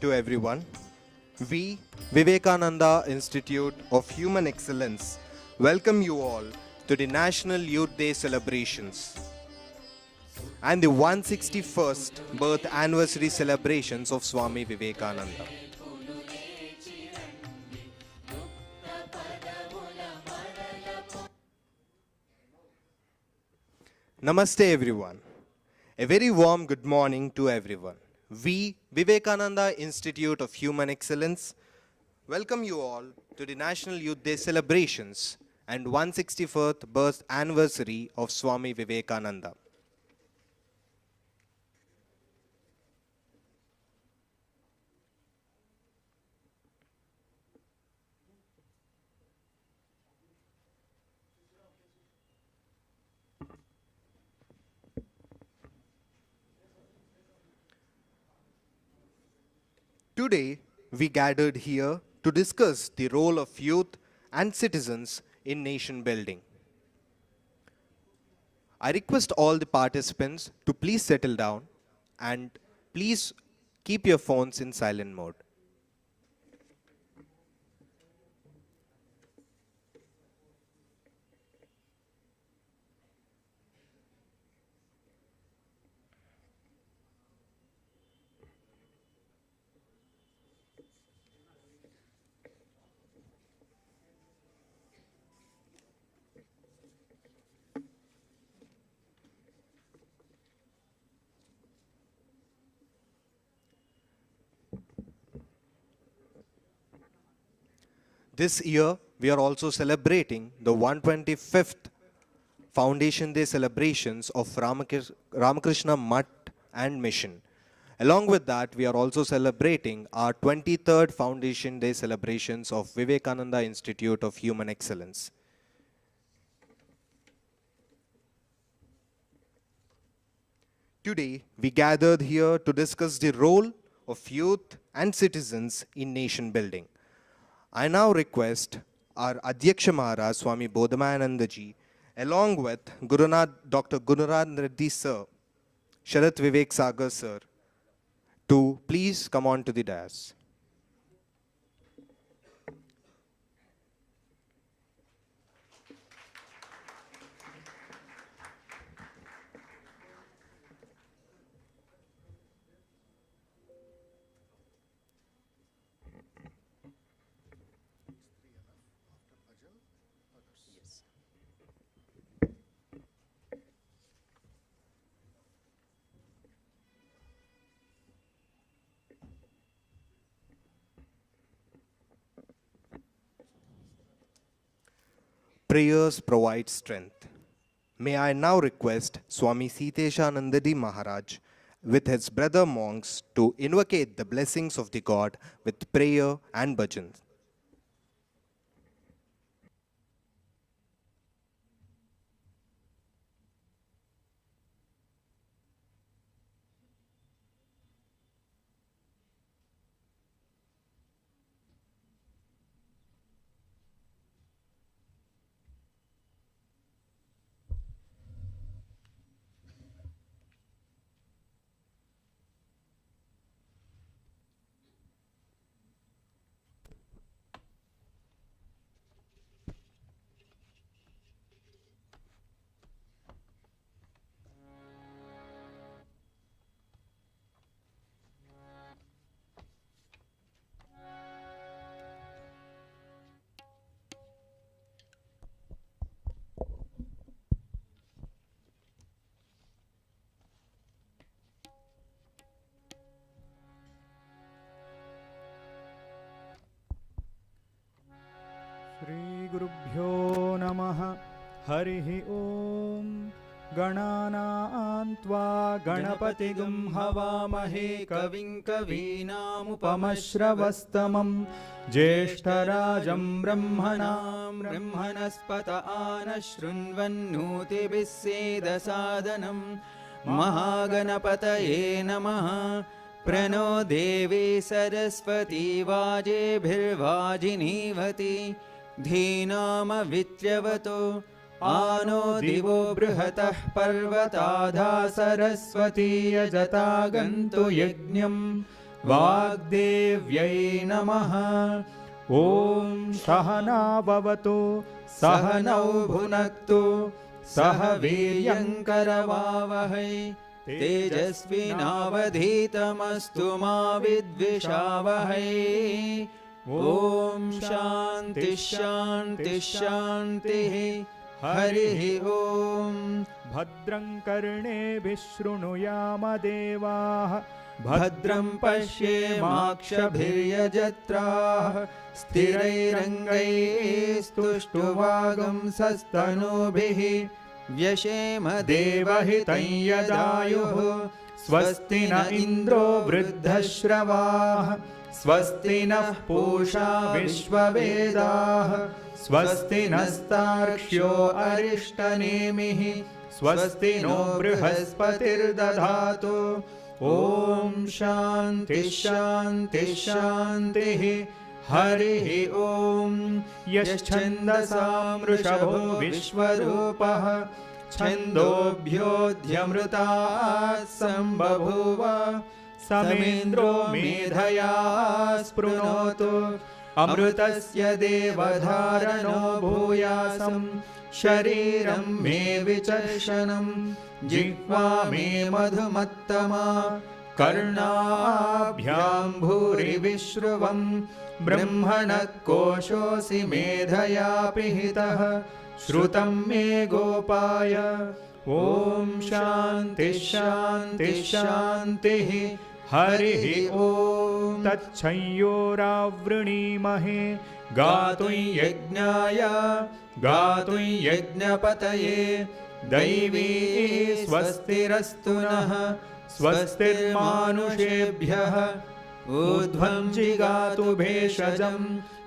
To everyone. We, Vivekananda Institute of Human Excellence, welcome you all to the National Youth Day celebrations and the 161st birth anniversary celebrations of Swami Vivekananda. Namaste everyone. A very warm good morning to everyone. We, Vivekananda Institute of Human Excellence, welcome you all to the National Youth Day celebrations and 161st birth anniversary of Swami Vivekananda. Today, we gathered here to discuss the role of youth and citizens in nation building. I request all the participants to please settle down and please keep your phones in silent mode. This year, we are also celebrating the 125th Foundation Day celebrations of Ramakrishna Mutt and Mission. Along with that, we are also celebrating our 23rd Foundation Day celebrations of Vivekananda Institute of Human Excellence. Today, we gathered here to discuss the role of youth and citizens in nation building. I now request our Adhyaksha Maharaj Swami Bodhamayanandaji along with Dr. Gurunath Reddy sir, Sharat Vivek Sagar sir, to please come on to the dais. Prayers provide strength. May I now request Swami Siteshanandadi Maharaj with his brother monks to invocate the blessings of the God with prayer and bhajan. श्रीगुरुभ्यो नमः हरिः ॐ गणानां त्वा गणपतिगुं हवामहे कविं कवीनामुपमश्रवस्तमं ज्येष्ठराजं ब्रह्मणस्पत आनशृण्वन्नोतिभिः सेदसादनं महागणपतये नमः प्रणो देवी सरस्वती वाजेभिर्वाजिनीवती धीनामवित्र्यवतो आनो दिवो बृहतः पर्वताधा सरस्वती यजता गन्तु यज्ञं वाग्देव्यै नमः। ॐ सहना भवतु सहनौ भुनक्तु सह वीर्यङ्करवावहै तेजस्विनावधीतमस्तु मा विद्विषावहै। ॐ शान्ति शान्ति शान्तिः। हरिः ॐ। भद्रं कर्णेभिः शृणुयाम देवाः भद्रं पश्येमाक्षभिर्यजत्राः स्थिरैरङ्गैस्तुष्टुवागुंसस्तनूभिः व्यशेम देवहितं यदायुः। स्वस्ति न इन्द्रो वृद्धश्रवाः स्वस्ति नः पूषा विश्ववेदाः स्वस्ति नस्तार्क्ष्यो अरिष्टनेमिः स्वस्ति नो बृहस्पतिर्दधातु। ॐ शान्ति शान्ति शान्तिः। हरिः ॐ। यश्छन्दसां वृषभो विश्वरूपः छन्दोभ्योऽध्यमृतात् सम्बभूव समेन्द्रो मेधया स्पृणोतु। अमृतस्य देवधारणो भूयासं शरीरं मे विचर्षणं जिह्वा मे मधुमत्तमा कर्णाभ्यां भूरि विश्रुवं ब्रह्मणः कोशोऽसि मेधया पिहितः श्रुतं मे गोपाय। ॐ शान्ति शान्ति शान्तिः। हरिः ॐ। तच्छंयोरावृणीमहे गातुं यज्ञाय गातुं यज्ञपतये दैवी स्वस्तिरस्तु नः स्वस्तिर्मानुषेभ्यः ऊर्ध्वं जिगातु भेषजं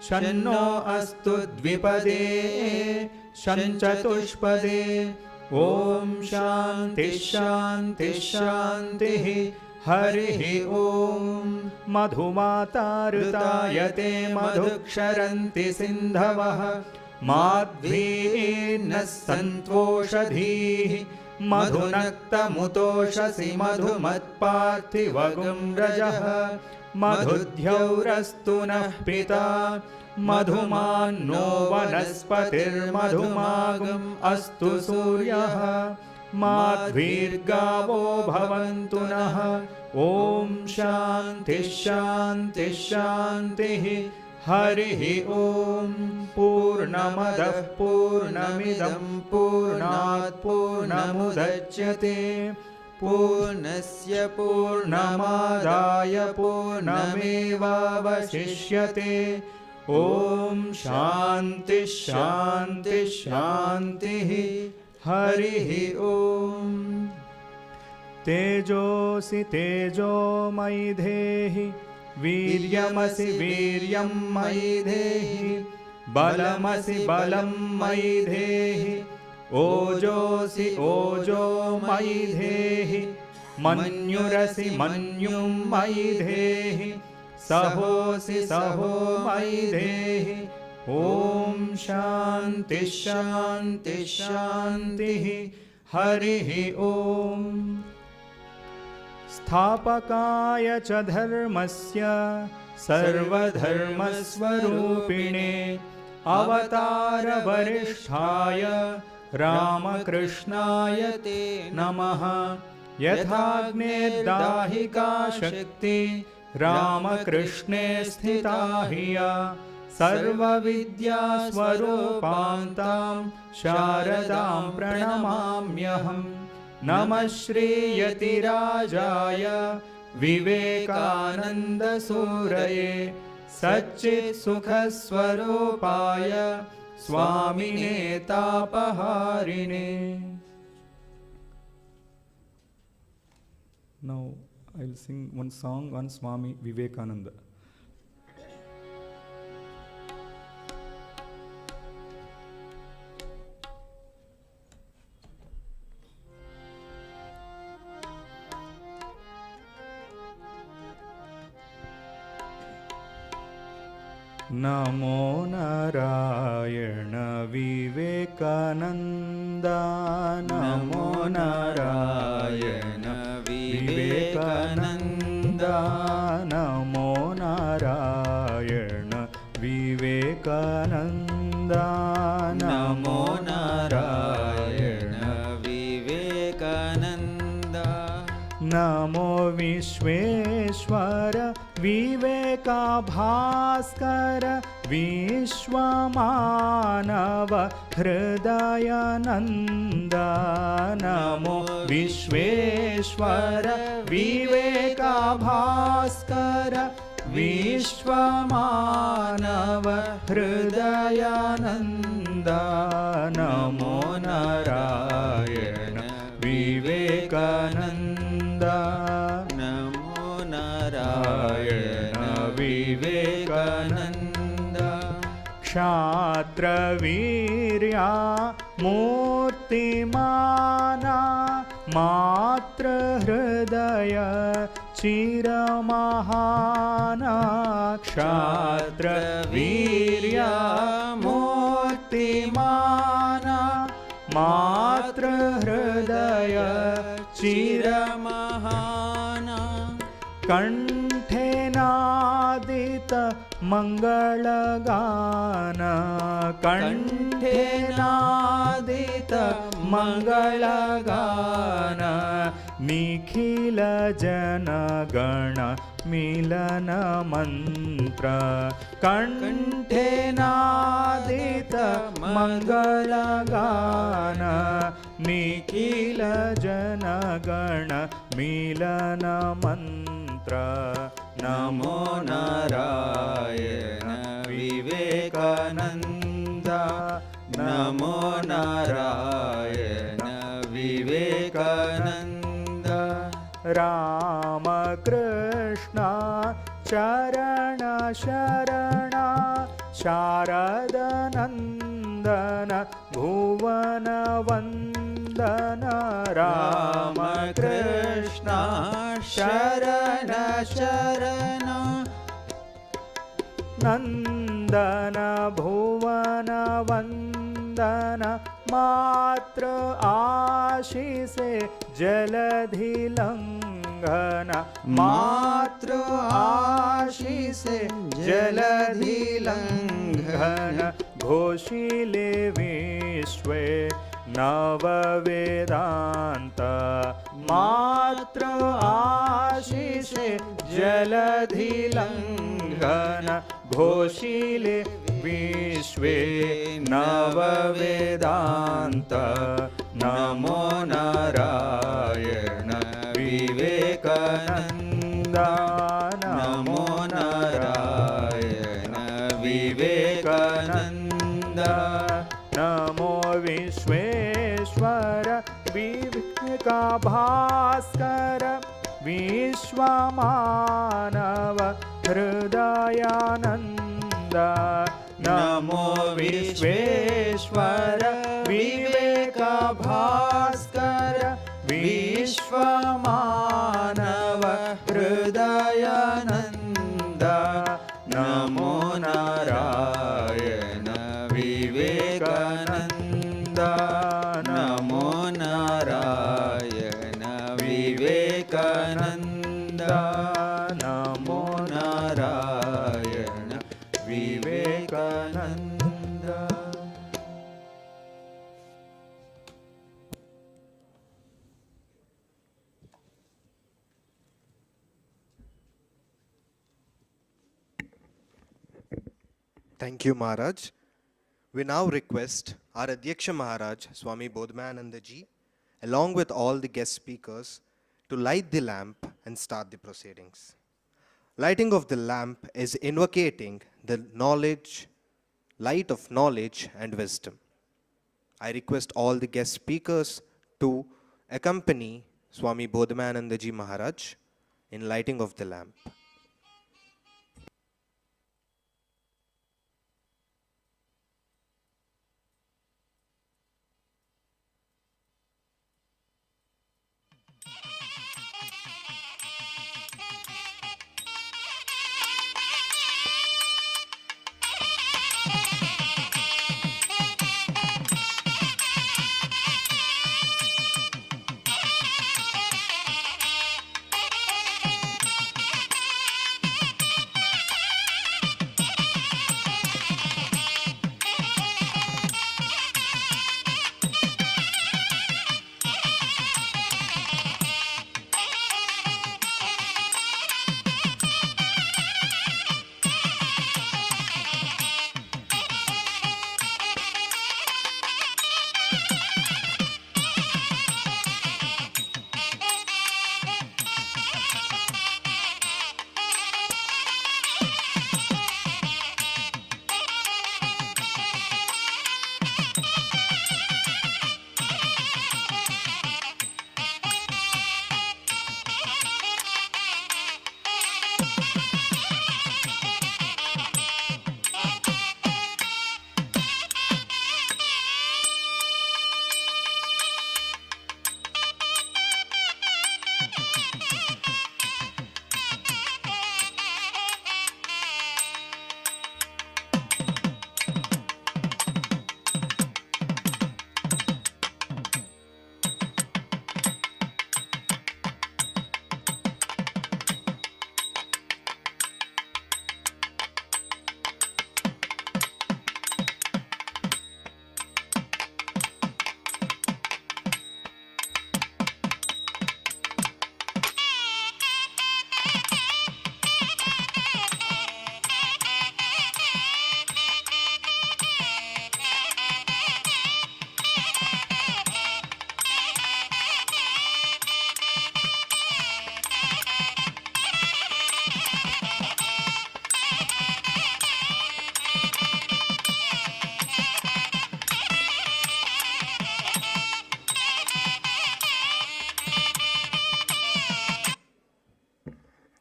शन्नो अस्तु द्विपदे शञ्चतुष्पदे। ॐ शान्ति शान्ति शान्तिः। हरिः ॐ। मधुमाताऋतायते मधुक्षरन्ति सिन्धवः माध्वीर्नः सन्त्वोषधीः मधुनक्तमुतोषसि मधुमत्पार्थिवगुं रजः मधुद्यौरस्तु नः पिता मधुमान्नो वनस्पतिर्मधुमागम् अस्तु सूर्यः माध्वीर्गावो भवन्तु नः। ॐ शान्ति शान्ति शान्तिः। हरिः ॐ। पूर्णमदः पूर्णमिदं पूर्णात् पूर्णमुदच्यते पूर्णस्य पूर्णमादाय पूर्णमेवावशिष्यते। ॐ शान्ति शान्ति शान्तिः। हरिः ॐ। तेजोऽसि तेजोमयि देहि वीर्यमसि वीर्यं मयि देहि बलमसि बलं मयि देहि ओजोऽसि ओजो मयि देहि मन्युरसि मन्युं मयि देहि सहोऽसि सहो मयि देहि। ॐ शान्ति शान्ति शान्तिः। हरिः ॐ। स्थापकाय च धर्मस्य सर्वधर्मस्वरूपिणे अवतारवरिष्ठाय रामकृष्णाय ते नमः। यथाग्नेर्दाहिका शक्ति रामकृष्णे स्थिता हिया सर्वविद्यास्वरूपान्तां शारदां प्रणमाम्यहम्। नमः श्रीयतिराजाय विवेकानन्दसूरये सच्चित्सुखस्वरूपाय स्वामिने तापहारिणे। Now I will sing one song on Swami Vivekananda. नमो नारायण विवेकानंदा नमो नारायण विवेकानन्दा नमो विश्वेश्वर विवेकभास्कर विश्वमानव हृदयानन्द नमो विश्वेश्वर विवेकभास्कर विश्वमानव हृदयानन्द नमो नारायण विवेकानन्द नमो नारायण विवेकानन्द क्षात्रवीर्या मूर्तिमाना मातृहृदय चिरमहाना क्षात्रवीर्या मूर्तिमाना मातृहृदय चिरमहाना कंठे नादित मंगलगान कंठे नादित मंगलगान निखिल जनगण मिलन मंत्र कंठे नादित मंगलगान निखिल जनगण मिलन मंत्र नमो नारायण विवेकानंद नमो नारायण विवेकानंद रामकृष्ण चरण शरण शारद नंदन भुवन वंदन रामकृष्ण शरण शरण नंदन भुवन वंदन मात्र आशीष जलधि लंघन मात्र आशीष जलधि लंघन घोषिले विश्वे नव वेदांत मात्र आशीष जलधि लंघन घोषिले विश्वे नव वेदांत नमो नारायण विवेकानंद नमो नारायण विवेकानंद नमो विश्वेश्वर विवेकभास्कर विश्वमानव हृदयानन्द नमो विश्वेश्वर विवेकभास्कर विश्वमानव हृदयानन्द नमो नारायण विवेकानन्द नमो नारायण विवेकानन्द नमो Narayan Vivekananda Thank you, Maharaj. We now request our Adhyaksha Maharaj, Swami Bodhmayananda Ji, along with all the guest speakers, to light the lamp and start the proceedings. Lighting of the lamp is invocating the knowledge, light of knowledge and wisdom. I request all the guest speakers to accompany Swami Bodhmayananda Ji Maharaj in lighting of the lamp.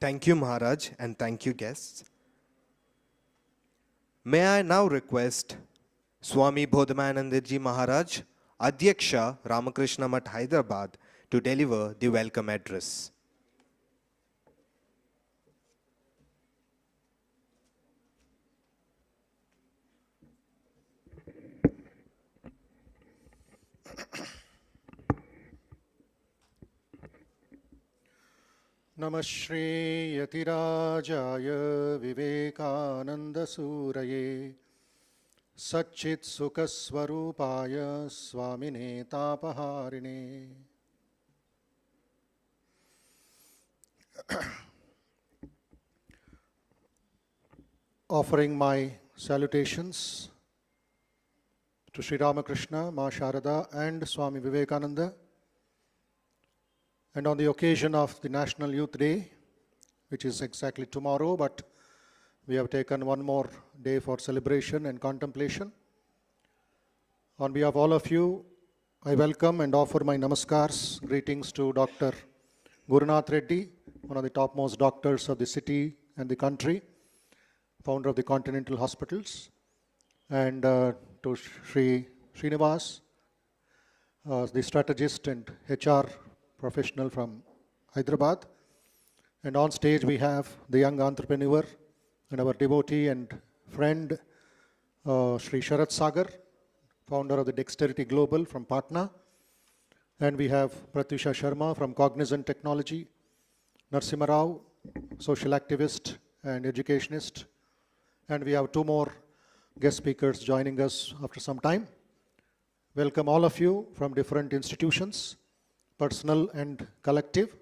Thank you, Maharaj, and thank you, guests. May I now request Swami Bodhamanandaji Maharaj, Adhyaksha Ramakrishna Math Hyderabad, to deliver the welcome address. नमः Shri यतिराजाय विवेकानन्दसूरये सच्चित्सुखस्वरूपाय स्वामिने तापहारिणे offering my salutations to Sri Ramakrishna, Ma Sharada and Swami Vivekananda, and on the occasion of the National Youth Day, which is exactly tomorrow, but we have taken one more day for celebration and contemplation. On behalf of all of you, I welcome and offer my namaskars, greetings to Dr. Gurunath Reddy, one of the topmost doctors of the city and the country, founder of the Continental Hospitals, and to Sri Srinivas, the strategist and HR professional from Hyderabad. And on stage we have the young entrepreneur and our devotee and friend, Sri Sharat Sagar, founder of the Dexterity Global from Patna. And we have Pratyusha Sharma from Cognizant Technology, Narsimha Rao, social activist and educationist. And we have two more guest speakers joining us after some time. Welcome all of you from different institutions, personal and collective,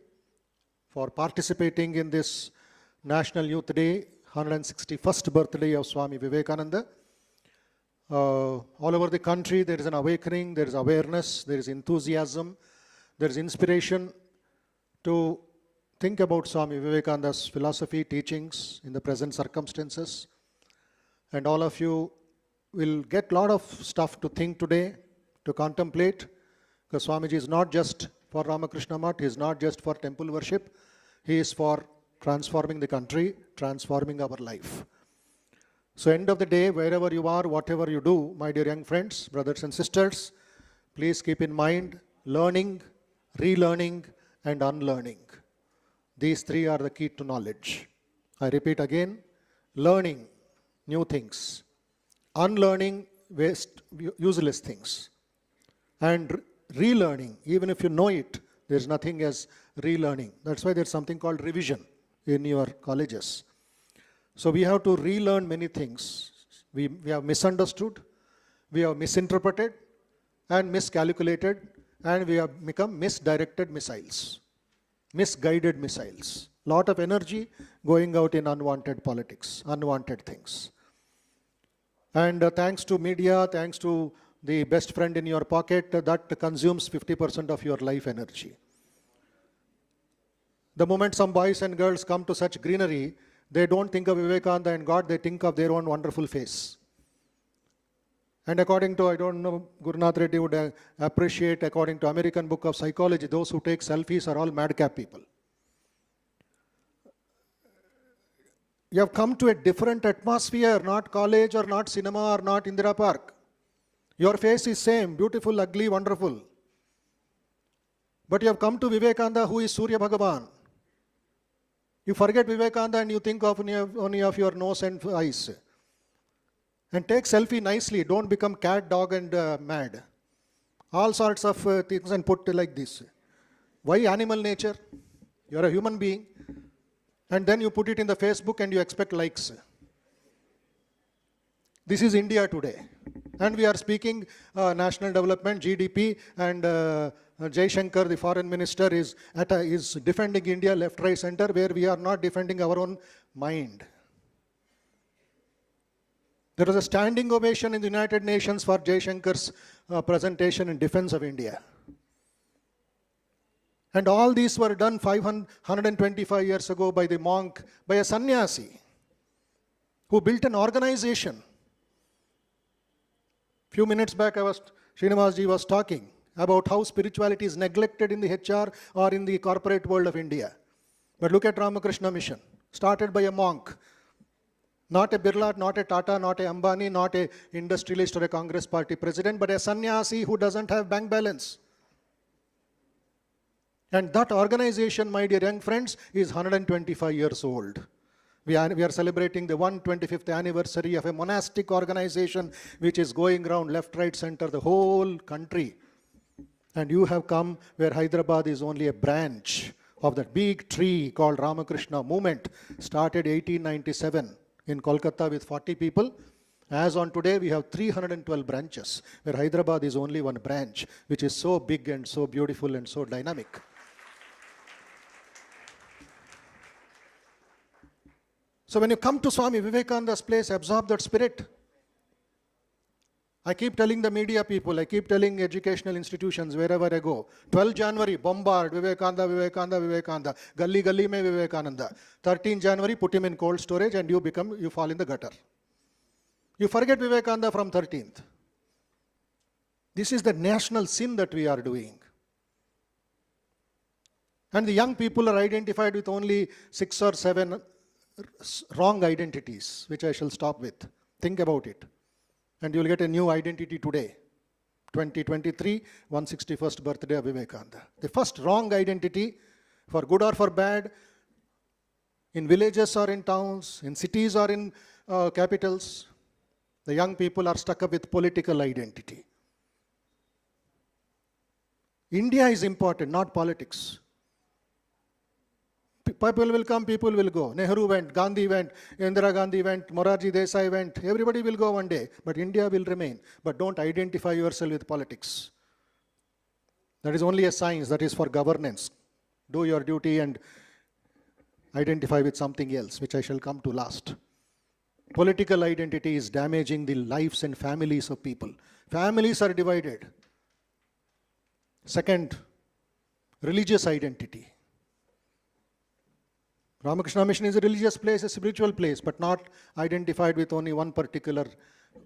for participating in this National Youth Day, 161st birthday of Swami Vivekananda. All over the country, there is an awakening, there is awareness, there is enthusiasm, there is inspiration to think about Swami Vivekananda's philosophy, teachings in the present circumstances. And all of you will get a lot of stuff to think today, to contemplate, because Swamiji is not just for Ramakrishna Math, he is not just for temple worship, he is for transforming the country, transforming our life. So end of the day, wherever you are, whatever you do, my dear young friends, brothers and sisters, please keep in mind learning, relearning, and unlearning. These three are the key to knowledge. I repeat again, learning new things, unlearning useless things, and relearning, even if you know it, there's nothing as relearning. That's why there's something called revision in your colleges. So we have to relearn many things. We have misunderstood, we have misinterpreted and miscalculated, and we have become misdirected missiles, misguided missiles. Lot of energy going out in unwanted politics, unwanted things. And thanks to media, thanks to the best friend in your pocket, that consumes 50% of your life energy. The moment some boys and girls come to such greenery, they don't think of Vivekananda and God, they think of their own wonderful face. And according to, I don't know, Gurunath Reddy would appreciate, according to American Book of Psychology, those who take selfies are all madcap people. You have come to a different atmosphere, not college or not cinema or not Indira Park. Your face is same, beautiful, ugly, wonderful. But you have come to Vivekananda, who is Surya Bhagavan. You forget Vivekananda and you think of only of your nose and eyes. And take selfie nicely, don't become cat, dog and mad. All sorts of things and put like this. Why animal nature? You are a human being. And then you put it in the Facebook and you expect likes. This is India today. And we are speaking national development, GDP, and Jai Shankar, the foreign minister, is defending India left, right, center, where we are not defending our own mind. There was a standing ovation in the United Nations for Jai Shankar's presentation in defense of India. And all these were done 125 years ago by the monk, by a sannyasi, who built an organization. Few minutes back, Srinivasji was talking about how spirituality is neglected in the HR or in the corporate world of India. But look at Ramakrishna Mission, started by a monk. Not a Birla, not a Tata, not a Ambani, not a industrialist or a Congress party president, but a sannyasi who doesn't have bank balance. And that organization, my dear young friends, is 125 years old. We are celebrating the 125th anniversary of a monastic organization which is going around left, right, center, the whole country. And you have come where Hyderabad is only a branch of that big tree called Ramakrishna movement, started 1897 in Kolkata with 40 people. As on today, we have 312 branches, where Hyderabad is only one branch, which is so big and so beautiful and so dynamic. So when you come to Swami Vivekananda's place, absorb that spirit. I keep telling the media people, I keep telling educational institutions wherever I go, 12 January, bombard, Vivekananda, Vivekananda, Vivekananda, Galli Galli mein Vivekananda. 13 January, put him in cold storage and you fall in the gutter. You forget Vivekananda from 13th. This is the national sin that we are doing. And the young people are identified with only 6 or 7 wrong identities, which I shall stop with. Think about it. And you will get a new identity today. 2023, 161st birthday of Vivekananda. The first wrong identity, for good or for bad, in villages or in towns, in cities or in capitals, the young people are stuck up with political identity. India is important, not politics. People will come, people will go. Nehru went, Gandhi went, Indira Gandhi went, Morarji Desai went. Everybody will go one day, but India will remain. But don't identify yourself with politics. That is only a science, that is for governance. Do your duty and identify with something else, which I shall come to last. Political identity is damaging the lives and families of people. Families are divided. Second, religious identity. Ramakrishna Mission is a religious place, a spiritual place, but not identified with only one particular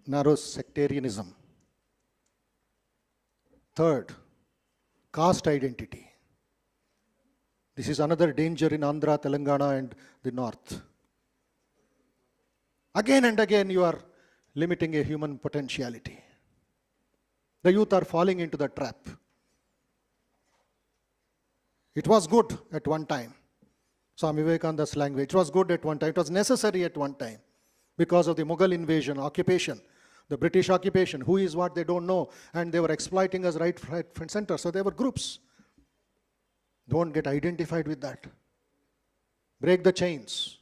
narrow sectarianism. Third, caste identity. This is another danger in Andhra, Telangana and the north. Again and again you are limiting a human potentiality. The youth are falling into the trap. It was good at one time. Swami Vivekananda's language. It was good at one time. It was necessary at one time because of the Mughal invasion, occupation, the British occupation. Who is what they don't know. And they were exploiting us right, front, center. So there were groups. Don't get identified with that. Break the chains.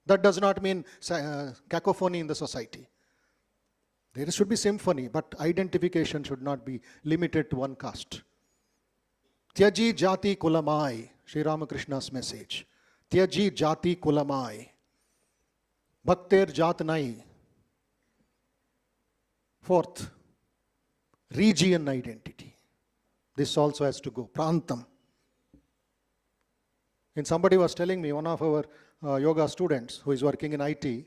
That does not mean cacophony in the society. There should be symphony, but identification should not be limited to one caste. Tyaji jati kulamai, Sri Ramakrishna's message. Tyaji jati kulamai. Bhakter jat nai. Fourth, region identity. This also has to go. Prantam. And somebody was telling me, one of our yoga students who is working in IT,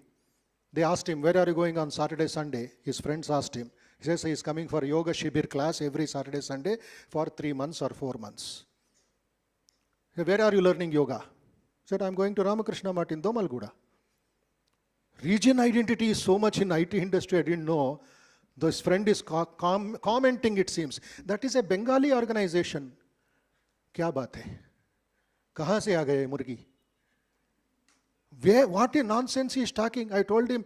they asked him, where are you going on Saturday, Sunday? His friends asked him. He says he is coming for yoga shibir class every Saturday, Sunday for 3 months or 4 months. He said, where are you learning yoga? He said, I'm going to Ramakrishna Math in Domalguda. Region identity is so much in IT industry, I didn't know. This friend is commenting, it seems. That is a Bengali organization. Kya baat hai? Kahan se aa gaye murgi? What a nonsense he is talking. I told him,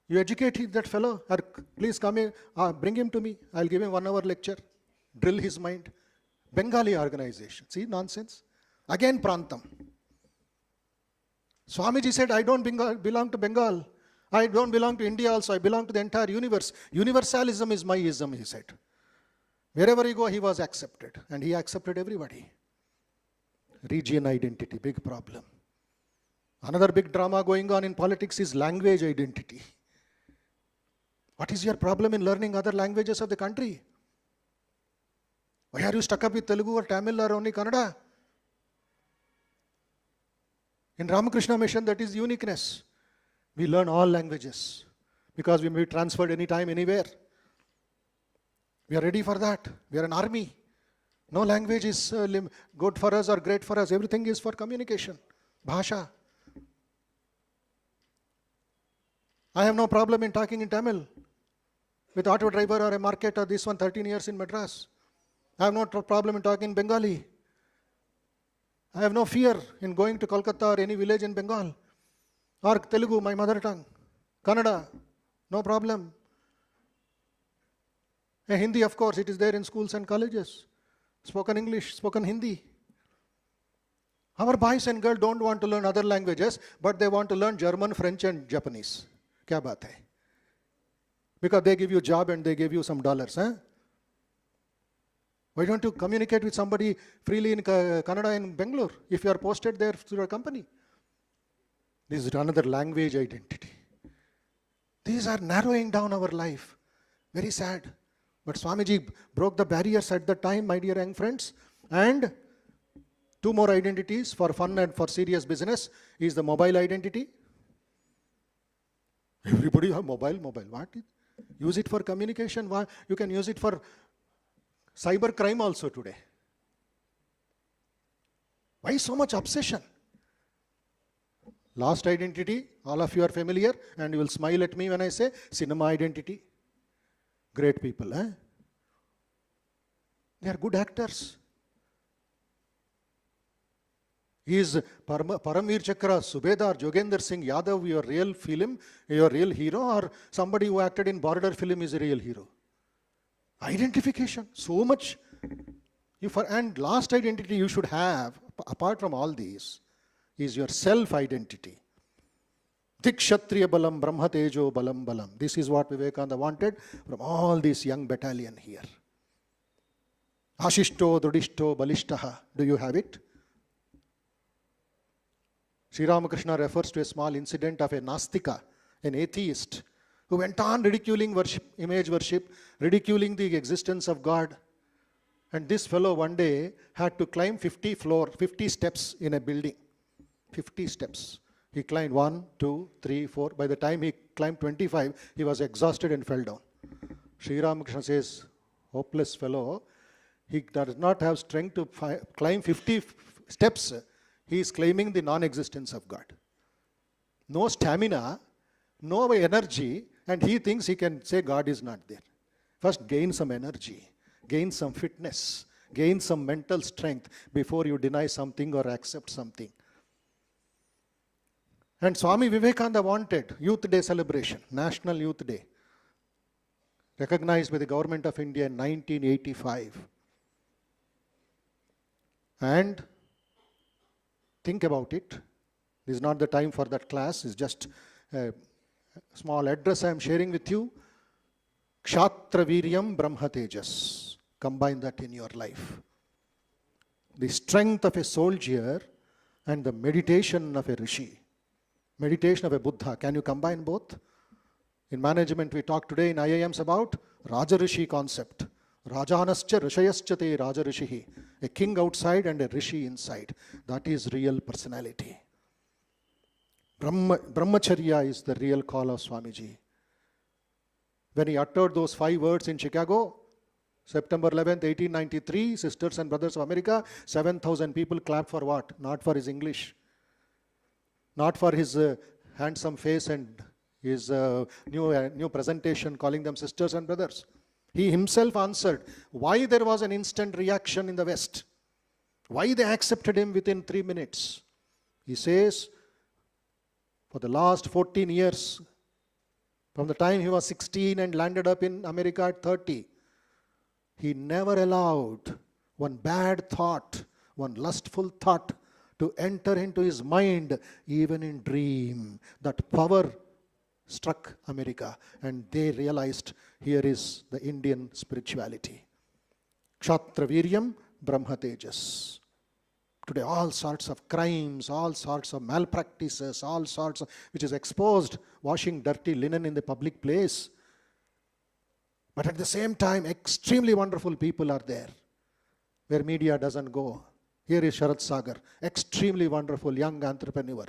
you educate that fellow, or please come here, bring him to me. I'll give him 1 hour lecture, drill his mind. Bengali organization. See, nonsense. Again, Prantam. Swamiji said, I don't belong to Bengal. I don't belong to India also. I belong to the entire universe. Universalism is my ism, he said. Wherever he go, he was accepted. And he accepted everybody. Region identity, big problem. Another big drama going on in politics is language identity. What is your problem in learning other languages of the country? Why are you stuck up with Telugu or Tamil or only Kannada? In Ramakrishna Mission, that is uniqueness. We learn all languages because we may be transferred anytime, anywhere. We are ready for that. We are an army. No language is good for us or great for us. Everything is for communication. Bhasha. I have no problem in talking in Tamil with auto driver or a marketer. This one 13 years in Madras. I have no problem in talking Bengali. I have no fear in going to Kolkata or any village in Bengal. Or Telugu, my mother tongue. Kannada, no problem. And Hindi, of course, it is there in schools and colleges. Spoken English, spoken Hindi. Our boys and girls don't want to learn other languages, but they want to learn German, French and Japanese. Kya baat hai? Because they give you job and they give you some dollars. Huh? Why don't you communicate with somebody freely in Kannada in Bangalore if you are posted there through your company? This is another language identity. These are narrowing down our life. Very sad. But Swamiji broke the barriers at the time, my dear young friends. And two more identities for fun and for serious business is the mobile identity. Everybody have mobile. What? Use it for communication. You can use it for cyber crime also today. Why so much obsession? Last identity, all of you are familiar, and you will smile at me when I say cinema identity. Great people, eh? They are good actors. Is Paramveer Chakra, Subedar, Jogendar Singh Yadav your real film, your real hero, or somebody who acted in border film is a real hero? Identification, so much. And last identity you should have, apart from all these, is your self-identity. Dikshatriya balam, brahma tejo balam balam. This is what Vivekananda wanted from all this young battalion here. Ashishto, Drudishto, Balishtaha. Do you have it? Sri Ramakrishna refers to a small incident of a Nastika, an atheist, who went on ridiculing worship, image worship, ridiculing the existence of God. And this fellow one day had to climb 50 steps in a building. 50 steps. He climbed 1, 2, 3, 4. By the time he climbed 25, he was exhausted and fell down. Sri Ramakrishna says, hopeless fellow, he does not have strength to climb 50 steps. He is claiming the non-existence of God. No stamina, no energy, and he thinks he can say God is not there. First, gain some energy, gain some fitness, gain some mental strength before you deny something or accept something. And Swami Vivekananda wanted Youth Day celebration, National Youth Day, recognized by the Government of India in 1985. And think about it. This is not the time for that class. It's just a small address I am sharing with you. Kshatra Viryam Brahma Tejas. Combine that in your life. The strength of a soldier and the meditation of a rishi. Meditation of a Buddha. Can you combine both? In management, we talk today in IIMs about Raja Rishi concept. Rajanascha Rishayascha te Raja Rishihi. A king outside and a rishi inside. That is real personality. Brahmacharya is the real call of Swamiji. When he uttered those 5 words in Chicago, September 11th, 1893, Sisters and Brothers of America, 7,000 people clapped for what? Not for his English. Not for his handsome face and his new presentation calling them sisters and brothers. He himself answered why there was an instant reaction in the West. Why they accepted him within 3 minutes. He says, for the last 14 years, from the time he was 16 and landed up in America at 30, he never allowed one bad thought, one lustful thought to enter into his mind, even in dream. That power struck America, and they realized here is the Indian spirituality. Kshatra Viryam Brahma Tejas. Today all sorts of crimes, all sorts of malpractices, all sorts of, which is exposed, washing dirty linen in the public place. But at the same time, extremely wonderful people are there, where media doesn't go. Here is Sharat Sagar, extremely wonderful young entrepreneur.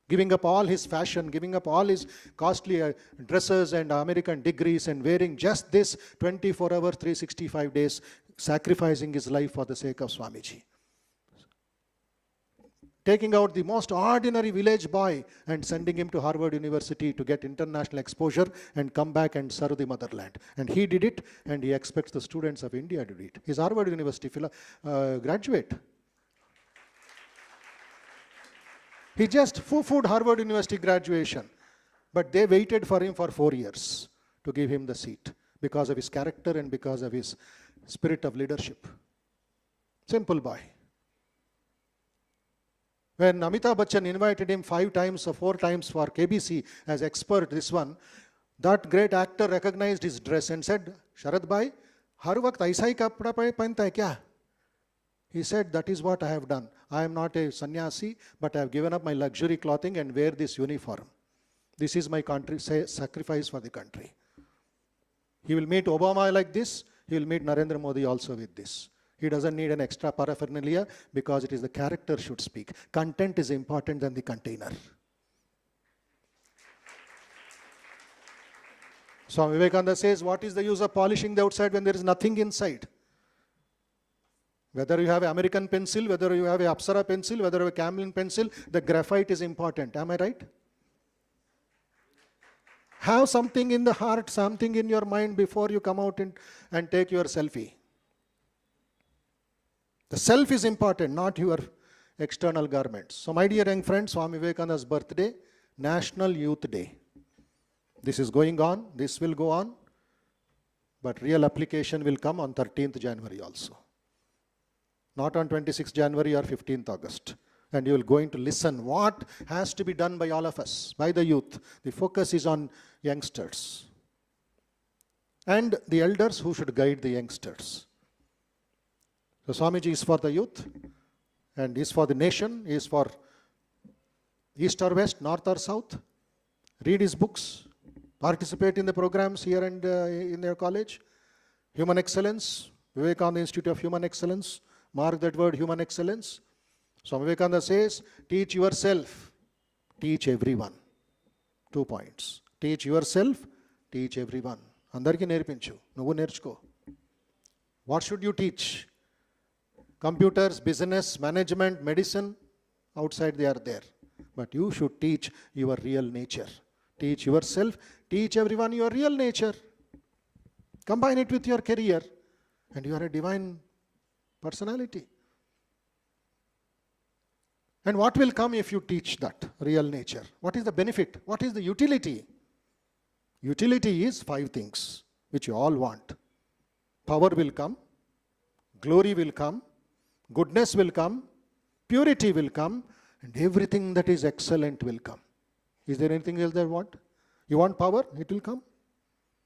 giving up all his fashion, giving up all his costly dresses and American degrees and wearing just this 24 hours, 365 days, sacrificing his life for the sake of Swamiji. Taking out the most ordinary village boy and sending him to Harvard University to get international exposure and come back and serve the motherland. And he did it, and he expects the students of India to do it. He's Harvard University graduate. He just foo-fooed Harvard University graduation. But they waited for him for 4 years to give him the seat because of his character and because of his spirit of leadership. Simple boy. When Amitabh Bachchan invited him 5 times or 4 times for KBC as expert, this one, that great actor recognized his dress and said, Sharad bhai, har waqt aisa hi kapda pehanta hai kya? He said, that is what I have done. I am not a sannyasi, but I have given up my luxury clothing and wear this uniform. This is my country, sacrifice for the country. He will meet Obama like this. He will meet Narendra Modi also with this. He doesn't need an extra paraphernalia because it is the character should speak. Content is important than the container. Swami Vivekananda says, what is the use of polishing the outside when there is nothing inside? Whether you have an American pencil, whether you have a Apsara pencil, whether you have a Camlin pencil, the graphite is important. Am I right? Have something in the heart, something in your mind before you come out and take your selfie. The self is important, not your external garments. So my dear young friends, Swami Vivekananda's birthday, National Youth Day. This is going on, this will go on, but real application will come on 13th January also. Not on 26th January or 15th August. And you will going to listen what has to be done by all of us, by the youth. The focus is on youngsters. And the elders who should guide the youngsters. So Swamiji is for the youth, and is for the nation, is for east or west, north or south. Read his books, participate in the programs here and in their college. Human excellence, Vivekananda Institute of Human Excellence. Mark that word, human excellence. Swami Vivekananda says, teach yourself, teach everyone. 2 points. Teach yourself, teach everyone. Andarki nerpinchu, nuvu nerchuko. What should you teach? Computers, business, management, medicine, outside they are there. But you should teach your real nature. Teach yourself, teach everyone your real nature. Combine it with your career, and you are a divine personality. And what will come if you teach that real nature? What is the benefit? What is the utility? Utility is 5 things which you all want. Power will come, glory will come, goodness will come, purity will come, and everything that is excellent will come. Is there anything else that you want? You want power? It will come.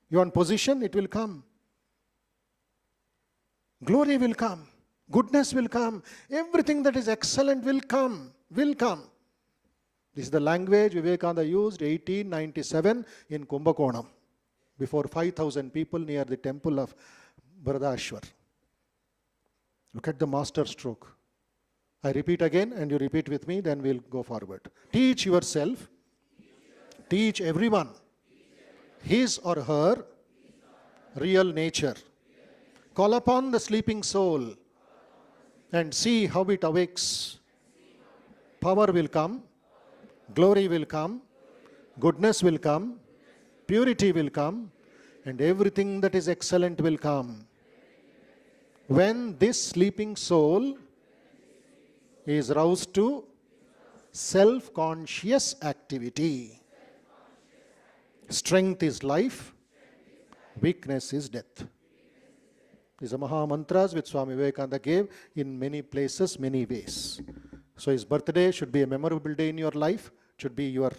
You want position? It will come. Glory will come. Goodness will come. Everything that is excellent will come. Will come. This is the language Vivekananda used 1897 in Kumbakonam, before 5,000 people near the temple of Bharadashwar. Look at the master stroke. I repeat again, and you repeat with me, then we'll go forward. Teach yourself. Teach everyone his or her real nature. Call upon the sleeping soul and see how it awakes. Power will come, glory will come, goodness will come, purity will come, and everything that is excellent will come. When this sleeping soul is roused to self-conscious activity, strength is life, weakness is death. These are Maha Mantras which Swami Vivekananda gave in many places, many ways. So his birthday should be a memorable day in your life, should be your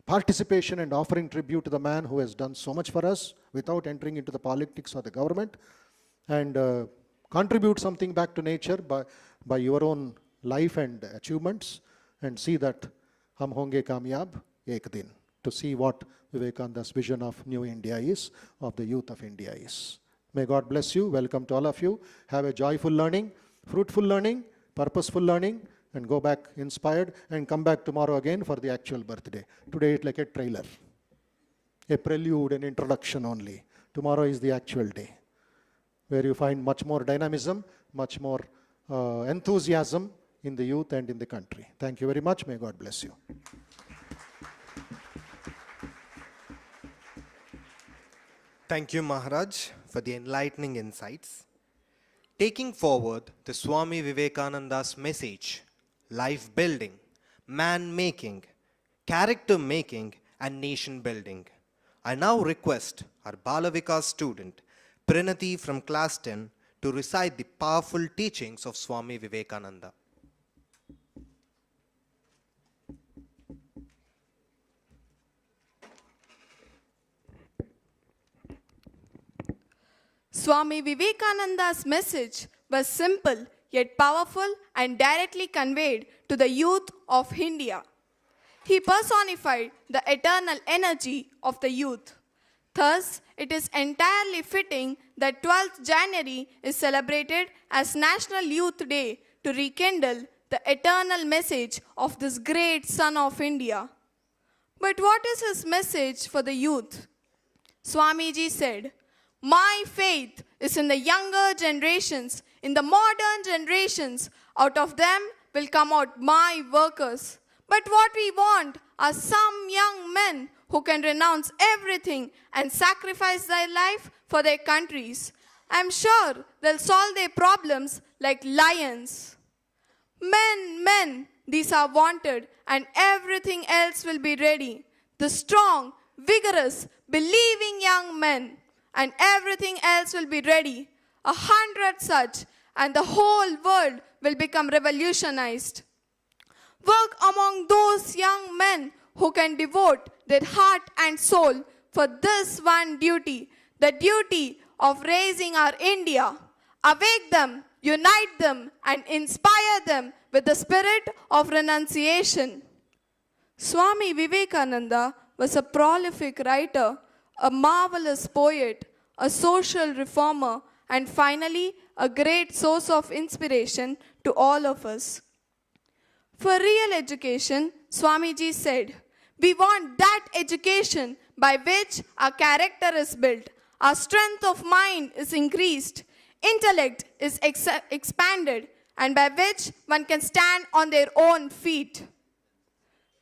participation and offering tribute to the man who has done so much for us without entering into the politics or the government, and contribute something back to nature by your own life and achievements, and see that hum honge kamyab ek din, to see what Vivekananda's vision of New India is, of the youth of India is. May God bless you. Welcome to all of you. Have a joyful learning, fruitful learning, purposeful learning, and go back inspired and come back tomorrow again for the actual birthday. Today it's like a trailer, a prelude, an introduction only. Tomorrow is the actual day, where you find much more dynamism, much more enthusiasm in the youth and in the country. Thank you very much. May God bless you. Thank you, Maharaj, for the enlightening insights. Taking forward the Swami Vivekananda's message, life building, man making, character making, and nation building, I now request our Balavikas student, Pranati from class 10, to recite the powerful teachings of Swami Vivekananda. Swami Vivekananda's message was simple yet powerful and directly conveyed to the youth of India. He personified the eternal energy of the youth. Thus, it is entirely fitting that 12th January is celebrated as National Youth Day to rekindle the eternal message of this great son of India. But what is his message for the youth? Swamiji said, "My faith is in the younger generations, in the modern generations. Out of them will come out my workers. But what we want are some young men who can renounce everything and sacrifice their life for their countries. I'm sure they'll solve their problems like lions. Men, these are wanted, and everything else will be ready. The strong, vigorous, believing young men, and everything else will be ready. 100 such, and the whole world will become revolutionized. Work among those young men who can devote their heart and soul for this one duty, the duty of raising our India. Awake them, unite them, and inspire them with the spirit of renunciation." Swami Vivekananda was a prolific writer, a marvelous poet, a social reformer, and finally, a great source of inspiration to all of us. For real education, Swamiji said, "We want that education by which our character is built, our strength of mind is increased, intellect is expanded, and by which one can stand on their own feet."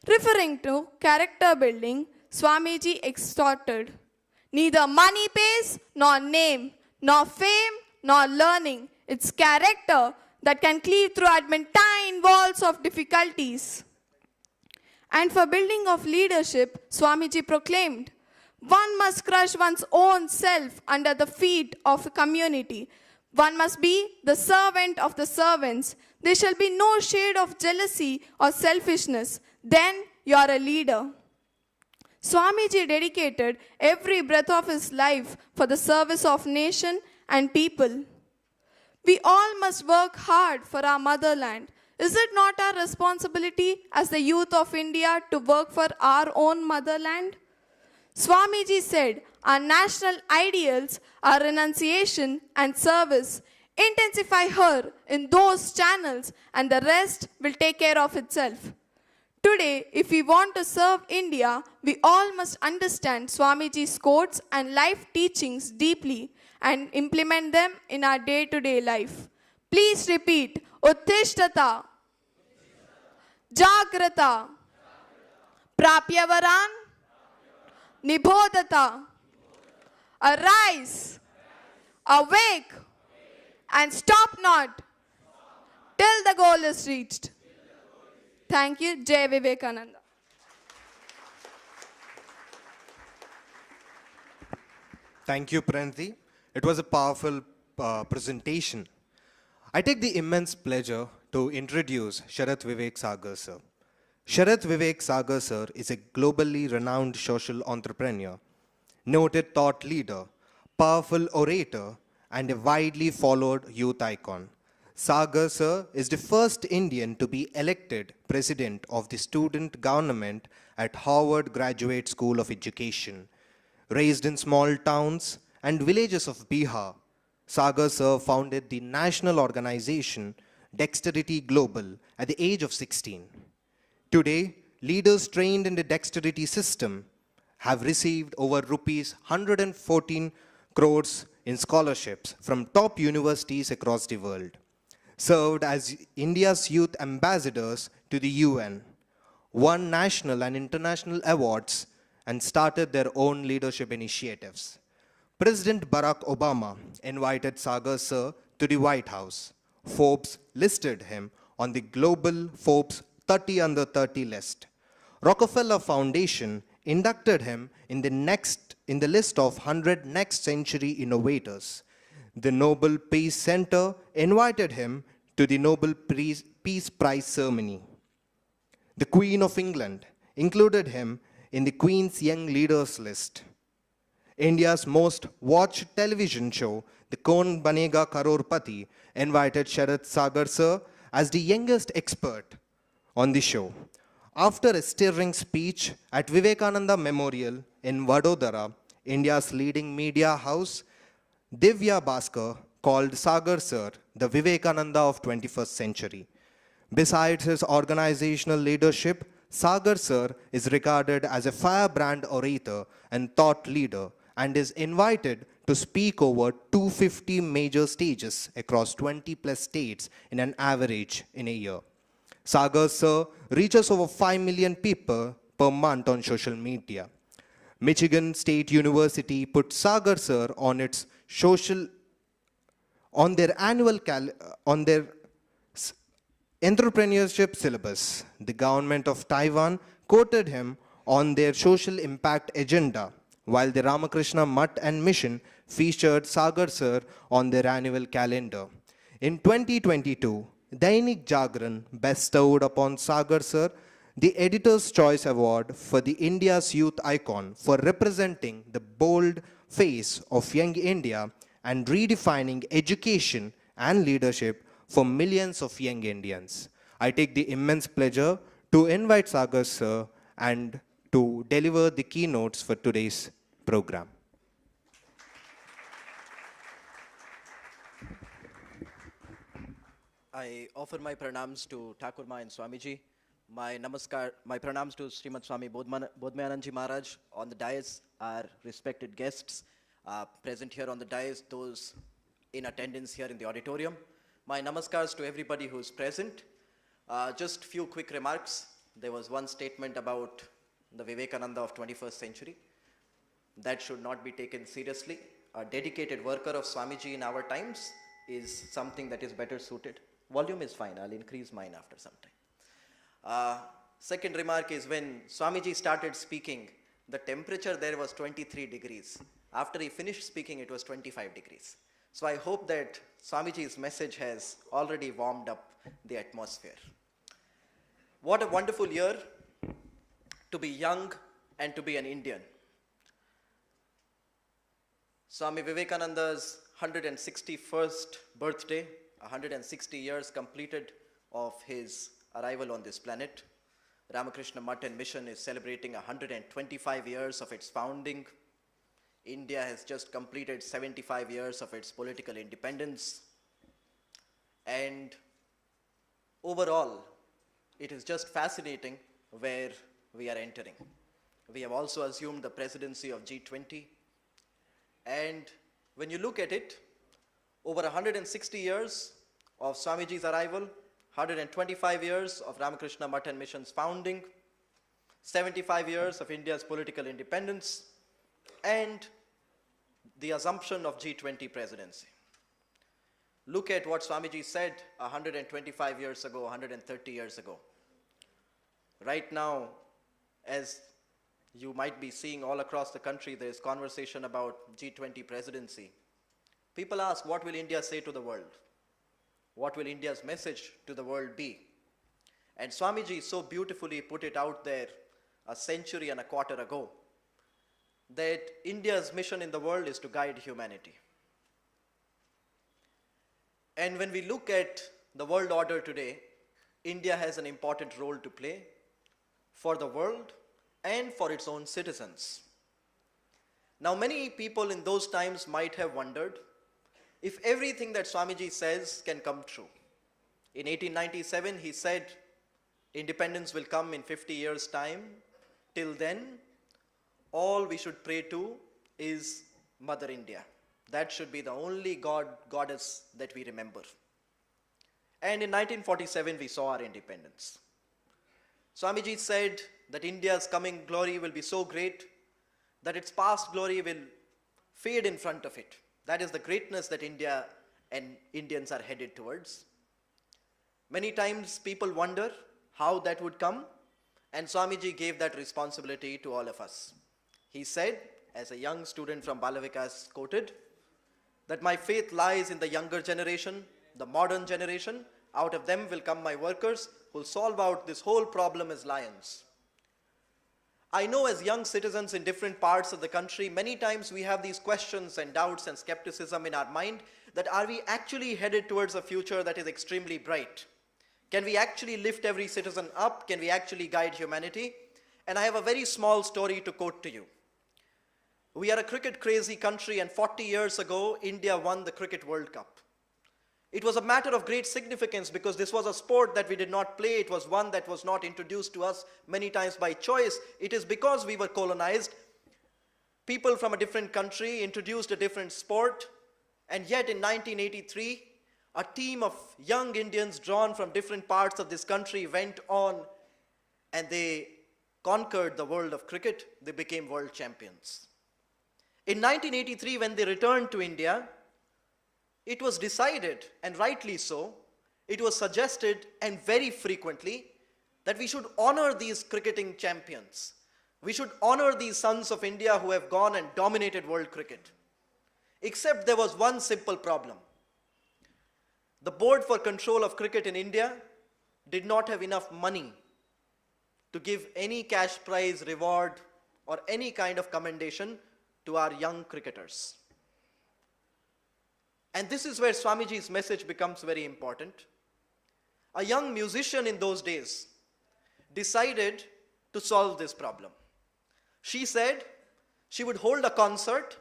Referring to character building, Swamiji exhorted, "Neither money pays, nor name, nor fame, nor learning. It's character that can cleave through adamantine walls of difficulties." And for building of leadership, Swamiji proclaimed, "One must crush one's own self under the feet of the community. One must be the servant of the servants. There shall be no shade of jealousy or selfishness. Then you are a leader." Swamiji dedicated every breath of his life for the service of nation and people. We all must work hard for our motherland. Is it not our responsibility as the youth of India to work for our own motherland? Swamiji said, "Our national ideals are renunciation and service. Intensify her in those channels and the rest will take care of itself." Today, if we want to serve India, we all must understand Swamiji's quotes and life teachings deeply and implement them in our day-to-day life. Please repeat, Uttishtata, Jagrata, Prapyavaran, Nibodhata. Arise, awake, and stop not till the goal is reached. Thank you, Jai Vivekananda. Thank you, Pranati. It was a powerful presentation. I take the immense pleasure to introduce Sharath Vivek Sagar sir. Sharath Vivek Sagar sir is a globally renowned social entrepreneur, noted thought leader, powerful orator, and a widely followed youth icon. Sagar sir is the first Indian to be elected president of the student government at Harvard Graduate School of Education. Raised in small towns and villages of Bihar, Sagar sir founded the national organization Dexterity Global at the age of 16. Today, leaders trained in the dexterity system have received over rupees 114 crores in scholarships from top universities across the world, served as India's youth ambassadors to the UN, won national and international awards, and started their own leadership initiatives. President Barack Obama invited Sagar Sir to the White House. Forbes listed him on the global Forbes 30 under 30 list. Rockefeller Foundation inducted him in the list of 100 next century innovators. The Nobel Peace Center invited him to the Nobel Peace Prize ceremony. The Queen of England included him in the Queen's Young Leaders list. India's most watched television show, The Kaun Banega Crorepati, invited Sharat Sagar Sir as the youngest expert on the show. After a stirring speech at Vivekananda Memorial in Vadodara, India's leading media house, Divya Bhaskar called Sagar Sir the Vivekananda of 21st century. Besides his organizational leadership, Sagar Sir is regarded as a firebrand orator and thought leader and is invited to speak over 250 major stages across 20 plus states in an average in a year. Sagar Sir reaches over 5 million people per month on social media. Michigan State University put Sagar Sir on their entrepreneurship syllabus. The government of Taiwan quoted him on their social impact agenda, while the Ramakrishna Mutt and Mission featured Sagar Sir on their annual calendar. In 2022, Dainik Jagran bestowed upon Sagar Sir the Editor's Choice Award for the India's youth icon for representing the bold face of young India and redefining education and leadership for millions of young Indians. I take the immense pleasure to invite Sagar Sir and to deliver the keynotes for today's program. I offer my pranams to Thakur Ma and Swamiji. My pranams to Srimad Swami Bodhmayananji Maharaj on the dais, our respected guests present here on the dais, those in attendance here in the auditorium. My namaskars to everybody who's present. Just few quick remarks. There was one statement about the Vivekananda of 21st century. That should not be taken seriously. A dedicated worker of Swamiji in our times is something that is better suited. Volume is fine, I'll increase mine after some time. Second remark is when Swamiji started speaking, the temperature there was 23 degrees. After he finished speaking, it was 25 degrees. So I hope that Swamiji's message has already warmed up the atmosphere. What a wonderful year to be young and to be an Indian. Swami Vivekananda's 161st birthday, 160 years completed of his arrival on this planet. Ramakrishna Mutt and Mission is celebrating 125 years of its founding. India has just completed 75 years of its political independence. And overall, it is just fascinating where we are entering. We have also assumed the presidency of G20. And when you look at it, over 160 years of Swamiji's arrival, 125 years of Ramakrishna Mutt and Mission's founding, 75 years of India's political independence, and the assumption of G20 presidency. Look at what Swamiji said 125 years ago, 130 years ago. Right now, as you might be seeing all across the country, there is conversation about G20 presidency. People ask, what will India say to the world? What will India's message to the world be? And Swamiji so beautifully put it out there a century and a quarter ago, that India's mission in the world is to guide humanity. And when we look at the world order today, India has an important role to play for the world and for its own citizens. Now, many people in those times might have wondered if everything that Swamiji says can come true. In 1897, he said, independence will come in 50 years' time. Till then, all we should pray to is Mother India. That should be the only goddess that we remember. And in 1947, we saw our independence. Swamiji said that India's coming glory will be so great that its past glory will fade in front of it. That is the greatness that India and Indians are headed towards. Many times people wonder how that would come, and Swamiji gave that responsibility to all of us. He said, as a young student from Balavikas quoted, that my faith lies in the younger generation, the modern generation. Out of them will come my workers who will solve out this whole problem as lions. I know as young citizens in different parts of the country, many times we have these questions and doubts and skepticism in our mind that are we actually headed towards a future that is extremely bright? Can we actually lift every citizen up? Can we actually guide humanity? And I have a very small story to quote to you. We are a cricket crazy country, and 40 years ago, India won the Cricket World Cup. It was a matter of great significance because this was a sport that we did not play. It was one that was not introduced to us many times by choice. It is because we were colonized. People from a different country introduced a different sport. And yet in 1983, a team of young Indians drawn from different parts of this country went on and they conquered the world of cricket. They became world champions. In 1983, when they returned to India, it was decided, and rightly so, it was suggested and very frequently that we should honor these cricketing champions. We should honor these sons of India who have gone and dominated world cricket. Except there was one simple problem. The Board for Control of Cricket in India did not have enough money to give any cash prize reward or any kind of commendation to our young cricketers. And this is where Swamiji's message becomes very important. A young musician in those days decided to solve this problem. She said she would hold a concert,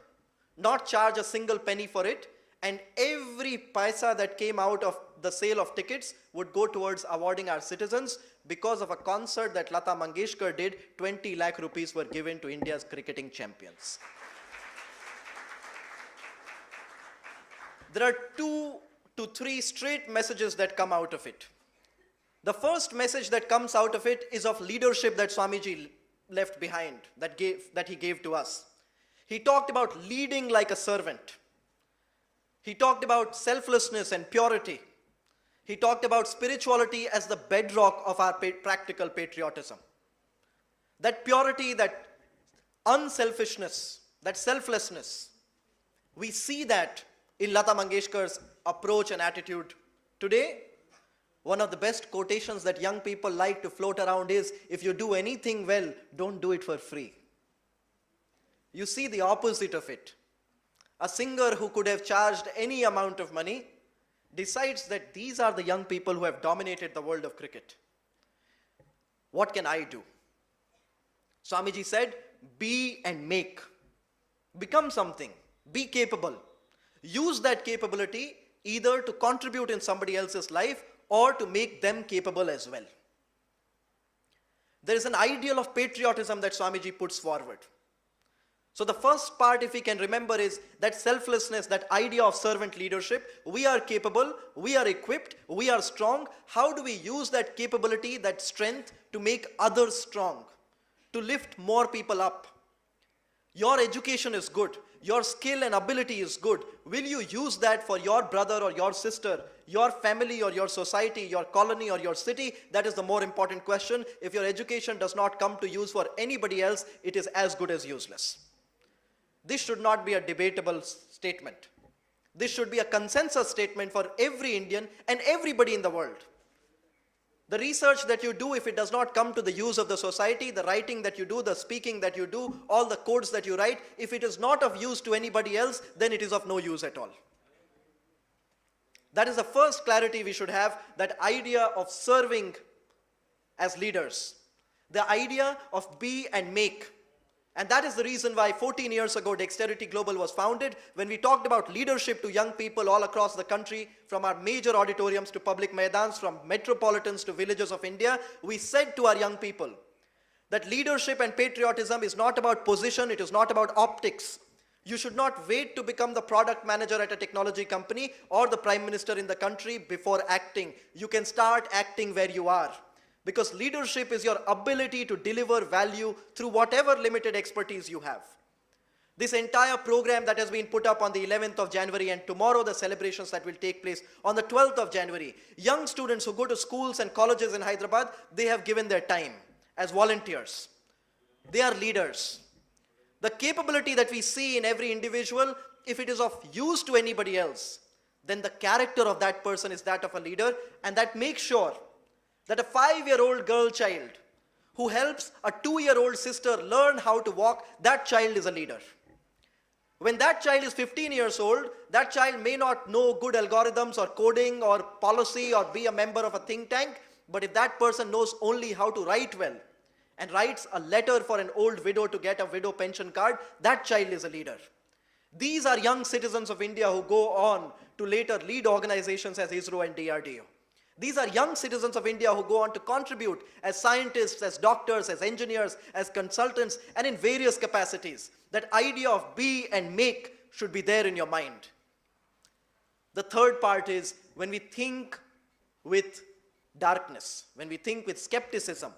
not charge a single penny for it, and every paisa that came out of the sale of tickets would go towards awarding our citizens. Because of a concert that Lata Mangeshkar did, 20 lakh rupees were given to India's cricketing champions. There are 2 to 3 straight messages that come out of it. The first message that comes out of it is of leadership that Swamiji left behind, that he gave to us. He talked about leading like a servant. He talked about selflessness and purity. He talked about spirituality as the bedrock of our practical patriotism. That purity, that unselfishness, that selflessness, we see that in Lata Mangeshkar's approach and attitude today. One of the best quotations that young people like to float around is, if you do anything well, don't do it for free. You see the opposite of it. A singer who could have charged any amount of money decides that these are the young people who have dominated the world of cricket. What can I do? Swamiji said, be and make. Become something. Be capable. Use that capability either to contribute in somebody else's life or to make them capable as well. There is an ideal of patriotism that Swamiji puts forward. So the first part, if we can remember, is that selflessness, that idea of servant leadership. We are capable, we are equipped, we are strong. How do we use that capability, that strength to make others strong, to lift more people up? Your education is good. Your skill and ability is good. Will you use that for your brother or your sister, your family or your society, your colony or your city? That is the more important question. If your education does not come to use for anybody else, it is as good as useless. This should not be a debatable statement. This should be a consensus statement for every Indian and everybody in the world. The research that you do, if it does not come to the use of the society, the writing that you do, the speaking that you do, all the codes that you write, if it is not of use to anybody else, then it is of no use at all. That is the first clarity we should have, that idea of serving as leaders. The idea of be and make. And that is the reason why 14 years ago Dexterity Global was founded, when we talked about leadership to young people all across the country, from our major auditoriums to public maidans, from metropolitans to villages of India. We said to our young people that leadership and patriotism is not about position, it is not about optics. You should not wait to become the product manager at a technology company or the prime minister in the country before acting. You can start acting where you are. Because leadership is your ability to deliver value through whatever limited expertise you have. This entire program that has been put up on the 11th of January, and tomorrow the celebrations that will take place on the 12th of January, young students who go to schools and colleges in Hyderabad, they have given their time as volunteers. They are leaders. The capability that we see in every individual, if it is of use to anybody else, then the character of that person is that of a leader, and that makes sure that a 5-year-old girl child who helps a 2-year-old sister learn how to walk, that child is a leader. When that child is 15 years old, that child may not know good algorithms or coding or policy or be a member of a think tank, but if that person knows only how to write well and writes a letter for an old widow to get a widow pension card, that child is a leader. These are young citizens of India who go on to later lead organizations as ISRO and DRDO. These are young citizens of India who go on to contribute as scientists, as doctors, as engineers, as consultants, and in various capacities. That idea of be and make should be there in your mind. The third part is when we think with darkness, when we think with skepticism.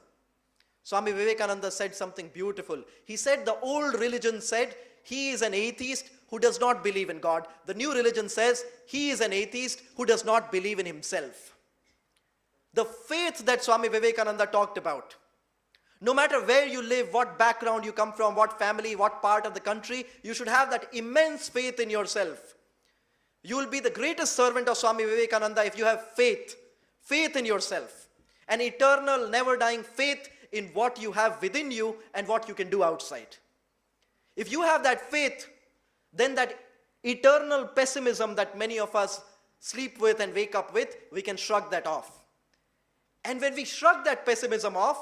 Swami Vivekananda said something beautiful. He said the old religion said he is an atheist who does not believe in God. The new religion says he is an atheist who does not believe in himself. The faith that Swami Vivekananda talked about, no matter where you live, what background you come from, what family, what part of the country, you should have that immense faith in yourself. You will be the greatest servant of Swami Vivekananda if you have faith in yourself, an eternal, never-dying faith in what you have within you and what you can do outside. If you have that faith, then that eternal pessimism that many of us sleep with and wake up with, we can shrug that off. And when we shrug that pessimism off,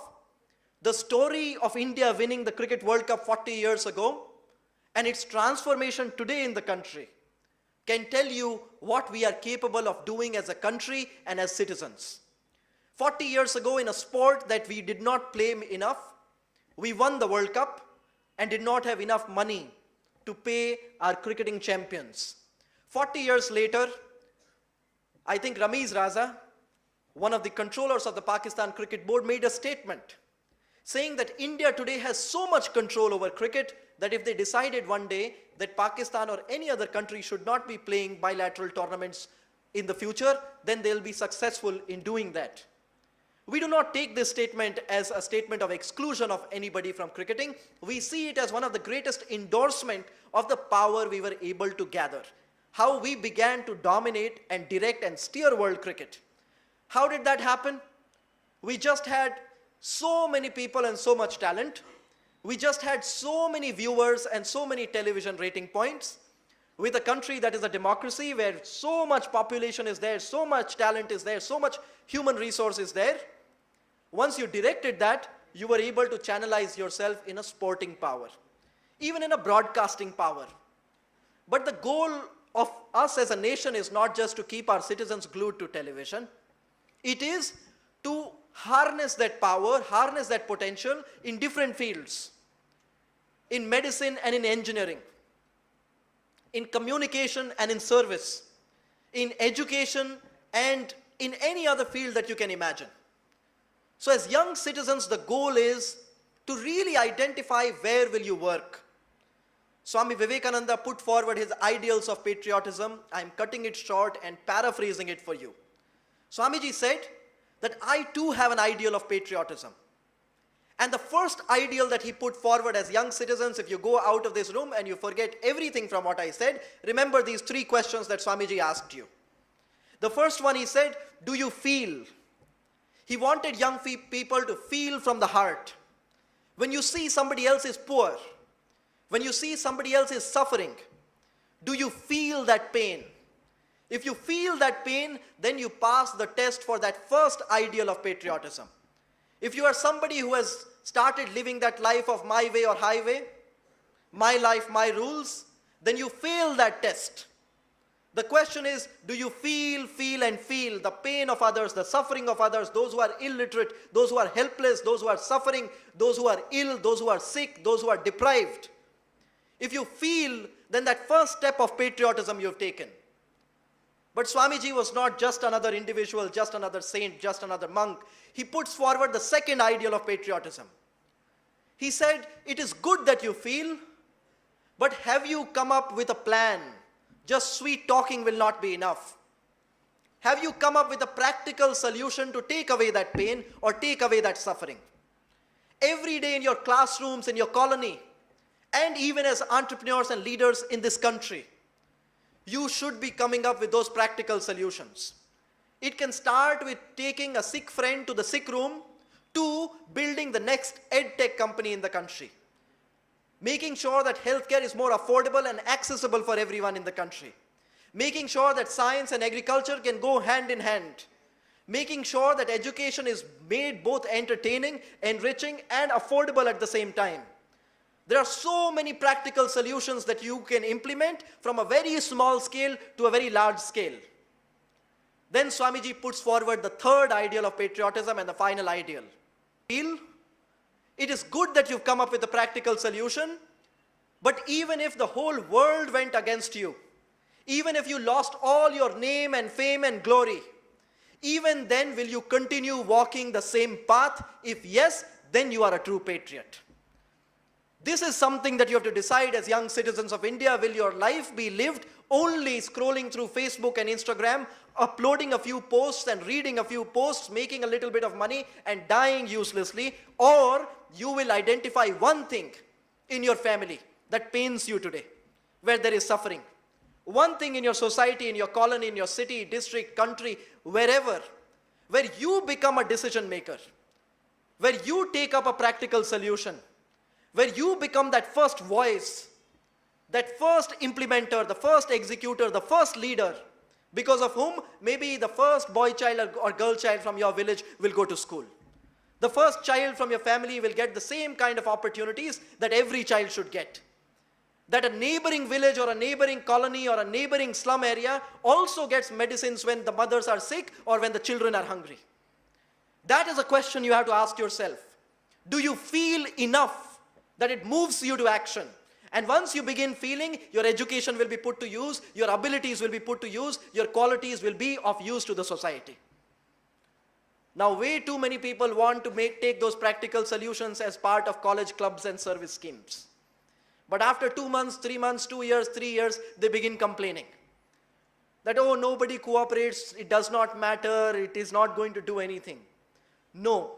the story of India winning the Cricket World Cup 40 years ago and its transformation today in the country can tell you what we are capable of doing as a country and as citizens. 40 years ago, in a sport that we did not play enough, we won the World Cup and did not have enough money to pay our cricketing champions. 40 years later, I think Ramiz Raza, one of the controllers of the Pakistan Cricket Board, made a statement saying that India today has so much control over cricket that if they decided one day that Pakistan or any other country should not be playing bilateral tournaments in the future, then they'll be successful in doing that. We do not take this statement as a statement of exclusion of anybody from cricketing. We see it as one of the greatest endorsement of the power we were able to gather. How we began to dominate and direct and steer world cricket. How did that happen? We just had so many people and so much talent. We just had so many viewers and so many television rating points. With a country that is a democracy where so much population is there, so much talent is there, so much human resource is there. Once you directed that, you were able to channelize yourself in a sporting power, even in a broadcasting power. But the goal of us as a nation is not just to keep our citizens glued to television. It is to harness that power, harness that potential in different fields. In medicine and in engineering. In communication and in service. In education and in any other field that you can imagine. So as young citizens, the goal is to really identify where will you work. Swami Vivekananda put forward his ideals of patriotism. I'm cutting it short and paraphrasing it for you. Swamiji said that I too have an ideal of patriotism. And the first ideal that he put forward as young citizens, if you go out of this room and you forget everything from what I said, remember these 3 questions that Swamiji asked you. The first one, he said, do you feel? He wanted young people to feel from the heart. When you see somebody else is poor, when you see somebody else is suffering, do you feel that pain? If you feel that pain, then you pass the test for that first ideal of patriotism. If you are somebody who has started living that life of my way or highway, my life, my rules, then you fail that test. The question is, do you feel the pain of others, the suffering of others, those who are illiterate, those who are helpless, those who are suffering, those who are ill, those who are sick, those who are deprived? If you feel, then that first step of patriotism you have taken. But Swamiji was not just another individual, just another saint, just another monk. He puts forward the second ideal of patriotism. He said, it is good that you feel, but have you come up with a plan? Just sweet talking will not be enough. Have you come up with a practical solution to take away that pain or take away that suffering? Every day in your classrooms, in your colony, and even as entrepreneurs and leaders in this country, you should be coming up with those practical solutions. It can start with taking a sick friend to the sick room to building the next ed-tech company in the country. Making sure that healthcare is more affordable and accessible for everyone in the country. Making sure that science and agriculture can go hand in hand. Making sure that education is made both entertaining, enriching, and affordable at the same time. There are so many practical solutions that you can implement from a very small scale to a very large scale. Then Swamiji puts forward the third ideal of patriotism and the final ideal. It is good that you've come up with a practical solution, but even if the whole world went against you, even if you lost all your name and fame and glory, even then will you continue walking the same path? If yes, then you are a true patriot. This is something that you have to decide as young citizens of India. Will your life be lived only scrolling through Facebook and Instagram, uploading a few posts and reading a few posts, making a little bit of money and dying uselessly? Or you will identify one thing in your family that pains you today, where there is suffering. One thing in your society, in your colony, in your city, district, country, wherever, where you become a decision maker, where you take up a practical solution, where you become that first voice, that first implementer, the first executor, the first leader, because of whom maybe the first boy child or girl child from your village will go to school. The first child from your family will get the same kind of opportunities that every child should get. That a neighboring village or a neighboring colony or a neighboring slum area also gets medicines when the mothers are sick or when the children are hungry. That is a question you have to ask yourself. Do you feel enough that it moves you to action? And once you begin feeling, your education will be put to use, your abilities will be put to use, your qualities will be of use to the society. Now, way too many people want to take those practical solutions as part of college clubs and service schemes. But after 2 months, 3 months, 2 years, 3 years, they begin complaining. That, oh, nobody cooperates, it does not matter, it is not going to do anything. No.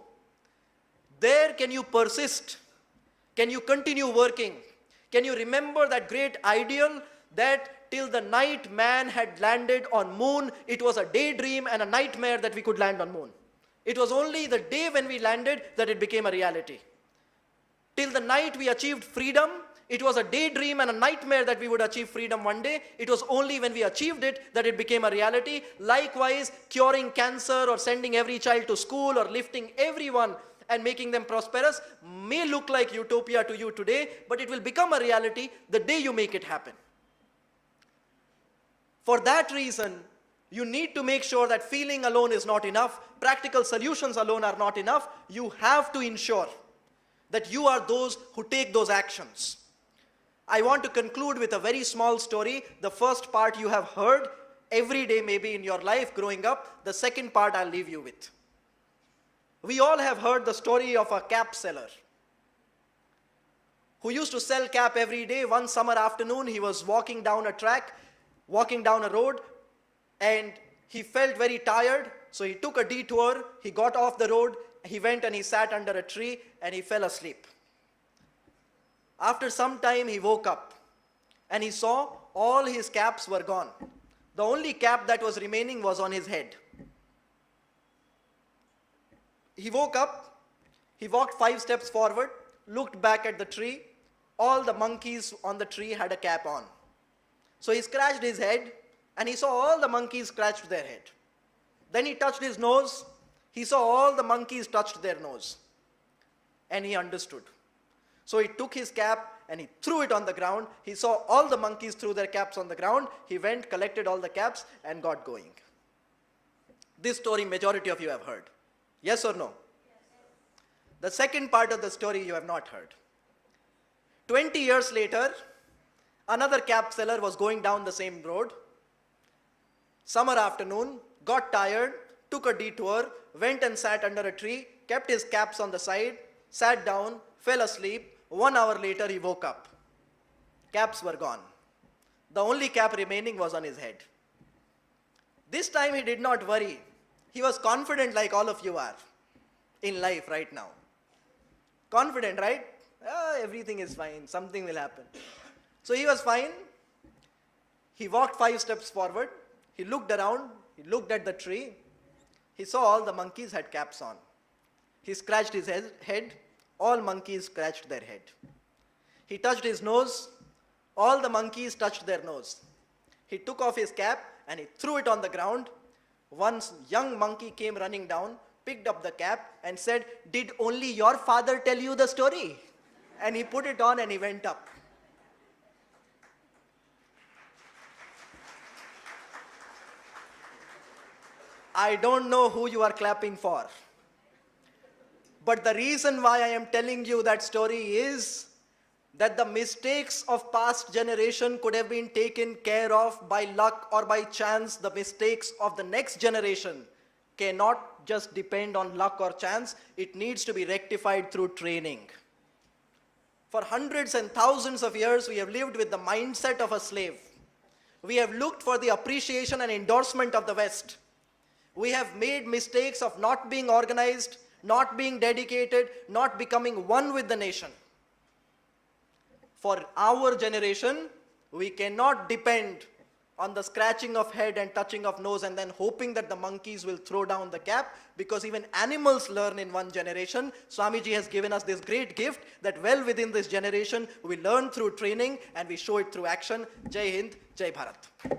There can you persist? Can you continue working? Can you remember that great ideal that till the night man had landed on moon, it was a daydream and a nightmare that we could land on moon. It was only the day when we landed that it became a reality. Till the night we achieved freedom, it was a daydream and a nightmare that we would achieve freedom one day. It was only when we achieved it that it became a reality. Likewise, curing cancer or sending every child to school or lifting everyone and making them prosperous may look like utopia to you today, but it will become a reality the day you make it happen. For that reason, you need to make sure that feeling alone is not enough, practical solutions alone are not enough. You have to ensure that you are those who take those actions. I want to conclude with a very small story. The first part you have heard every day maybe in your life growing up. The second part I'll leave you with. We all have heard the story of a cap seller who used to sell cap every day. One summer afternoon, he was walking down a track, walking down a road, and he felt very tired. So he took a detour, he got off the road, he went and he sat under a tree and he fell asleep. After some time, he woke up and he saw all his caps were gone. The only cap that was remaining was on his head. He woke up, he walked 5 steps forward, looked back at the tree. All the monkeys on the tree had a cap on. So he scratched his head and he saw all the monkeys scratched their head. Then he touched his nose. He saw all the monkeys touched their nose. And he understood. So he took his cap and he threw it on the ground. He saw all the monkeys threw their caps on the ground. He went, collected all the caps and got going. This story majority of you have heard. Yes or no? The second part of the story you have not heard. 20 years later, another cap seller was going down the same road. Summer afternoon, got tired, took a detour, went and sat under a tree, kept his caps on the side, sat down, fell asleep. 1 hour later, he woke up. Caps were gone. The only cap remaining was on his head. This time he did not worry. He was confident like all of you are in life right now. Confident, right? Everything is fine. Something will happen. So he was fine. He walked 5 steps forward. He looked around. He looked at the tree. He saw all the monkeys had caps on. He scratched his head. All monkeys scratched their head. He touched his nose. All the monkeys touched their nose. He took off his cap and he threw it on the ground. One young monkey came running down, picked up the cap and said, "Did only your father tell you the story?" And he put it on and he went up. I don't know who you are clapping for. But the reason why I am telling you that story is that the mistakes of past generation could have been taken care of by luck or by chance. The mistakes of the next generation cannot just depend on luck or chance. It needs to be rectified through training. For hundreds and thousands of years, we have lived with the mindset of a slave. We have looked for the appreciation and endorsement of the West. We have made mistakes of not being organized, not being dedicated, not becoming one with the nation. For our generation, we cannot depend on the scratching of head and touching of nose and then hoping that the monkeys will throw down the cap, because even animals learn in one generation. Swamiji has given us this great gift that well within this generation, we learn through training and we show it through action. Jai Hind, Jai Bharat.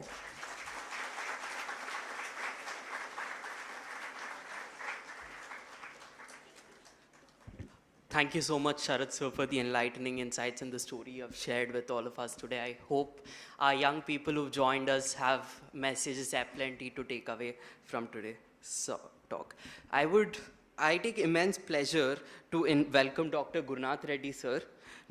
Thank you so much, Sharat sir, for the enlightening insights and the story you have shared with all of us today. I hope our young people who've joined us have messages aplenty to take away from today's talk. I take immense pleasure to welcome Dr. Gurunath Reddy sir.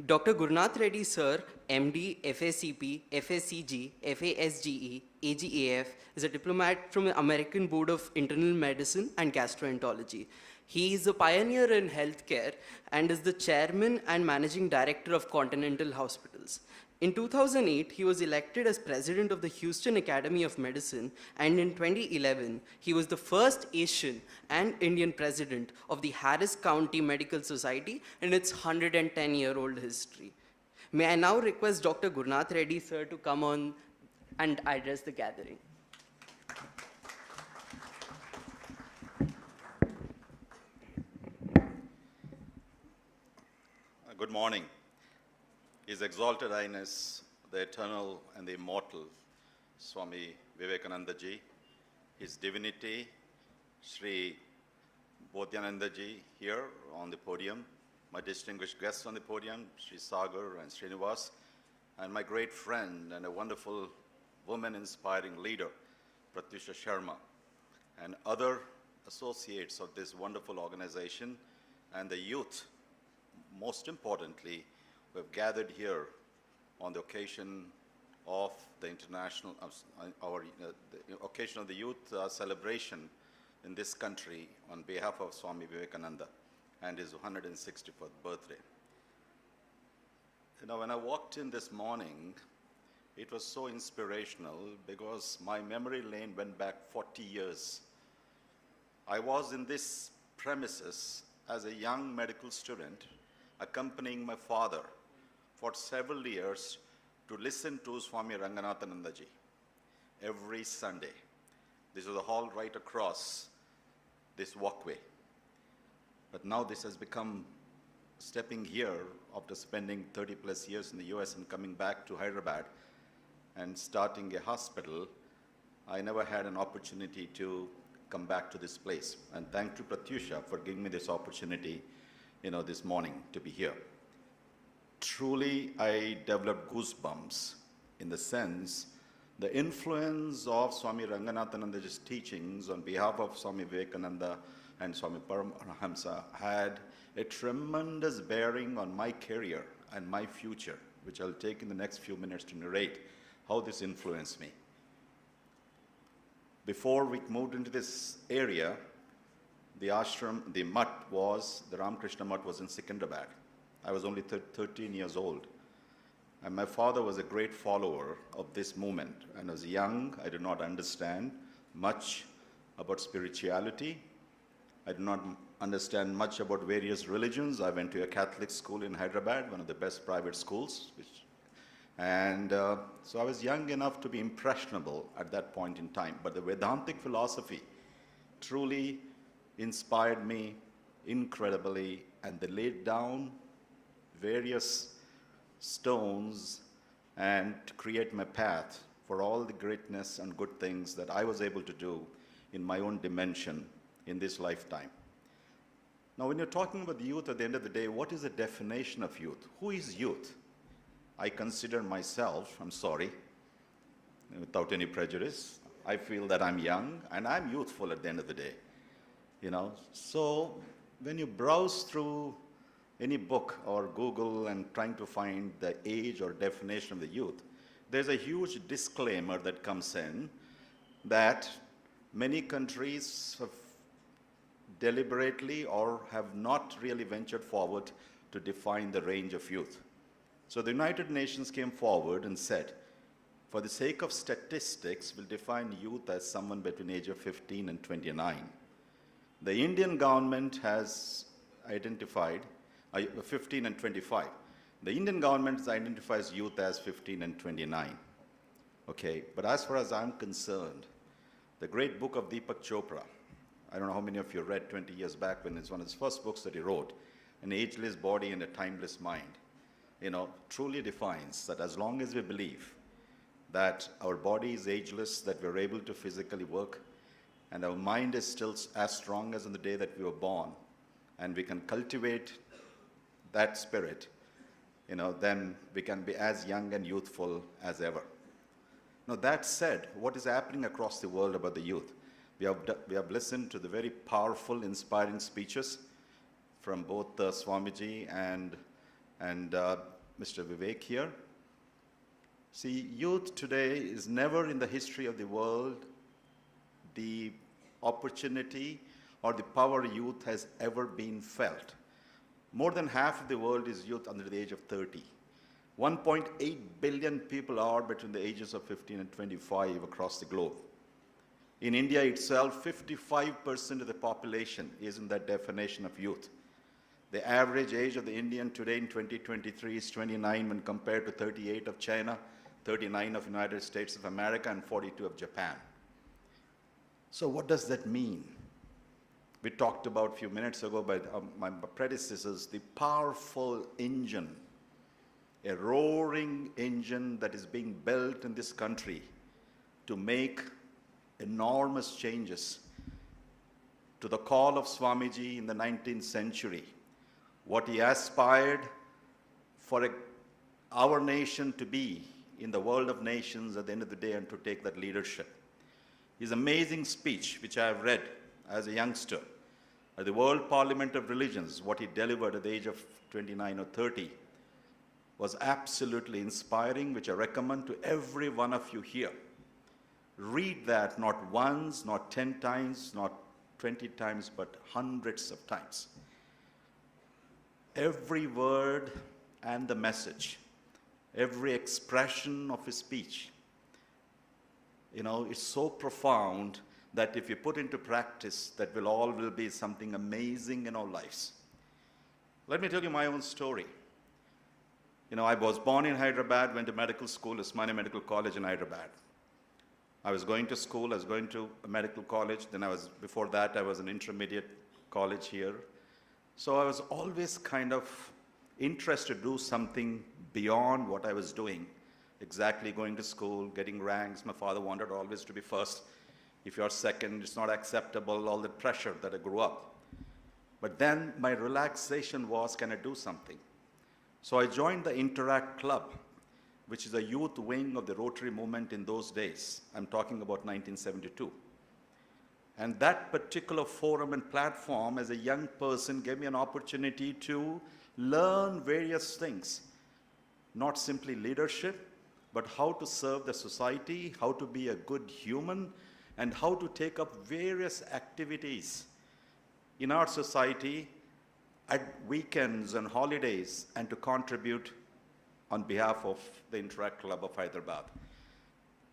Dr. Gurunath Reddy sir, MD, FACP, FSCG, FASGE, AGAF, is a diplomat from the American Board of Internal Medicine and Gastroenterology. He is a pioneer in healthcare and is the chairman and managing director of Continental Hospitals. In 2008, he was elected as president of the Houston Academy of Medicine, and in 2011, he was the first Asian and Indian president of the Harris County Medical Society in its 110-year-old history. May I now request Dr. Gurunath Reddy sir to come on and address the gathering. Good morning. His Exalted Highness, the Eternal and the Immortal, Swami Vivekananda Ji, His Divinity, Sri Bodhyananda Ji here on the podium, my distinguished guests on the podium, Sri Sagar and Srinivas, and my great friend and a wonderful woman-inspiring leader, Pratyusha Sharma, and other associates of this wonderful organization, and the youth. Most importantly, we have gathered here on the occasion of the international, the occasion of the youth celebration in this country on behalf of Swami Vivekananda and his 164th birthday. You know, when I walked in this morning, it was so inspirational because my memory lane went back 40 years. I was in this premises as a young medical student, accompanying my father for several years to listen to Swami Ranganathananda Ji every Sunday. This was a hall right across this walkway. But now this has become stepping here after spending 30 plus years in the US and coming back to Hyderabad and starting a hospital. I never had an opportunity to come back to this place. And thank you, Pratyusha, for giving me this opportunity, this morning to be here. truly I developed goosebumps in the sense the influence of Swami Ranganathanandaji's teachings on behalf of Swami Vivekananda and Swami Paramahamsa had a tremendous bearing on my career and my future, which I'll take in the next few minutes to narrate how this influenced me. Before we moved into this area, the ashram, the Ramakrishna Mutt was in Secunderabad. I was only 13 years old. And my father was a great follower of this movement. And as young, I did not understand much about spirituality. I did not understand much about various religions. I went to a Catholic school in Hyderabad, one of the best private schools. So I was young enough to be impressionable at that point in time. But the Vedantic philosophy truly inspired me incredibly, and they laid down various stones and to create my path for all the greatness and good things that I was able to do in my own dimension in this lifetime. Now, when you're talking about the youth, at the end of the day, what is the definition of youth? Who is youth? I consider myself, I'm sorry, without any prejudice, I feel that I'm young and I'm youthful at the end of the day. So when you browse through any book or Google and trying to find the age or definition of the youth, there's a huge disclaimer that comes in that many countries have deliberately or have not really ventured forward to define the range of youth. So the United Nations came forward and said, for the sake of statistics, we'll define youth as someone between the age of 15 and 29. The Indian government has identified 15 and 25. The Indian government identifies youth as 15 and 29. Okay, but as far as I'm concerned, the great book of Deepak Chopra, I don't know how many of you read 20 years back when it's one of his first books that he wrote, An Ageless Body and a Timeless Mind, truly defines that as long as we believe that our body is ageless, that we're able to physically work, and our mind is still as strong as on the day that we were born, and we can cultivate that spirit, then we can be as young and youthful as ever. Now, that said, what is happening across the world about the youth? We have listened to the very powerful, inspiring speeches from both Swamiji and Mr. Vivek here. See, youth today is never in the history of the world the opportunity or the power youth has ever been felt. More than half of the world is youth under the age of 30. 1.8 billion people are between the ages of 15 and 25 across the globe. In India itself, 55% of the population is in that definition of youth. The average age of the Indian today in 2023 is 29 when compared to 38 of China, 39 of United States of America, and 42 of Japan. So what does that mean? We talked about a few minutes ago by my predecessors, the powerful engine, a roaring engine that is being built in this country to make enormous changes to the call of Swamiji in the 19th century. What he aspired for our nation to be in the world of nations at the end of the day and to take that leadership. His amazing speech, which I have read as a youngster, at the World Parliament of Religions, what he delivered at the age of 29 or 30, was absolutely inspiring, which I recommend to every one of you here. Read that not once, not 10 times, not 20 times, but hundreds of times. Every word and the message, every expression of his speech, is so profound that if you put into practice, that will be something amazing in our lives. Let me tell you my own story. I was born in Hyderabad, went to medical school, Usmania Medical College in Hyderabad. I was going to school, I was going to a medical college, then before that I was an intermediate college here. So I was always kind of interested to do something beyond what I was doing. Exactly going to school, getting ranks. My father wanted always to be first. If you're second, it's not acceptable, all the pressure that I grew up. But then my relaxation was, can I do something? So I joined the Interact Club, which is a youth wing of the Rotary movement in those days. I'm talking about 1972. And that particular forum and platform as a young person gave me an opportunity to learn various things, not simply leadership, but how to serve the society, how to be a good human, and how to take up various activities in our society at weekends and holidays and to contribute on behalf of the Interact Club of Hyderabad.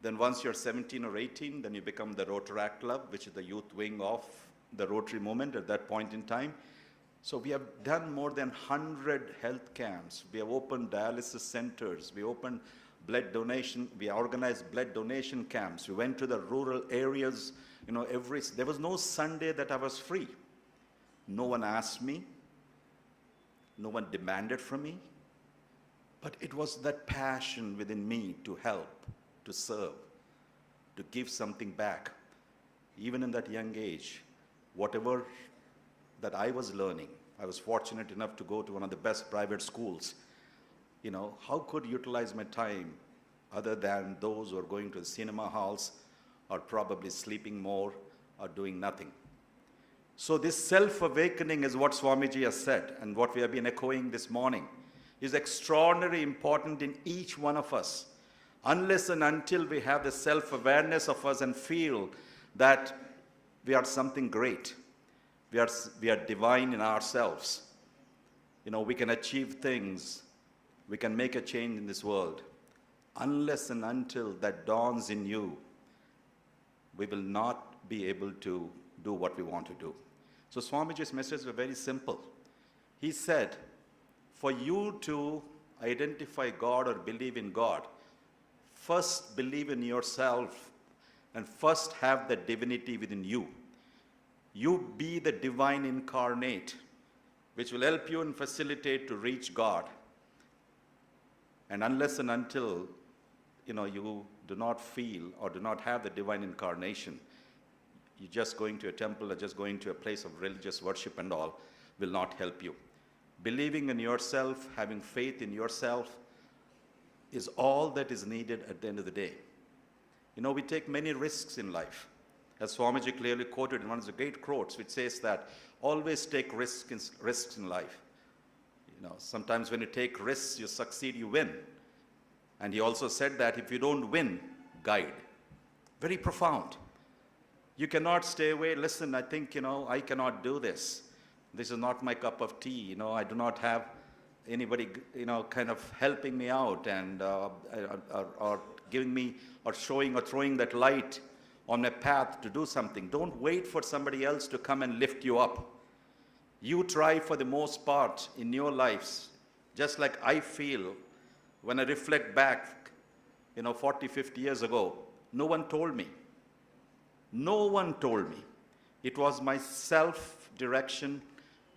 Then once you're 17 or 18, then you become the Rotaract Club, which is the youth wing of the Rotary movement at that point in time. So we have done more than 100 health camps. We have opened dialysis centers. We opened blood donation. We organized blood donation camps. We went to the rural areas. You know, there was no Sunday that I was free. No one asked me. No one demanded from me. But it was that passion within me to help, to serve, to give something back. Even in that young age, whatever that I was learning, I was fortunate enough to go to one of the best private schools. You know, how could utilize my time other than those who are going to the cinema halls or probably sleeping more or doing nothing? So this self-awakening is what Swamiji has said and what we have been echoing this morning is extraordinarily important in each one of us. Unless and until we have the self-awareness of us and feel that we are something great, we are divine in ourselves. You know, we can achieve things, we can make a change in this world. Unless and until that dawns in you, we will not be able to do what we want to do. So Swamiji's message was very simple. He said, for you to identify God or believe in God, first believe in yourself and first have the divinity within you. You be the divine incarnate, which will help you and facilitate to reach God. And unless and until, you know, you do not feel or do not have the divine incarnation, you're just going to a temple or just going to a place of religious worship and all will not help you. Believing in yourself, having faith in yourself is all that is needed at the end of the day. You know, we take many risks in life. As Swamiji clearly quoted in one of the great quotes, which says that always take risks in life. You know, sometimes when you take risks, you succeed, you win. And he also said that if you don't win, guide. Very profound. You cannot stay away, listen, I think, you know, I cannot do this. This is not my cup of tea, you know, I do not have anybody, you know, kind of helping me out and or giving me or showing or throwing that light on my path to do something. Don't wait for somebody else to come and lift you up. You try for the most part in your lives, just like I feel when I reflect back, you know, 40, 50 years ago, no one told me. No one told me. It was my self-direction.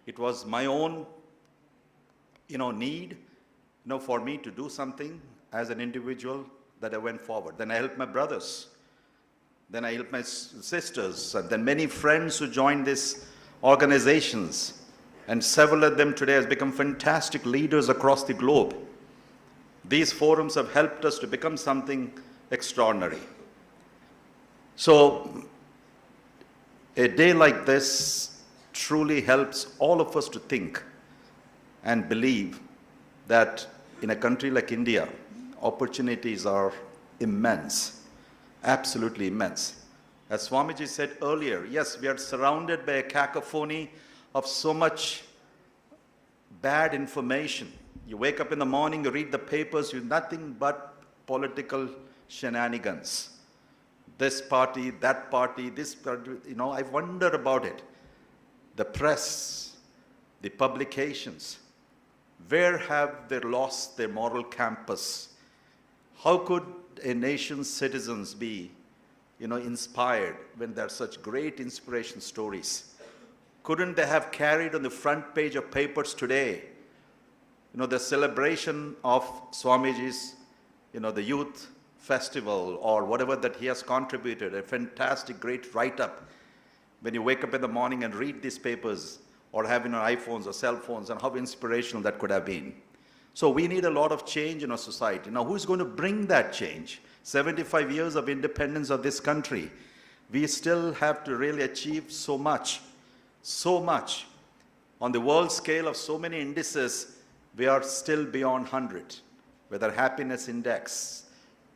It was my own, you know, need, you know, for me to do something as an individual that I went forward. Then I helped my brothers. Then I helped my sisters, and then many friends who joined these organizations. And several of them today have become fantastic leaders across the globe. These forums have helped us to become something extraordinary. So a day like this truly helps all of us to think and believe that in a country like India, opportunities are immense, absolutely immense. As Swamiji said earlier, yes, we are surrounded by a cacophony of so much bad information. You wake up in the morning, you read the papers, you nothing but political shenanigans. This party, that party, this party, you know, I wonder about it. The press, the publications, where have they lost their moral compass? How could a nation's citizens be, you know, inspired when there are such great inspiration stories? Couldn't they have carried on the front page of papers today, you know, the celebration of Swamiji's, you know, the youth festival or whatever that he has contributed, a fantastic, great write-up. When you wake up in the morning and read these papers or have in your iPhones or cell phones, and how inspirational that could have been. So we need a lot of change in our society. Now, who's going to bring that change? 75 years of independence of this country. We still have to really achieve so much. So much. On the world scale of so many indices, we are still beyond 100. Whether happiness index,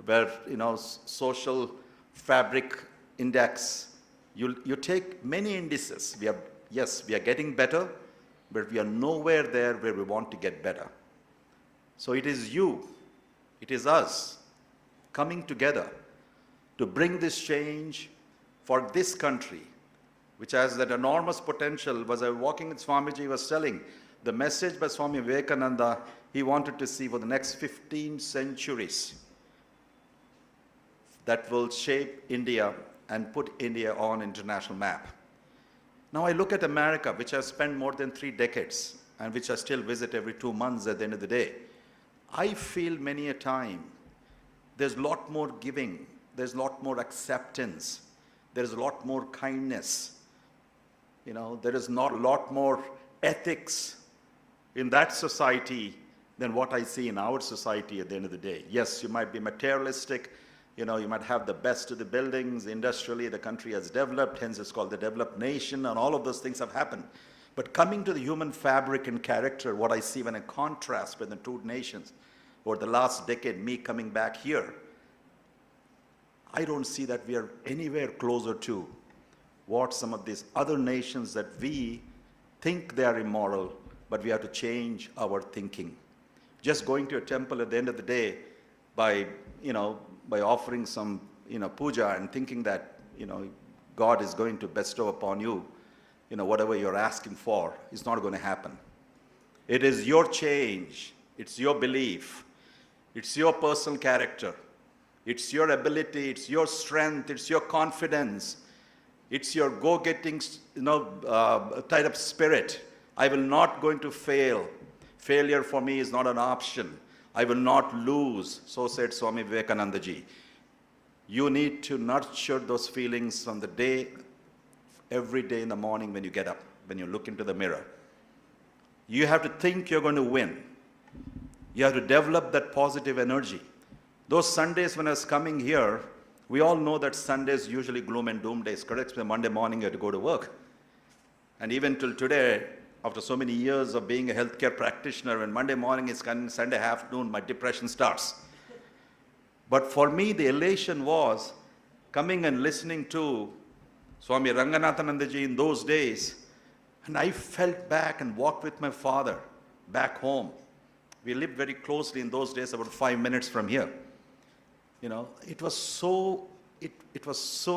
where, social fabric index, you take many indices. We are getting better, but we are nowhere there where we want to get better. So it is you, it is us coming together to bring this change for this country, which has that enormous potential. Was I walking with Swamiji, was telling the message by Swami Vivekananda, he wanted to see for the next 15 centuries that will shape India and put India on international map. Now I look at America, which has spent more than 3 decades and which I still visit every 2 months at the end of the day. I feel many a time there's a lot more giving, there's a lot more acceptance, there's a lot more kindness. There is not a lot more ethics in that society than what I see in our society at the end of the day. Yes, you might be materialistic, you might have the best of the buildings, industrially the country has developed, hence it's called the developed nation, and all of those things have happened. But coming to the human fabric and character, what I see when I contrast with the two nations, over the last decade, me coming back here, I don't see that we are anywhere closer to what some of these other nations that we think they are immoral, but we have to change our thinking. Just going to a temple at the end of the day by offering some, puja and thinking that, God is going to bestow upon you, whatever you're asking for, is not going to happen. It is your change. It's your belief. It's your personal character. It's your ability. It's your strength. It's your confidence. It's your go-getting, type of spirit. I will not going to fail. Failure for me is not an option. I will not lose, so said Swami Vivekananda ji. You need to nurture those feelings from the day, every day in the morning when you get up, when you look into the mirror. You have to think you're going to win. You have to develop that positive energy. Those Sundays when I was coming here, we all know that Sundays usually gloom and doom days, correct? So Monday morning you have to go to work. And even till today, after so many years of being a healthcare practitioner, when Monday morning is coming, Sunday afternoon, my depression starts. But for me, the elation was coming and listening to Swami Ranganathanandaji in those days, and I felt back and walked with my father back home. We lived very closely in those days, about 5 minutes from here. It was so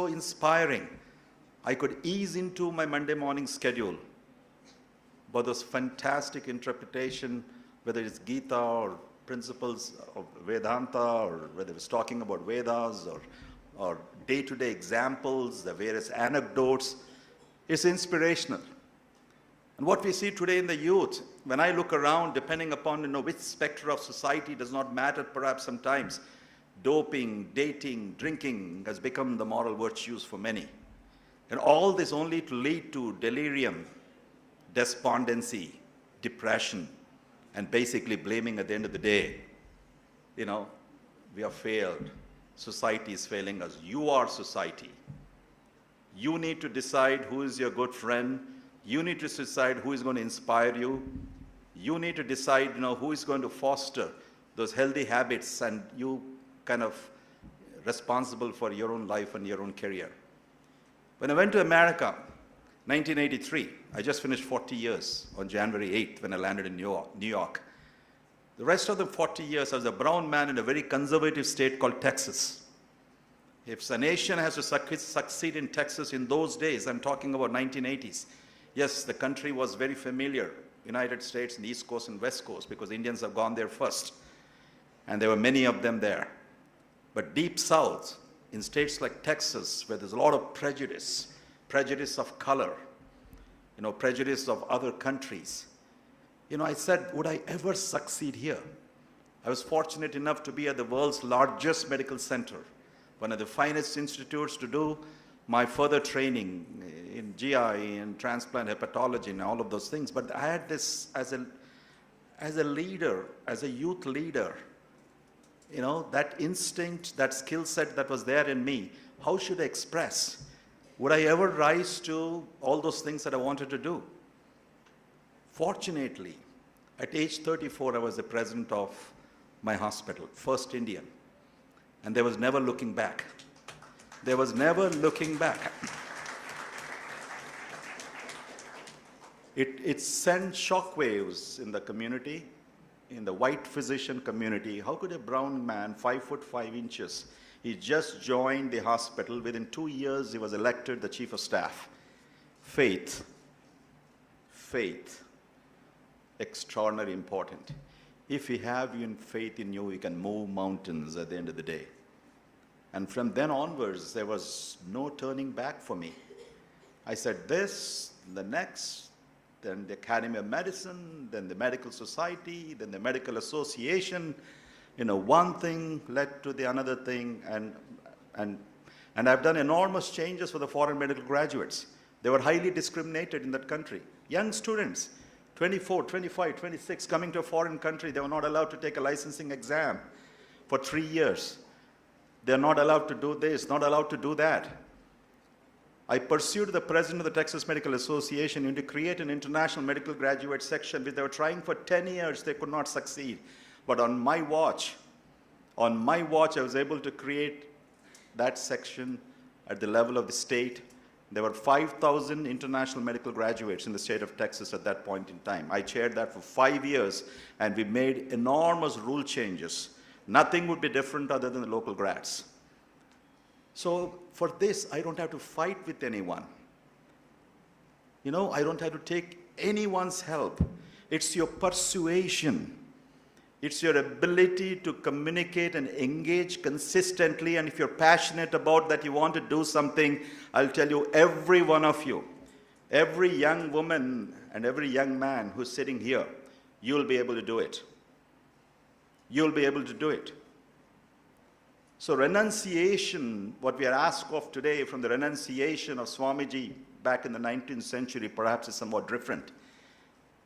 inspiring. I could ease into my Monday morning schedule. But those fantastic interpretation, whether it's Gita or principles of Vedanta, or whether it's talking about Vedas or day-to-day examples, the various anecdotes, is inspirational. And what we see today in the youth, when I look around, depending upon which spectrum of society, does not matter perhaps sometimes. Doping, dating, drinking has become the moral virtues for many. And all this only to lead to delirium, despondency, depression, and basically blaming at the end of the day, we have failed. Society is failing us. You are society. You need to decide who is your good friend. You need to decide who is going to inspire you. You need to decide, who is going to foster those healthy habits, and you kind of responsible for your own life and your own career. When I went to America, 1983, I just finished 40 years on January 8th when I landed in New York. The rest of the 40 years, I was a brown man in a very conservative state called Texas. If a nation has to succeed in Texas in those days, I'm talking about 1980s, yes, the country was very familiar, United States and East Coast and West Coast, because Indians have gone there first. And there were many of them there. But deep south, in states like Texas, where there's a lot of prejudice of color, prejudice of other countries. I said, would I ever succeed here? I was fortunate enough to be at the world's largest medical center, one of the finest institutes to do my further training in GI and transplant hepatology and all of those things. But I had this as a leader, as a youth leader, that instinct, that skill set that was there in me, how should I express? Would I ever rise to all those things that I wanted to do? Fortunately, at age 34, I was the president of my hospital, First Indian. And there was never looking back. There was never looking back. It sent shockwaves in the community, in the white physician community. How could a brown man, 5'5" he just joined the hospital. Within 2 years, he was elected the chief of staff. Faith, extraordinarily important. If you have faith in you, you can move mountains at the end of the day. And from then onwards, there was no turning back for me. I said this, the next, then the Academy of Medicine, then the Medical Society, then the Medical Association. One thing led to the another thing, and I've done enormous changes for the foreign medical graduates. They were highly discriminated in that country. Young students, 24, 25, 26, coming to a foreign country, they were not allowed to take a licensing exam for 3 years. They're not allowed to do this, not allowed to do that. I pursued the president of the Texas Medical Association to create an international medical graduate section, which they were trying for 10 years. They could not succeed. But on my watch, I was able to create that section at the level of the state. There were 5,000 international medical graduates in the state of Texas at that point in time. I chaired that for 5 years, and we made enormous rule changes. Nothing would be different other than the local grads. So for this, I don't have to fight with anyone. I don't have to take anyone's help. It's your persuasion. It's your ability to communicate and engage consistently. And if you're passionate about that, you want to do something, I'll tell you, every one of you, every young woman and every young man who's sitting here, you'll be able to do it. You'll be able to do it. So renunciation, what we are asked of today from the renunciation of Swamiji back in the 19th century, perhaps is somewhat different.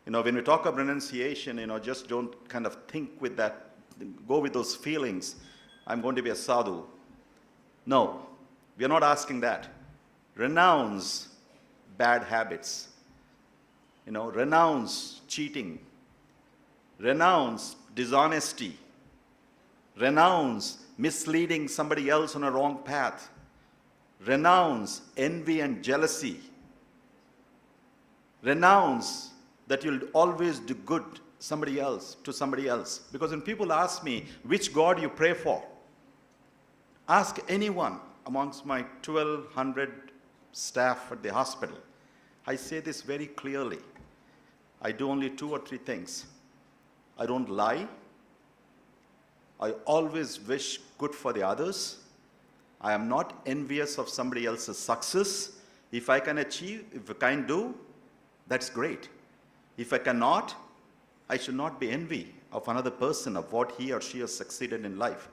When we talk of renunciation, just don't kind of think with that, go with those feelings. I'm going to be a sadhu. No, we are not asking that. Renounce bad habits. Renounce cheating. Renounce dishonesty. Renounce misleading somebody else on a wrong path. Renounce envy and jealousy. Renounce that you'll always do good to somebody else. Because when people ask me, which God you pray for? Ask anyone amongst my 1,200 staff at the hospital. I say this very clearly. I do only 2 or 3 things. I don't lie. I always wish good for the others. I am not envious of somebody else's success. If I can achieve, if I can do, that's great. If I cannot, I should not be envy of another person of what he or she has succeeded in life.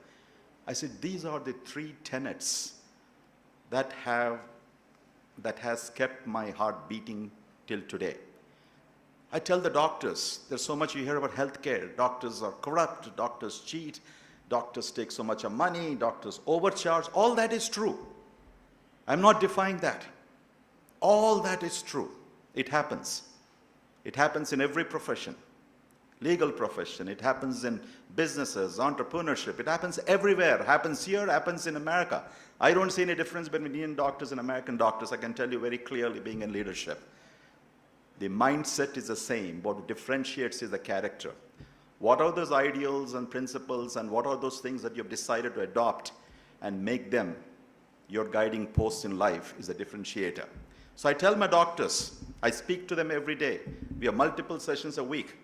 I said, these are the 3 tenets that has kept my heart beating till today. I tell the doctors, there's so much you hear about healthcare. Doctors are corrupt, doctors cheat, doctors take so much of money, doctors overcharge. All that is true. I'm not defying that. All that is true. It happens. It happens in every profession. Legal profession. It happens in businesses, entrepreneurship. It happens everywhere. It happens here, happens in America. I don't see any difference between Indian doctors and American doctors. I can tell you very clearly, being in leadership. The mindset is the same. What differentiates is the character. What are those ideals and principles, and what are those things that you've decided to adopt and make them your guiding posts in life is the differentiator. So I tell my doctors, I speak to them every day. We have multiple sessions a week.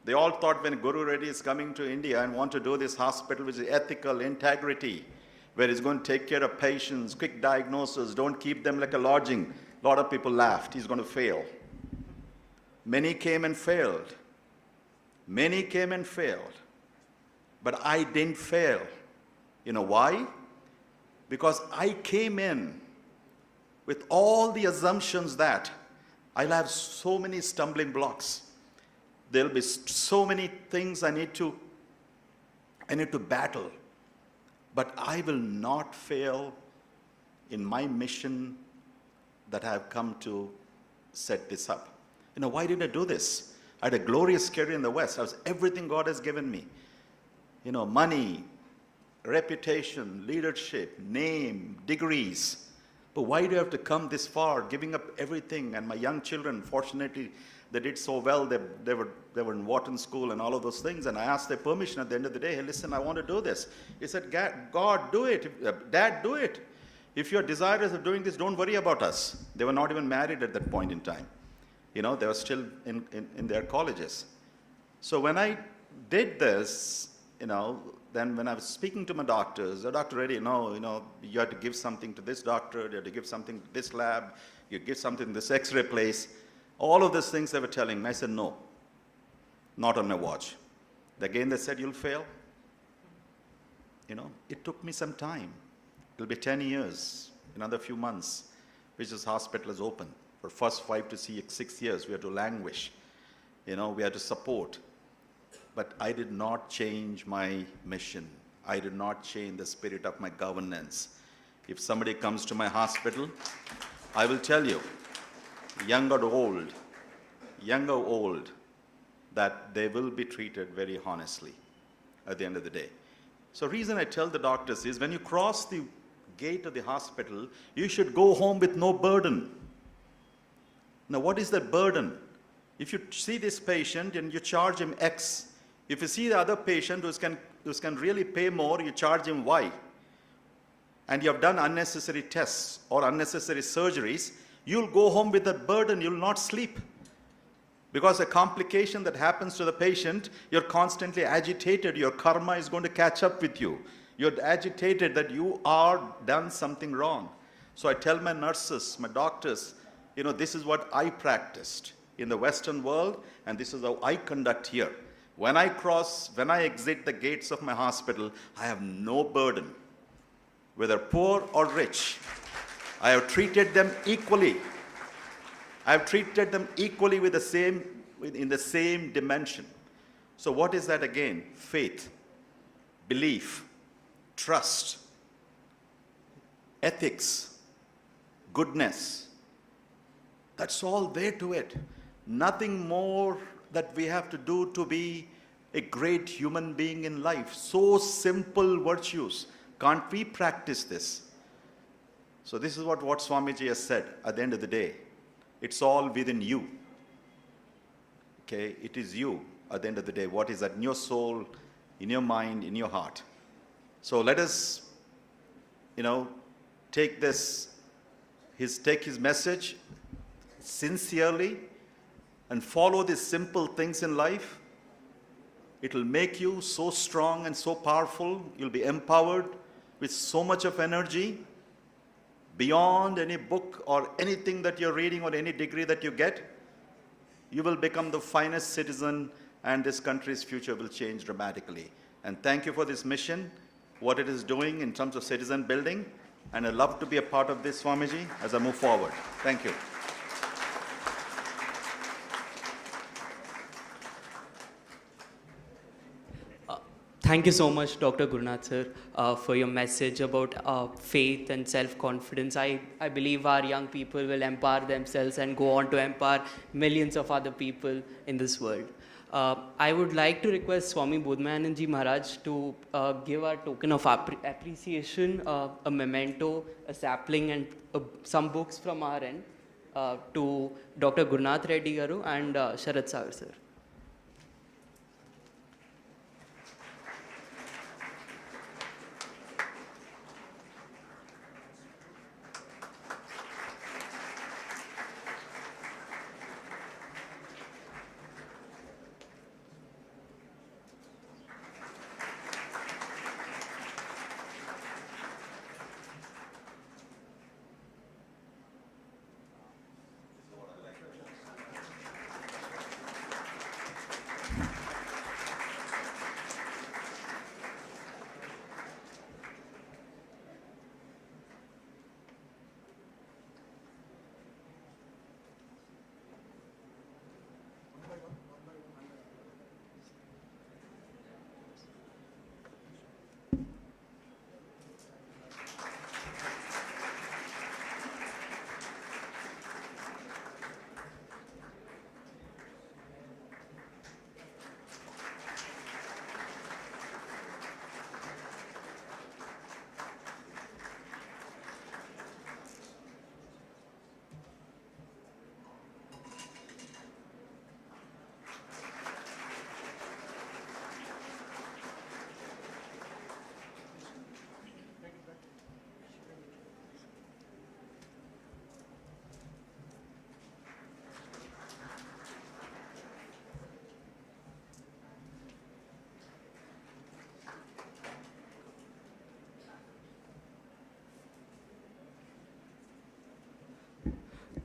They all thought when Guru Reddy is coming to India and want to do this hospital, which is ethical, integrity, where he's going to take care of patients, quick diagnosis, don't keep them like a lodging. A lot of people laughed, he's going to fail. Many came and failed. Many came and failed. But I didn't fail. You know why? Because I came in with all the assumptions that I'll have so many stumbling blocks. There'll be so many things I need to battle. But I will not fail in my mission that I have come to set this up. Why did I do this? I had a glorious career in the West. I was everything God has given me. Money, reputation, leadership, name, degrees. But why do I have to come this far, giving up everything? And my young children, fortunately, they did so well. They were in Wharton School and all of those things. And I asked their permission at the end of the day. Hey, listen, I want to do this. He said, God, do it. Dad, do it. If you're desirous of doing this, don't worry about us. They were not even married at that point in time. They were still in their colleges. So when I did this, then when I was speaking to my doctors, the doctor already, you have to give something to this doctor, you have to give something to this lab, you give something to this x-ray place. All of those things they were telling me. I said, no, not on my watch. Again, they said, you'll fail. It took me some time. It'll be 10 years, another few months, which this hospital is open. For first 5 to 6 years, we had to languish. We had to support. But I did not change my mission. I did not change the spirit of my governance. If somebody comes to my hospital, I will tell you, young or old, that they will be treated very honestly at the end of the day. So the reason I tell the doctors is when you cross the gate of the hospital, you should go home with no burden. Now, what is that burden? If you see this patient and you charge him X, if you see the other patient who can really pay more, you charge him Y, and you have done unnecessary tests or unnecessary surgeries, you'll go home with that burden. You'll not sleep. Because a complication that happens to the patient, you're constantly agitated. Your karma is going to catch up with you. You're agitated that you are done something wrong. So I tell my nurses, my doctors, this is what I practiced in the Western world, and this is how I conduct here. When I exit the gates of my hospital, I have no burden, whether poor or rich. I have treated them equally. I have treated them equally in the same dimension. So what is that again? Faith, belief, trust, ethics, goodness. That's all there to it. Nothing more that we have to do to be a great human being in life. So simple virtues. Can't we practice this? So this is what Swamiji has said at the end of the day. It's all within you. Okay? It is you at the end of the day. What is that in your soul, in your mind, in your heart? So let us, take his message sincerely and follow these simple things in life. It will make you so strong and so powerful. You'll be empowered with so much of energy beyond any book or anything that you're reading or any degree that you get. You will become the finest citizen, and this country's future will change dramatically. And thank you for this mission, what it is doing in terms of citizen building. And I'd love to be a part of this, Swamiji, as I move forward. Thank you. Thank you so much, Dr. Gurunath sir, for your message about faith and self-confidence. I believe our young people will empower themselves and go on to empower millions of other people in this world. I would like to request Swami Bodhmayanand Ji Maharaj to give our token of appreciation, a memento, a sapling, and some books from our end to Dr. Gurunath Reddy Garu and Sharat Sagar sir.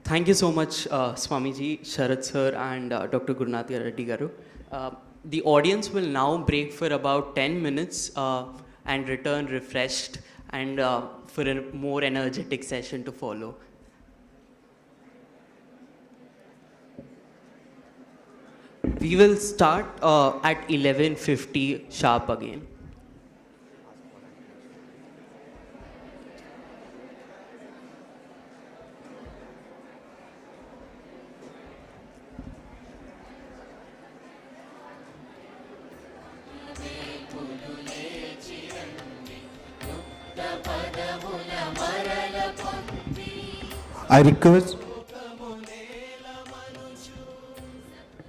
Thank you so much, Swamiji, Sharad sir, and Dr. Gurunath Reddy garu. The audience will now break for about 10 minutes and return refreshed and for a more energetic session to follow. We will start at 11:50 sharp again.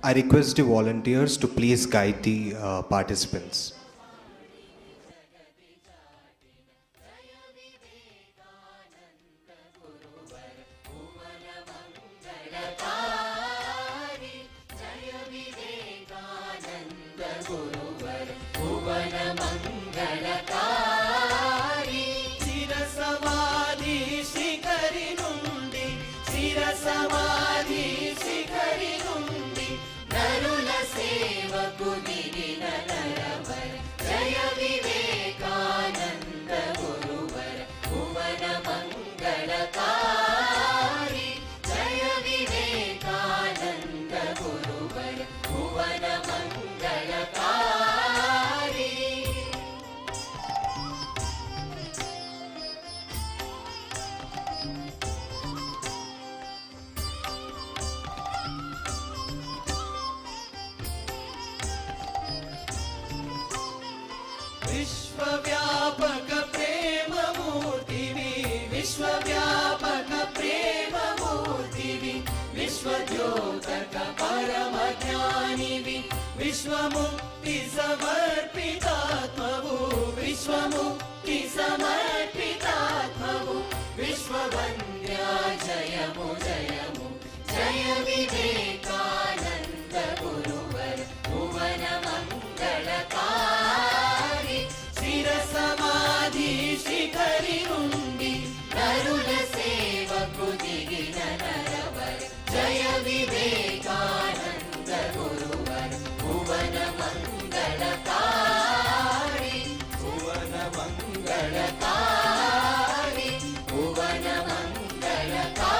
I request the volunteers to please guide the participants. విశ్వవ్యాపక ప్రేమమూర్తివి విశ్వవ్యాపక ప్రేమమూర్తివి విశ్వద్యోతక పరమజ్ఞానివి విశ్వముక్తి సమర్పితాత్మవు విశ్వముక్తి సమర్పితాత్మవు విశ్వవంద్యా జయము జయము జయ వివేకానంద గురువర భువన మంగళకారి సమాధి శిఖరి నుండి నరుల సేవకు దిగిన నరవర జయ వివేకానంద గురువర భువన మంగళకారి భువన మంగళకారి భువన మంగళకారి.